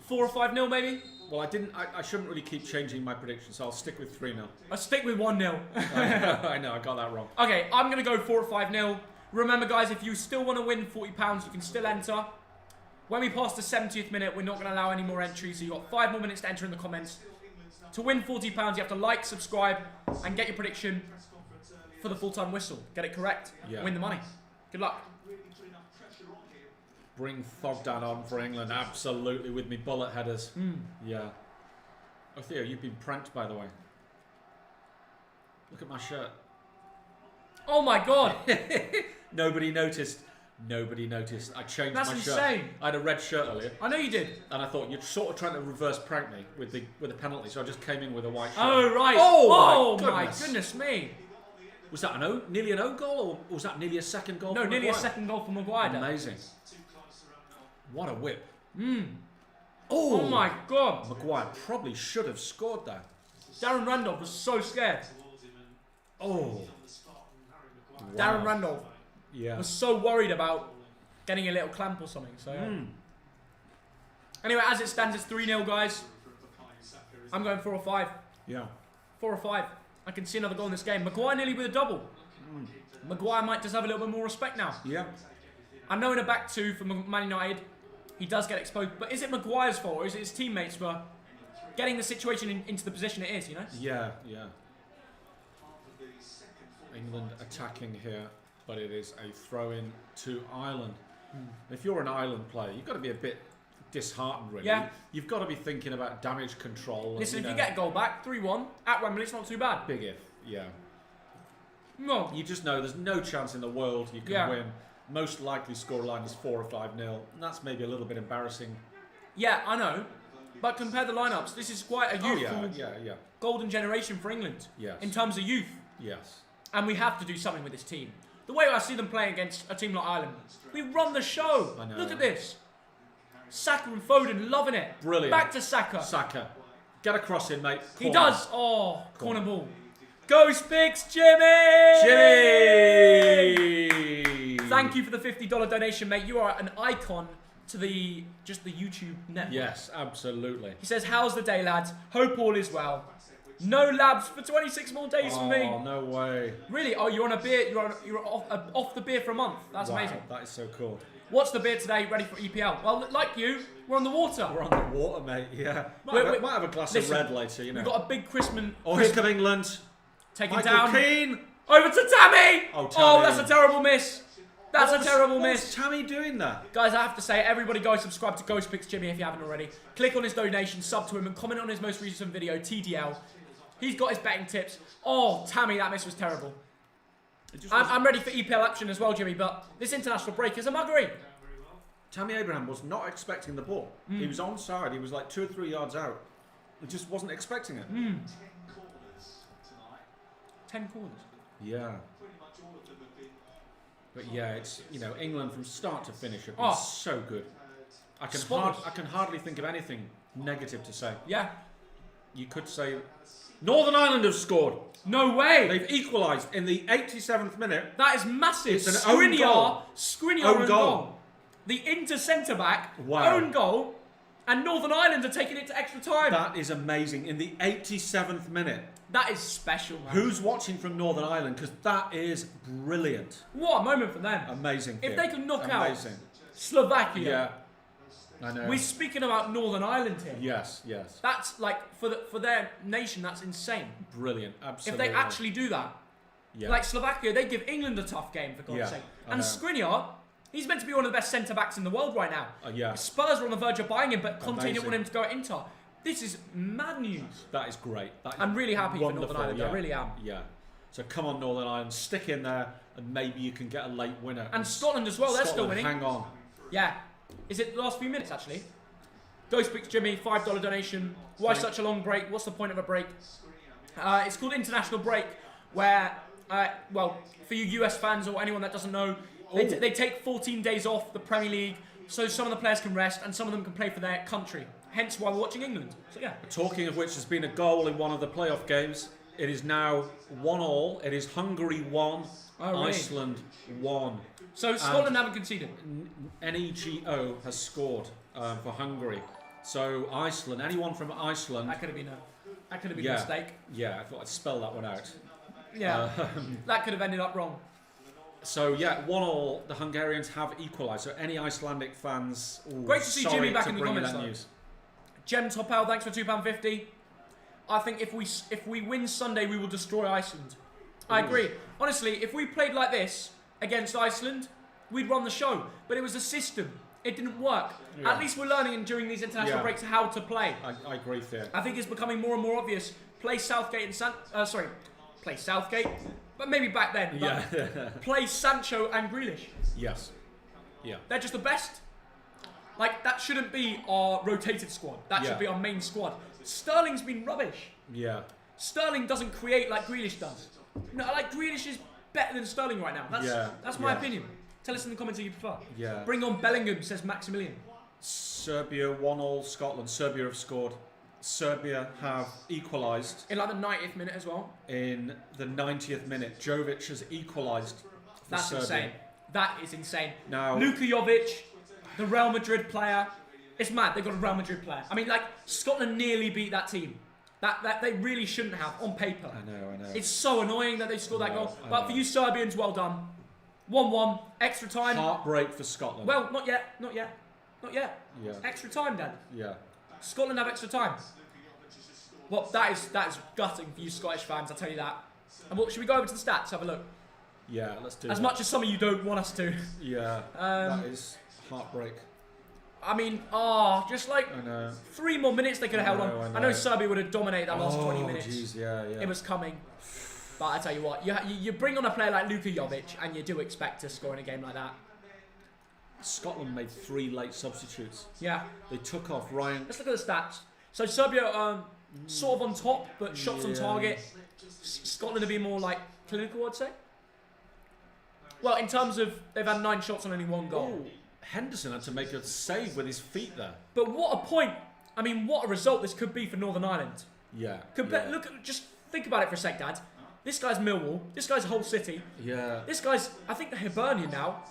4 or 5-0 maybe? Well, I shouldn't really keep changing my predictions, so I'll stick with 3-0. I'll stick with 1-0. I know, I got that wrong. Okay, I'm going to go 4 or 5-0. Remember, guys, if you still want to win £40, you can still enter. When we pass the 70th minute, we're not going to allow any more entries, so you've got 5 more minutes to enter in the comments. To win £40, you have to like, subscribe, and get your prediction for the full-time whistle. Get it correct. Yeah. Win the money. Good luck. Bring Thogdad on for England, absolutely, with me bullet headers. Yeah. Oh, Theo, you've been pranked, by the way. Look at my shirt. Oh my God. Nobody noticed. Nobody noticed. I changed That's my shirt. insane. I had a red shirt earlier. I know you did. And I thought you're sort of trying to reverse prank me with the penalty, so I just came in with a white shirt. Oh, right. Oh, my goodness me. Was that nearly an own goal, or was that nearly a second goal? No, for nearly Maguire? a second goal for Maguire. Amazing. What a whip. Oh my God. Maguire probably should have scored there. Darren Randolph was so scared. Oh. Darren Randolph Yeah. was so worried about getting a little clamp or something. So Anyway, as it stands, it's 3-0, guys. I'm going 4 or 5. Yeah. 4 or 5. I can see another goal in this game. Maguire nearly with a double. Maguire might deserve a little bit more respect now. Yeah. I know in a back two for Man United, he does get exposed. But is it Maguire's fault, or is it his teammates for getting the situation into the position it is, you know? Yeah, yeah. England attacking here, but it is a throw-in to Ireland. If you're an Ireland player, you've got to be a bit disheartened, really. Yeah. You've got to be thinking about damage control. Listen, and, if you get a goal back, 3-1, at Wembley, it's not too bad. Big if, yeah. No. You just know there's no chance in the world you can win. Most likely scoreline is 4 or 5-0. And that's maybe a little bit embarrassing. Yeah, I know. But compare the lineups. This is quite a youthful yeah. golden generation for England. Yes. In terms of youth. Yes. And we have to do something with this team. The way I see them playing against a team like Ireland, we run the show. I know. Look at this. Saka and Foden loving it. Brilliant. Back to Saka. Saka. Get a cross in, mate. He does. Oh, corner ball. Ghost picks, Jimmy! Jimmy! Thank you for the $50 donation, mate. You are an icon to the YouTube network. Yes, absolutely. He says, how's the day, lads? Hope all is well. No labs for 26 more days for me. Oh, no way. Really? Oh, you're on a beer. You're off the beer for a month. That's amazing. That is so cool. What's the beer today? Ready for EPL? Well, like you, we're on the water. We're on the water, mate. Yeah. Might have a glass of red later, you know. We've got a big Christmas. Oh, here come England. Taking Michael down. Keane. Over to Tammy. Oh, Tammy. Oh, that's a terrible miss. That's a terrible miss. What's Tammy doing there? Guys, I have to say, everybody go subscribe to Ghost Picks Jimmy if you haven't already. Click on his donation, sub to him, and comment on his most recent video, TDL. He's got his betting tips. Oh, Tammy, that miss was terrible. I'm ready for EPL action as well, Jimmy, but this international break is a muggery. Tammy Abraham was not expecting the ball. He was onside. He was like 2 or 3 yards out. He just wasn't expecting it. 10 corners. Yeah. But yeah, it's, you know, England from start to finish have been so good. I can hardly think of anything negative to say. Yeah. You could say Northern Ireland have scored. No way. They've equalised in the 87th minute. That is massive. It's an own goal. Skriniar own goal. The inter centre back own goal, and Northern Ireland are taking it to extra time. That is amazing. In the 87th minute. That is special, man. Who's watching from Northern Ireland? Because that is brilliant. What a moment for them. Amazing. If they can knock out Slovakia. Yeah. I know. We're speaking about Northern Ireland here. Yes, yes. That's like, for their nation, that's insane. Brilliant, absolutely. If they actually do that. Yeah. Like Slovakia, they give England a tough game, for God's sake. And Skriniar, he's meant to be one of the best centre-backs in the world right now. Spurs are on the verge of buying him, but Conte didn't want him to go at Inter. This is mad news. That is great. I'm really happy for Northern Ireland. Yeah. I really am. Yeah. So come on, Northern Ireland, stick in there, and maybe you can get a late winner. And Scotland as well. They're still winning. Hang on. Yeah. Is it the last few minutes actually? Ghost Picks Jimmy, $5 donation. Why such a long break? What's the point of a break? It's called international break, where, well, for you US fans or anyone that doesn't know, they take 14 days off the Premier League, so some of the players can rest and some of them can play for their country. Hence why we're watching England. So yeah. Talking of which, there's been a goal in one of the playoff games. It is now 1-1. It is Hungary 1, Iceland 1. So Scotland haven't conceded. NEGO has scored for Hungary. So Iceland, anyone from Iceland... That could have been a mistake. Yeah, I thought I'd spell that one out. Yeah, that could have ended up wrong. So yeah, 1-1, the Hungarians have equalised. So any Icelandic fans... Great to see Jimmy back in the comments though. News. Jem Topal, thanks for £2.50. I think if we win Sunday, we will destroy Iceland. I agree. Honestly, if we played like this against Iceland, we'd run the show. But it was a system. It didn't work. Yeah. At least we're learning during these international breaks how to play. I agree with you. I think it's becoming more and more obvious. Play Southgate and play Southgate, but maybe back then. Play Sancho and Grealish. Yes. Yeah. They're just the best. Like, that shouldn't be our rotated squad. That should be our main squad. Sterling's been rubbish. Yeah. Sterling doesn't create like Grealish does. No, like Grealish is better than Sterling right now. That's my opinion. Tell us in the comments who you prefer. Yeah. Bring on Bellingham, says Maximilian. Serbia 1-1, Scotland. Serbia have scored. Serbia have equalised. In like the 90th minute as well. In the 90th minute. Jovic has equalised for That's Serbia. insane. That is insane. Now, Luka Jovic, the Real Madrid player. It's mad, they've got a Real Madrid player. I mean, like, Scotland nearly beat that team. That they really shouldn't have, on paper. I know. It's so annoying that they scored that goal. But for you Serbians, well done. 1-1, extra time. Heartbreak for Scotland. Well, not yet. Yeah. Extra time, Dad. Yeah. Scotland have extra time. Well, that is gutting for you Scottish fans, I'll tell you that. And should we go over to the stats, have a look? Yeah, let's do As much as some of you don't want us to. Yeah, that is heartbreak. I mean, just like I know. 3 more minutes they could have held on. I know Serbia would have dominated that last 20 minutes. Jeez, yeah. It was coming. But I tell you what, you bring on a player like Luka Jovic, and you do expect to score in a game like that. Scotland made 3 late substitutes. Yeah. They took off Ryan. Let's look at the stats. So Serbia sort of on top, but shots on target. Scotland would be more like clinical, I'd say. Well, in terms of they've had 9 shots on only 1 goal. Ooh, Henderson had to make a save with his feet there. But what a point! I mean, what a result this could be for Northern Ireland. Yeah. Just think about it for a sec, Dad. This guy's Millwall. This guy's Hull City. Yeah. This guy's, I think, the Hibernian now.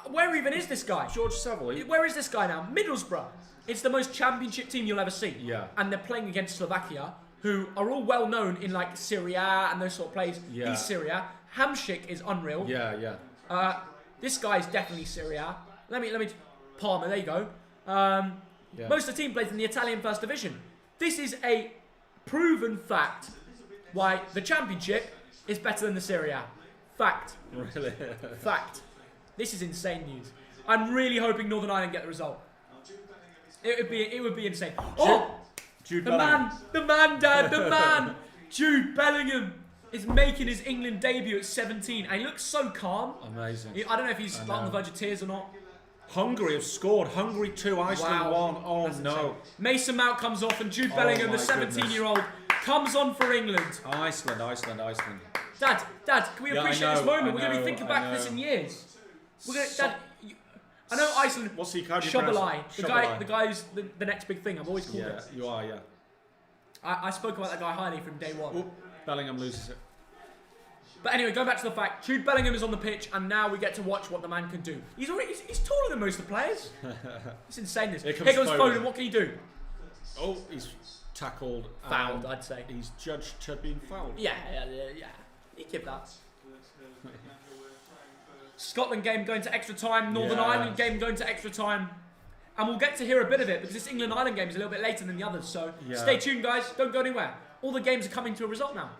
Where even is this guy? George Savile. Where is this guy now? Middlesbrough. It's the most championship team you'll ever see. Yeah. And they're playing against Slovakia, who are all well known in like Serie A and those sort of plays. Yeah. He's Serie A. Hamsik is unreal. Yeah. This guy's definitely Serie A. Let me. Palmer. There you go. Most of the team plays in the Italian First Division. This is a proven fact why the Championship is better than the Serie A. Fact. Really? Fact. This is insane news. I'm really hoping Northern Ireland get the result. It would be insane. Jude the Bellingham. man, Dad, the man. Jude Bellingham is making his England debut at 17, and he looks so calm. Amazing. I don't know if he's like on the verge of tears or not. Hungary have scored. Hungary 2, Iceland 1. Oh, That's no. insane. Mason Mount comes off, and Jude Bellingham, the 17-year-old, comes on for England. Iceland. Dad, can we appreciate this moment? We're going to be thinking back to this in years. We're going to, Dad, I know Iceland. What's he called? Shobalai. The guy who's the next big thing. I've always called it. Yeah, you are, yeah. I spoke about that guy highly from day one. Oop, Bellingham loses it. But anyway, going back to the fact, Jude Bellingham is on the pitch, and now we get to watch what the man can do. He's taller than most of the players. It's insane. Here comes Foden. What can he do? Oh, he's tackled. Fouled, I'd say. He's judged to have been fouled. Yeah. You give that. Scotland game going to extra time. Northern Ireland game going to extra time. And we'll get to hear a bit of it because this England-Ireland game is a little bit later than the others. So stay tuned, guys. Don't go anywhere. All the games are coming to a result now.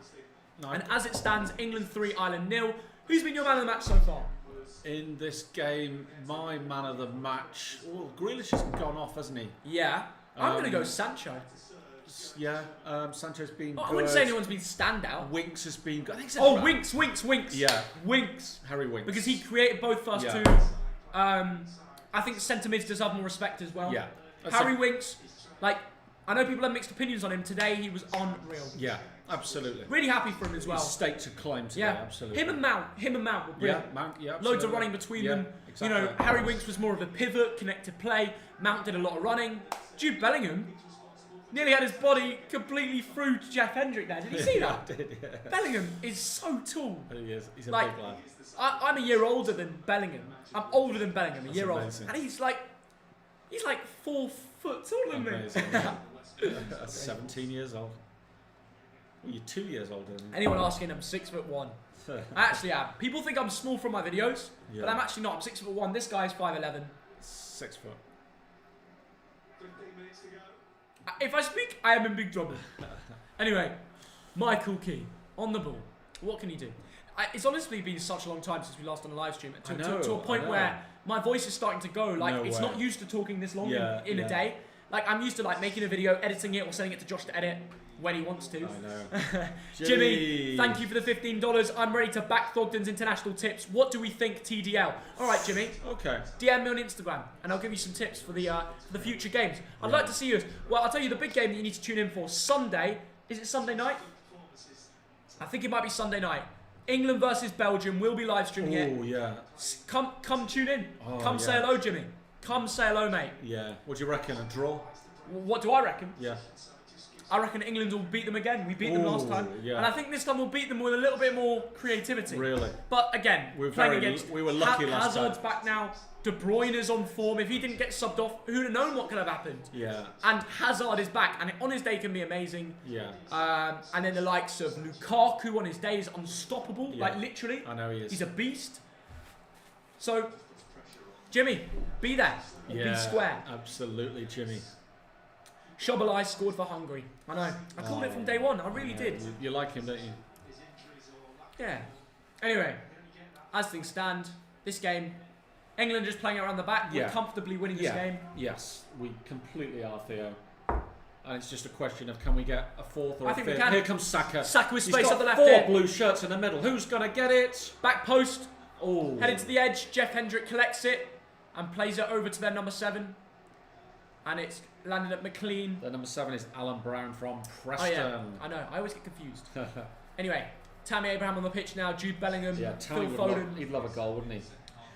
And as it stands, England 3, Ireland 0. Who's been your man of the match so far? In this game, my man of the match... Oh, Grealish has gone off, hasn't he? Yeah. I'm going to go Sancho. Yeah, Sancho's been good. I wouldn't say anyone's been standout. Winks has been good. I think Winks. Yeah. Winks. Harry Winks. Because he created both first two. I think centre mids deserve more respect as well. Yeah. Harry Winks, I know people have mixed opinions on him. Today he was unreal. Yeah, absolutely. Really happy for him as well. His stakes are climbed today, absolutely. Him and Mount were brilliant. Yeah, Mount, yeah, loads of running between them. Exactly. You know, Harry Winks was more of a pivot, connected play. Mount did a lot of running. Jude Bellingham nearly had his body completely through to Jeff Hendrick there. Did you see that? I did, yeah. Bellingham is so tall. He is. He's a big lad. I'm a year older than Bellingham. I'm older than Bellingham, a year older. And he's like 4 foot taller than me. That's 17 years old. Well, you're 2 years older than me. Anyone asking, I'm 6'1". I actually am. People think I'm small from my videos, but I'm actually not. I'm 6'1". This guy's 5'11". 6 foot. If I speak, I am in big trouble. Anyway, Michael Key on the ball. What can he do? It's honestly been such a long time since we last done a live stream to a point where my voice is starting to go. It's not used to talking this long in a day. I'm used to making a video, editing it, or sending it to Josh to edit when he wants to. I know. Jimmy, thank you for the $15. I'm ready to back Thogden's international tips. What do we think, TDL? All right, Jimmy. Okay. DM me on Instagram, and I'll give you some tips for the future games. I'd like to see you. Well, I'll tell you the big game that you need to tune in for Sunday. Is it Sunday night? I think it might be Sunday night. England versus Belgium. We'll be live streaming it. Oh yeah. Come tune in. Come say hello, Jimmy. Come say hello, mate. Yeah. What do you reckon? A draw? What do I reckon? Yeah. I reckon England will beat them again. We beat them last time. Yeah. And I think this time we'll beat them with a little bit more creativity. Really? But again, we were lucky last time. Hazard's back now. De Bruyne is on form. If he didn't get subbed off, who'd have known what could have happened? Yeah. And Hazard is back, and on his day can be amazing. Yeah. And then the likes of Lukaku on his day is unstoppable. Yeah. Literally. I know he is. He's a beast. So, Jimmy, be there. Be square. Absolutely, Jimmy. Shobalai scored for Hungary. I know. I called it from day one. I really did. You like him, don't you? Yeah. Anyway, as things stand, this game England just playing around the back. We're comfortably winning this game. Yes, we completely are, Theo. And it's just a question of can we get a fourth or a fifth. We can. Here comes Saka. Saka with space got on the left 4 here. blue shirts in the middle. Who's going to get it? Back post. Oh. Headed to the edge. Jeff Hendrick collects it and plays it over to their number 7. And it's landed at McLean. The number 7 is Alan Brown from Preston. Oh, yeah. I know. I always get confused. Anyway, Tammy Abraham on the pitch now. Jude Bellingham. Yeah, Phil Tammy Foden. he'd love a goal, wouldn't he?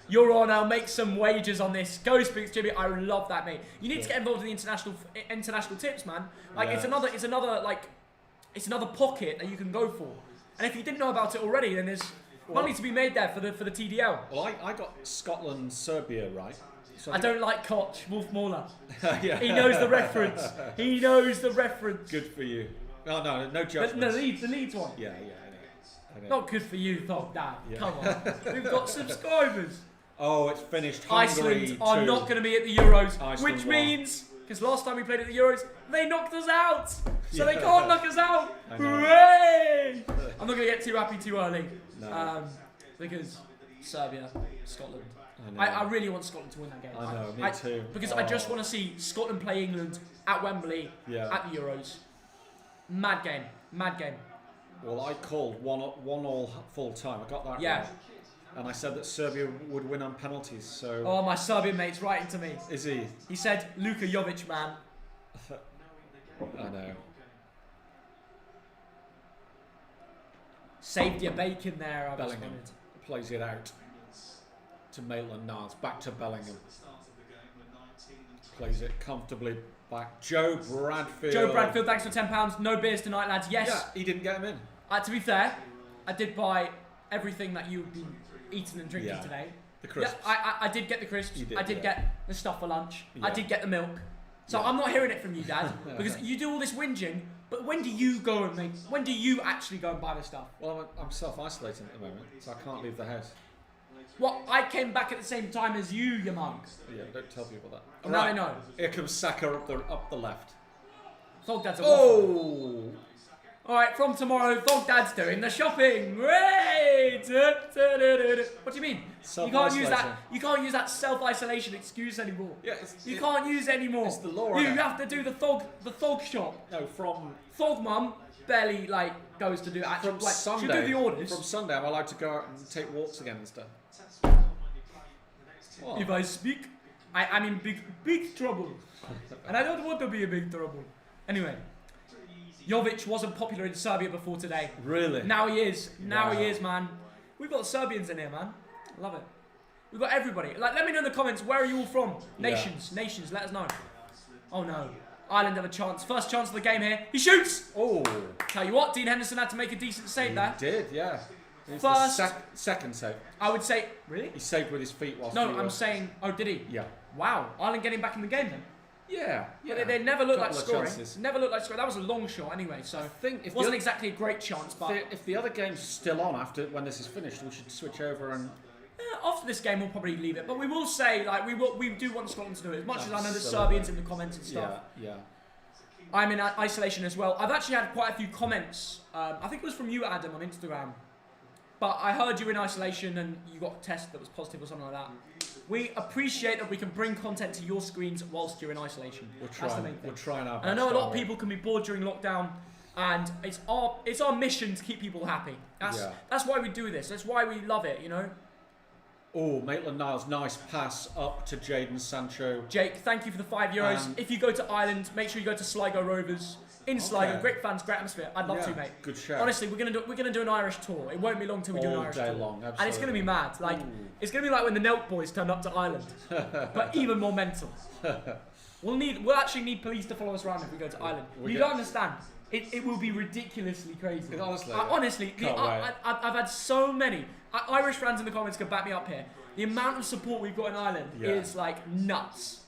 You're on. I'll make some wagers on this. Go Speaks Jimmy. I love that, mate. You need to get involved in the international tips, man. Like it's another pocket that you can go for. And if you didn't know about it already, then there's money to be made there for the TDL. Well, I got Scotland, Serbia right. So I don't like Koch, Wolf Mauler. Yeah. He knows the reference. He knows the reference. Good for you. Oh, no judgment. The Leeds one. Yeah, I know. Not good for you, Thog Dad. Yeah. Come on. We've got subscribers. Oh, it's finished. Iceland are not going to be at the Euros, Iceland which means, because last time we played at the Euros, they knocked us out. So they can't knock us out. Hooray! I'm not going to get too happy too early. No. Because Serbia, Scotland. I really want Scotland to win that game. I know, me too. Because I just want to see Scotland play England at Wembley at the Euros. Mad game. Well, I called 1-1 full time. I got that right. And I said that Serbia would win on penalties, so... Oh, my Serbian mate's writing to me. Is he? He said, Luka Jovic, man. I know. Saved your bacon there, I've Bellingham plays it out to Maitland-Niles. Back to Bellingham. Plays it comfortably back. Joe Bradfield, thanks for £10. No beers tonight, lads. Yes. Yeah, he didn't get him in. To be fair, I did buy everything that you've been eating and drinking today. The crisps. Yeah, I did get the crisps. I did get the stuff for lunch. I did get the milk. So I'm not hearing it from you, Dad, because you do all this whinging. But when do you actually go and buy the stuff? Well, I'm self-isolating at the moment, so I can't leave the house. What? I came back at the same time as you, you mug. Yeah, don't tell people that. Now I know. Here comes Saka up the left. Thog Dad's a waffle. All right, from tomorrow, Thog Dad's doing the shopping. Great. What do you mean? You can't use that. You can't use that self-isolation excuse anymore. Yeah, you can't use it anymore. It's the law. You have to do the Thog shop. No, from Thog Mum barely goes to do actual. From Sunday. She'll do the orders. From Sunday, I'm allowed to go out and take walks again and stuff. What? If I speak, I'm in big trouble, and I don't want to be in big trouble. Anyway. Jovic wasn't popular in Serbia before today. Really? Now he is. Now he is, man. We've got Serbians in here, man. Love it. We've got everybody. Let me know in the comments, where are you all from? Nations. Let us know. Oh, no. Ireland have a chance. First chance of the game here. He shoots! Oh. Tell you what, Dean Henderson had to make a decent save there. He did, yeah. First. Second save. I would say... Really? He saved with his feet whilst No, I'm saying... Oh, did he? Yeah. Wow. Ireland getting back in the game then? Yeah. But they never looked like scoring. Never looked like scoring. That was a long shot anyway, so I think it wasn't exactly a great chance. But if the other game's still on when this is finished, we should switch over and. After this game, we'll probably leave it. But we will say we do want Scotland to do it. As much as I know the Serbians in the comments and stuff. Yeah. I'm in isolation as well. I've actually had quite a few comments. I think it was from you, Adam, on Instagram. But I heard you were in isolation and you got a test that was positive or something like that. We appreciate that we can bring content to your screens whilst you're in isolation. That's the main thing. We're trying our best. And I know a lot of people can be bored during lockdown, and it's our mission to keep people happy. That's why we do this. That's why we love it, you know. Oh, Maitland-Niles, nice pass up to Jadon Sancho. Jake, thank you for the €5. If you go to Ireland, make sure you go to Sligo Rovers. In Sligo, great fans, great atmosphere. I'd love to, mate. Good shout. Honestly, we're gonna do an Irish tour. It won't be long till we do an Irish tour. All day long, absolutely. And it's gonna be mad. It's gonna be like when the Nelk Boys turned up to Ireland, but even more mental. We'll actually need police to follow us around if we go to Ireland. You don't understand. It will be ridiculously crazy. Honestly, I've had so many Irish fans in the comments can back me up here. The amount of support we've got in Ireland is nuts.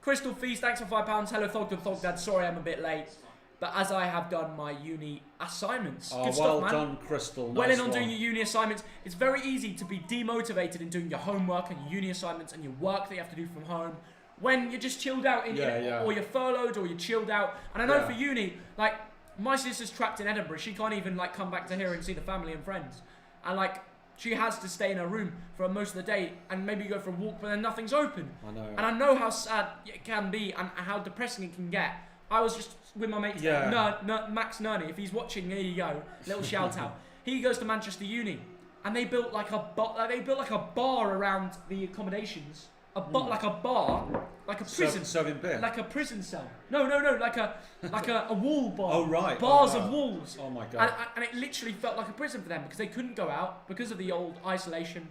Crystal Feast, thanks for £5. Hello, Thog Dad. Sorry, I'm a bit late. But as I have done my uni assignments. Good well stuff, man. Done, Crystal. Well in on doing your uni assignments. It's very easy to be demotivated in doing your homework and your uni assignments and your work that you have to do from home when you're just chilled out or you're furloughed or you're chilled out. And I know for uni, my sister's trapped in Edinburgh. She can't even come back to here and see the family and friends. And She has to stay in her room for most of the day and maybe go for a walk, but then nothing's open. I know. And I know how sad it can be and how depressing it can get. I was just with my mate, Max Nerney. If he's watching, there you go. Little shout out. He goes to Manchester Uni, and they built like a bar around the accommodations. Like a bar, like a prison. Serving beer. Like a prison cell. No, like a wall bar. Oh right. Bars of walls. Oh my god. And it literally felt like a prison for them because they couldn't go out because of the old isolation.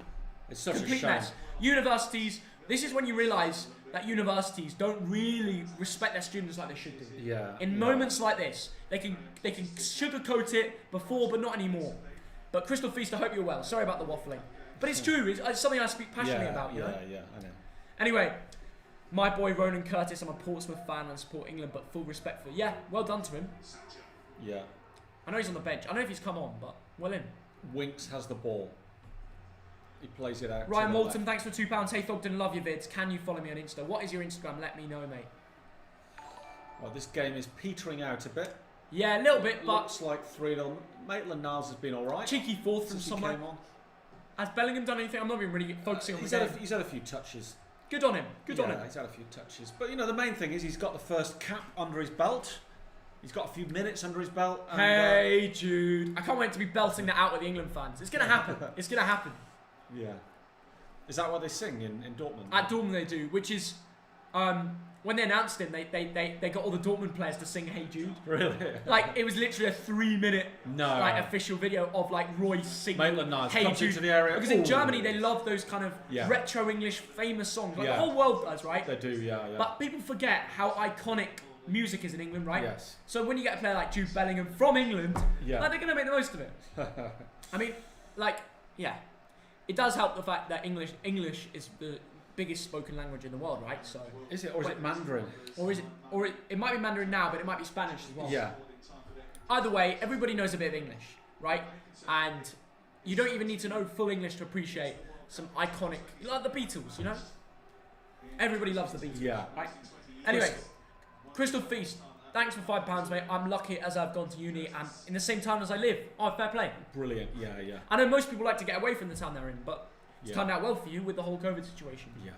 It's such Complete a shame. mess. Universities. This is when you realise that universities don't really respect their students like they should do. Yeah. In moments like this, they can sugarcoat it before, but not anymore. But Crystal Feast, I hope you're well. Sorry about the waffling, but it's true. It's something I speak passionately about. You know? Yeah, I know. Anyway, my boy Ronan Curtis, I'm a Portsmouth fan and support England, but full respect for well done to him. Yeah. I know he's on the bench. I don't know if he's come on, but well in. Winks has the ball. He plays it out. Ryan Walton, thanks for £2. Hey Thogden, love your vids. Can you follow me on Insta? What is your Instagram? Let me know, mate. Well, this game is petering out a bit. Yeah, a little bit, but looks like 3-0. Maitland-Niles has been all right. Cheeky fourth from somewhere. Has Bellingham done anything? I'm not even really focusing on the game. He's had a few touches. Good on him. Good on him. He's had a few touches. But, the main thing is he's got the first cap under his belt. He's got a few minutes under his belt. And, hey, Jude. I can't wait to be belting that out with the England fans. It's going to happen. It's going to happen. Yeah. Is that what they sing in Dortmund? At Dortmund they do, which is... when they announced him, they got all the Dortmund players to sing Hey Jude. Really? It was literally a 3-minute official video of Roy singing Maitland-Niles Hey comes Jude. into the area. Because in Germany they love those kind of retro English famous songs. The whole world does, right? They do, yeah. But people forget how iconic music is in England, right? Yes. So when you get a player like Jude Bellingham from England, they're going to make the most of it. I mean, it does help the fact that English is the biggest spoken language in the world, right? So is it, or is it Mandarin? Or it might be Mandarin now, but it might be Spanish as well. Yeah. Either way, everybody knows a bit of English, right? And you don't even need to know full English to appreciate some iconic, like the Beatles, you know? Everybody loves the Beatles. Yeah. Right? Anyway, Crystal Feast. Thanks for £5, mate. I'm lucky as I've gone to uni and in the same town as I live. Oh, fair play. Brilliant. Yeah. I know most people like to get away from the town they're in, but it's turned out well for you with the whole COVID situation. Yeah.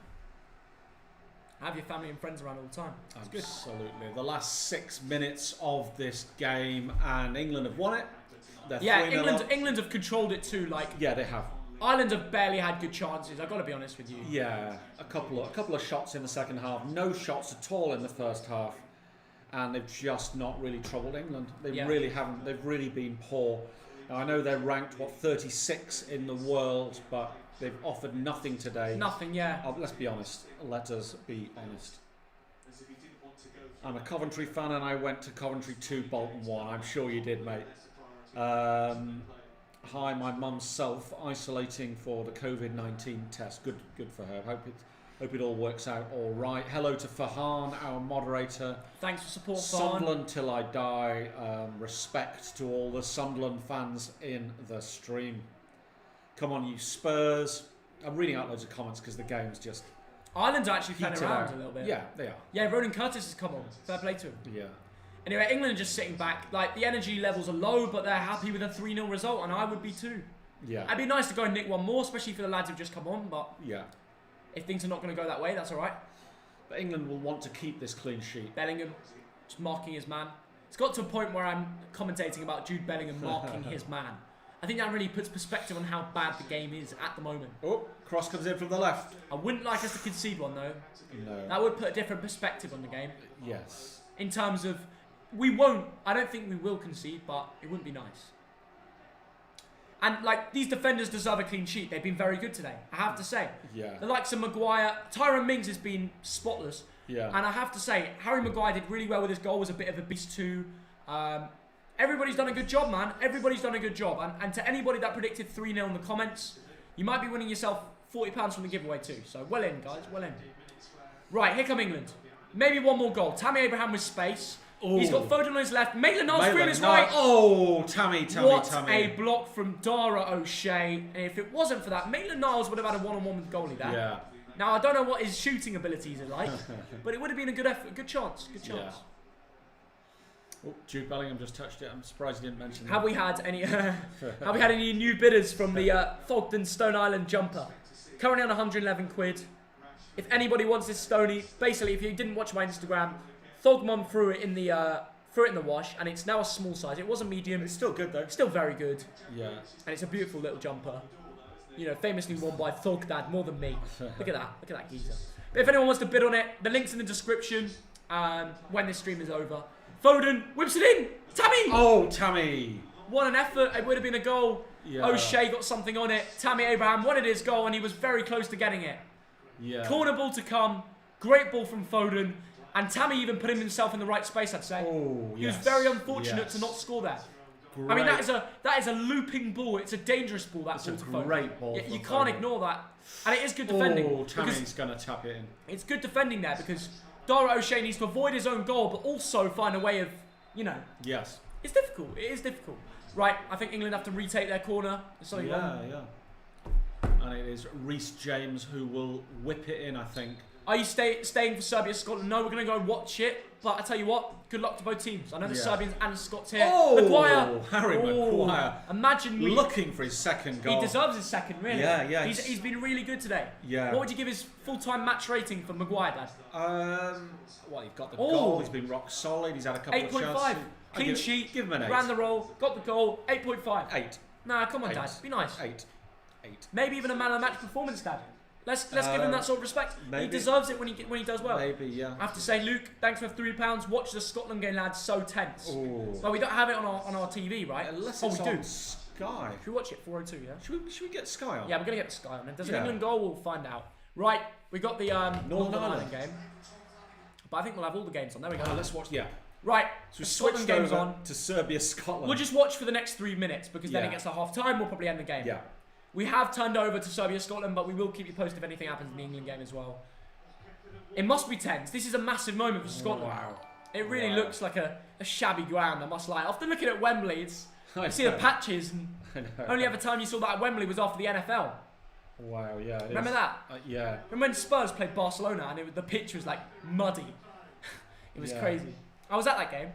Have your family and friends around all the time. It's Absolutely. Good. The last 6 minutes of this game, and England have won it. England have controlled it too. Yeah, they have. Ireland have barely had good chances. I've got to be honest with you. Yeah, a couple of shots in the second half. No shots at all in the first half. And they've just not really troubled England. They really haven't. They've really been poor. Now, I know they're ranked, 36 in the world, but they've offered nothing today. Nothing, yeah. Let's be honest. Let us be honest. I'm a Coventry fan and I went to Coventry 2, Bolton 1. I'm sure you did, mate. Hi, my mum's self-isolating for the COVID-19 test. Good for her. Hope it all works out all right. Hello to Farhan, our moderator. Thanks for support, Farhan. Sunderland till I die. Respect to all the Sunderland fans in the stream. Come on, you Spurs. I'm reading out loads of comments because the game's just... Ireland's actually playing around a little bit. Yeah, they are. Yeah, Ronan Curtis has come on. Fair play to him. Yeah. Anyway, England are just sitting back. The energy levels are low, but they're happy with a 3-0 result, and I would be too. Yeah. It'd be nice to go and nick one more, especially for the lads who've just come on, but... Yeah. If things are not going to go that way, that's all right. But England will want to keep this clean sheet. Bellingham, just marking his man. It's got to a point where I'm commentating about Jude Bellingham marking his man. I think that really puts perspective on how bad the game is at the moment. Oh, cross comes in from the left. I wouldn't like us to concede one, though. No. That would put a different perspective on the game. Yes. In terms of, I don't think we will concede, but it wouldn't be nice. And, these defenders deserve a clean sheet. They've been very good today, I have to say. Yeah. The likes of Maguire. Tyrone Mings has been spotless. Yeah. And I have to say, Harry Maguire did really well with his goal. Was a bit of a beast too. Everybody's done a good job, man. Everybody's done a good job. And to anybody that predicted 3-0 in the comments, you might be winning yourself £40 from the giveaway too. So, well in, guys. Well in. Right, here come England. Maybe one more goal. Tammy Abraham with space. Ooh. He's got Foden on his left. Maitland-Niles free on his right. Oh, Tammy. What a block from Dara O'Shea. And if it wasn't for that, Maitland-Niles would have had a one-on-one with the goalie there. Yeah. Now, I don't know what his shooting abilities are like, but it would have been a good effort, good chance. Yeah. Oh, Jude Bellingham just touched it. I'm surprised he didn't mention that. Have we had any? Have we had any new bidders from the Thogden Stone Island jumper? Currently on 111 quid. If anybody wants this Stony, basically, if you didn't watch my Instagram, Thogmon threw it in the wash, and it's now a small size. It was a medium. It's still good though. Still very good. Yeah. And it's a beautiful little jumper. You know, famously worn by Thog Dad more than me. Look at that. Look at that geezer. But if anyone wants to bid on it, the link's in the description. When this stream is over. Foden whips it in. Tammy. Oh, Tammy. What an effort. It would have been a goal. Yeah. O'Shea got something on it. Tammy Abraham wanted his goal, and he was very close to getting it. Yeah. Corner ball to come. Great ball from Foden. And Tammy even put himself in the right space, I'd say. Oh, He was very unfortunate to not score there. Great. I mean, that is a looping ball. It's a dangerous ball, that ball to Foden. Great ball. You can't ignore that. And it is good defending. Oh, Tammy's going to tap it in. It's good defending there because Dara O'Shea needs to avoid his own goal, but also find a way of, you know. Yes. It's difficult. It is difficult. Right, I think England have to retake their corner. There's something wrong. Yeah. And it is Reece James who will whip it in, I think. Are you staying for Serbia, Scotland? No, we're going to go watch it. But I tell you what, good luck to both teams. I know the Serbians and Scots here. Oh, Maguire. Harry Maguire. Imagine looking for his second goal. He deserves his second, really. Yeah. He's been really good today. Yeah. What would you give his full-time match rating for Maguire, Dad? Well, you've got the goal. He's been rock solid. He's had a couple of chances. 8.5. Clean sheet. Give him an 8. Ran the role. Got the goal. 8.5. 8. Nah, come on, 8. Dad. Be nice. 8. Maybe even a man of the match performance, Dad. Let's give him that sort of respect. Maybe. He deserves it when he does well. Maybe, yeah. I have to say, Luke, thanks for £3. Watch the Scotland game, lads. So tense. Ooh. Well, we don't have it on our TV, right? Unless we it's do. on Sky. Should we watch it 402? Yeah. Should we get Sky on? Yeah, we're gonna get the Sky on. If there's an Yeah. England goal, we'll find out. Right, we got the Northern Ireland game, but I think we'll have all the games on. There we go. Let's watch. Yeah. Right, So we the Scotland switched game's over on. to Serbia, Scotland. We'll just watch for the next 3 minutes because then Yeah. it gets to half time. We'll probably end the game. Yeah. We have turned over to Serbia, Scotland, but we will keep you posted if anything happens in the England game as well. It must be tense. This is a massive moment for Scotland. Wow. It really Wow. looks like a shabby ground, I must lie. After looking at Wembley, you see the patches, and only other time you saw that at Wembley was after the NFL. Wow, yeah. it Remember is. that? Yeah. Remember when Spurs played Barcelona and the pitch was like muddy? It was Yeah. crazy. I was at that game.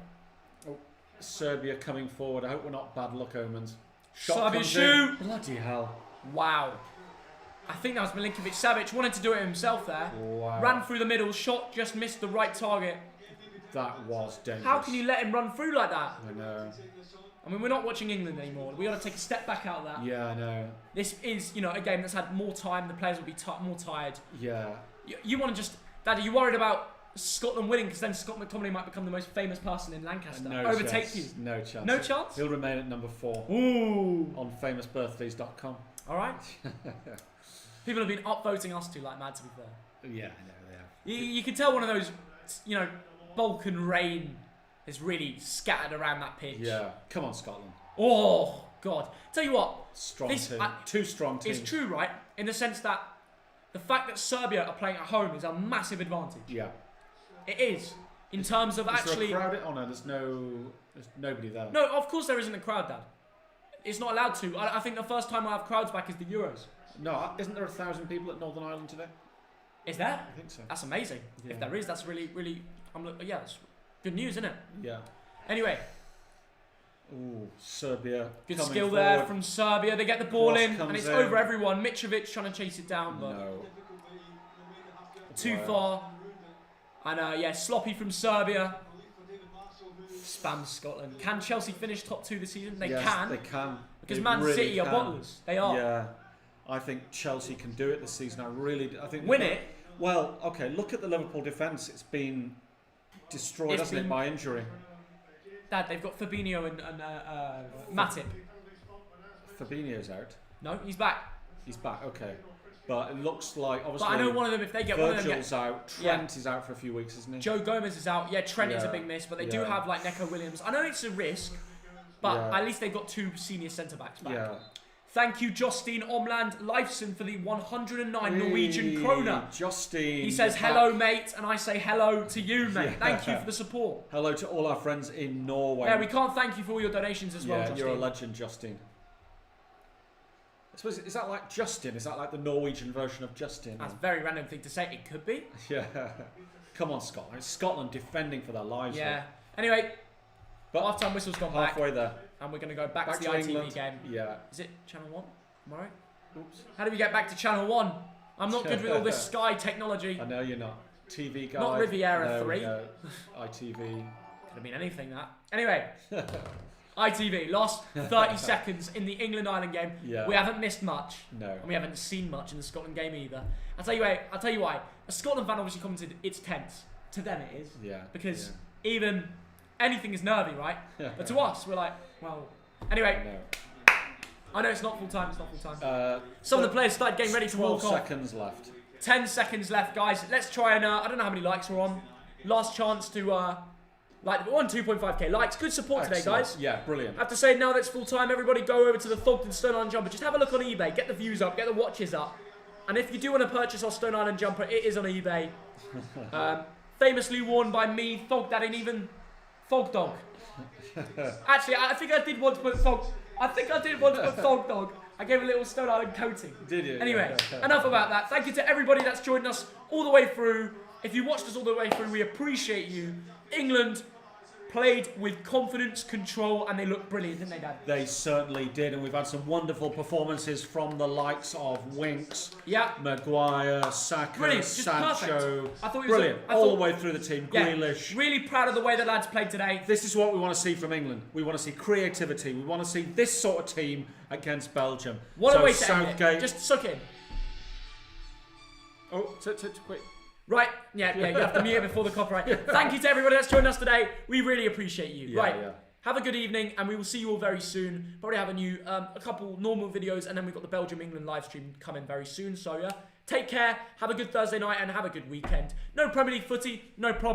Serbia coming forward. I hope we're not bad luck omens. Serbia comes shoot! in. Bloody hell. Wow. I think that was Milinkovic Savic. Wanted to do it himself there. Wow. Ran through the middle. Shot just missed the right target. That was dangerous. How can you let him run through like that? I know. I mean, we're not watching England anymore. We got to take a step back out of that. Yeah, I know. This is, a game that's had more time. The players will be more tired. Yeah. You want to just... Dad, are you worried about Scotland winning? Because then Scott McTominay might become the most famous person in Lancaster. No Overtake chance. you. No chance. No chance? He'll remain at number 4. Ooh. On famousbirthdays.com. All right. People have been upvoting us two like mad, to be fair. Yeah, I know they have. You can tell one of those, Balkan rain is really scattered around that pitch. Yeah. Come on, Scotland. Oh, God. Tell you what. Strong team. Two strong teams. It's true, right? In the sense that the fact that Serbia are playing at home is a massive advantage. Yeah. It is. In terms of actually... Is there a crowd? Oh, no, there's nobody there. No, of course there isn't a crowd, Dad. It's not allowed to. I think the first time we'll have crowds back is the Euros. No, isn't there 1,000 people at Northern Ireland today? Is there? I think so. That's amazing. Yeah. If there is, that's really, really... that's good news, isn't it? Yeah. Anyway. Ooh, Serbia. Good coming skill forward. there from Serbia. They get the ball Cross in, and comes it's in. over everyone. Mitrovic trying to chase it down, but No. too Wow. far. And sloppy from Serbia. Spams Scotland. Can Chelsea finish top 2 this season? They Yes, can. They can. Because They Man really City are can. bottlers. They are. Yeah. I think Chelsea can do it this season. I think Win it? Well, okay. Look at the Liverpool defence. It's been destroyed, hasn't it, by injury. Dad, they've got Fabinho and Matip. Fabinho's out. No, he's back. He's back. Okay, but it looks like obviously. But I know one of them. If they get one of them, Virgil's out. Trent is out for a few weeks, isn't he? Joe Gomez is out. Yeah, Trent is a Yeah. big miss, but they do Yeah. have like Neco Williams. I know it's a risk, but Yeah. at least they've got 2 senior centre backs back. Yeah. Thank you, Justine Omland Leifson, for the 109 Norwegian kroner. Justine. He says, you're hello, back. mate, and I say hello to you, mate. Yeah. Thank you for the support. Hello to all our friends in Norway. Yeah, we can't thank you for all your donations as well, Yeah, Justine. you're a legend, Justine. I suppose, is that like Justin? Is that like the Norwegian version of Justin? That's a very random thing to say. It could be. Yeah. Come on, Scotland. It's Scotland defending for their lives. Yeah. Look. Anyway, But half-time whistle's gone back. halfway there. And we're going to go back to the ITV England. game. Yeah. Is it Channel 1? Am I right? Oops. How do we get back to Channel 1? I'm not good with all this Sky technology. I know you're not. TV guy. Not Riviera 3. No. ITV. Could have been anything, that. Anyway. ITV, last 30 seconds in the England-Ireland game. Yeah. We haven't missed much. No. And we haven't seen much in the Scotland game either. I'll tell you why. A Scotland fan obviously commented, it's tense. To them it is. Yeah. Because even anything is nervy, right? But to us, we're like, well... Anyway. I know it's not full time. Some of the players started getting ready to walk off. 12 seconds left. 10 seconds left, guys. Let's try and I don't know how many likes we're on. Last chance to like we're on 2.5k likes. Good support today, guys. Yeah, brilliant. I have to say, now that it's full time, everybody go over to the Thogden Stone Island jumper. Just have a look on eBay. Get the views up. Get the watches up. And if you do want to purchase our Stone Island jumper, it is on eBay. Famously worn by me, Thog Dad, and even Thog Dog. Actually, I think I did want to put Thog. Thog Dog. I gave a little Stone Island coating. Did you? Anyway, enough about that. Thank you to everybody that's joined us all the way through. If you watched us all the way through, we appreciate you. England played with confidence, control, and they looked brilliant, didn't they, Dad? They certainly did, and we've had some wonderful performances from the likes of Winks, Maguire, Saka, brilliant. Just Sancho. perfect. I thought it was brilliant. All the way through the team. Yeah, Grealish. really proud of the way the lads played today. This is what we want to see from England. We want to see creativity. We want to see this sort of team against Belgium. What a way to Southgate. end it. Just suck in. Oh, quick. Right, yeah, you have to mute it before the copyright. Thank you to everybody that's joined us today. We really appreciate you. Yeah, right, yeah. have a good evening, and we will see you all very soon. Probably have a couple normal videos, and then we've got the Belgium-England live stream coming very soon. So yeah, take care, have a good Thursday night, and have a good weekend. No Premier League footy, no problem.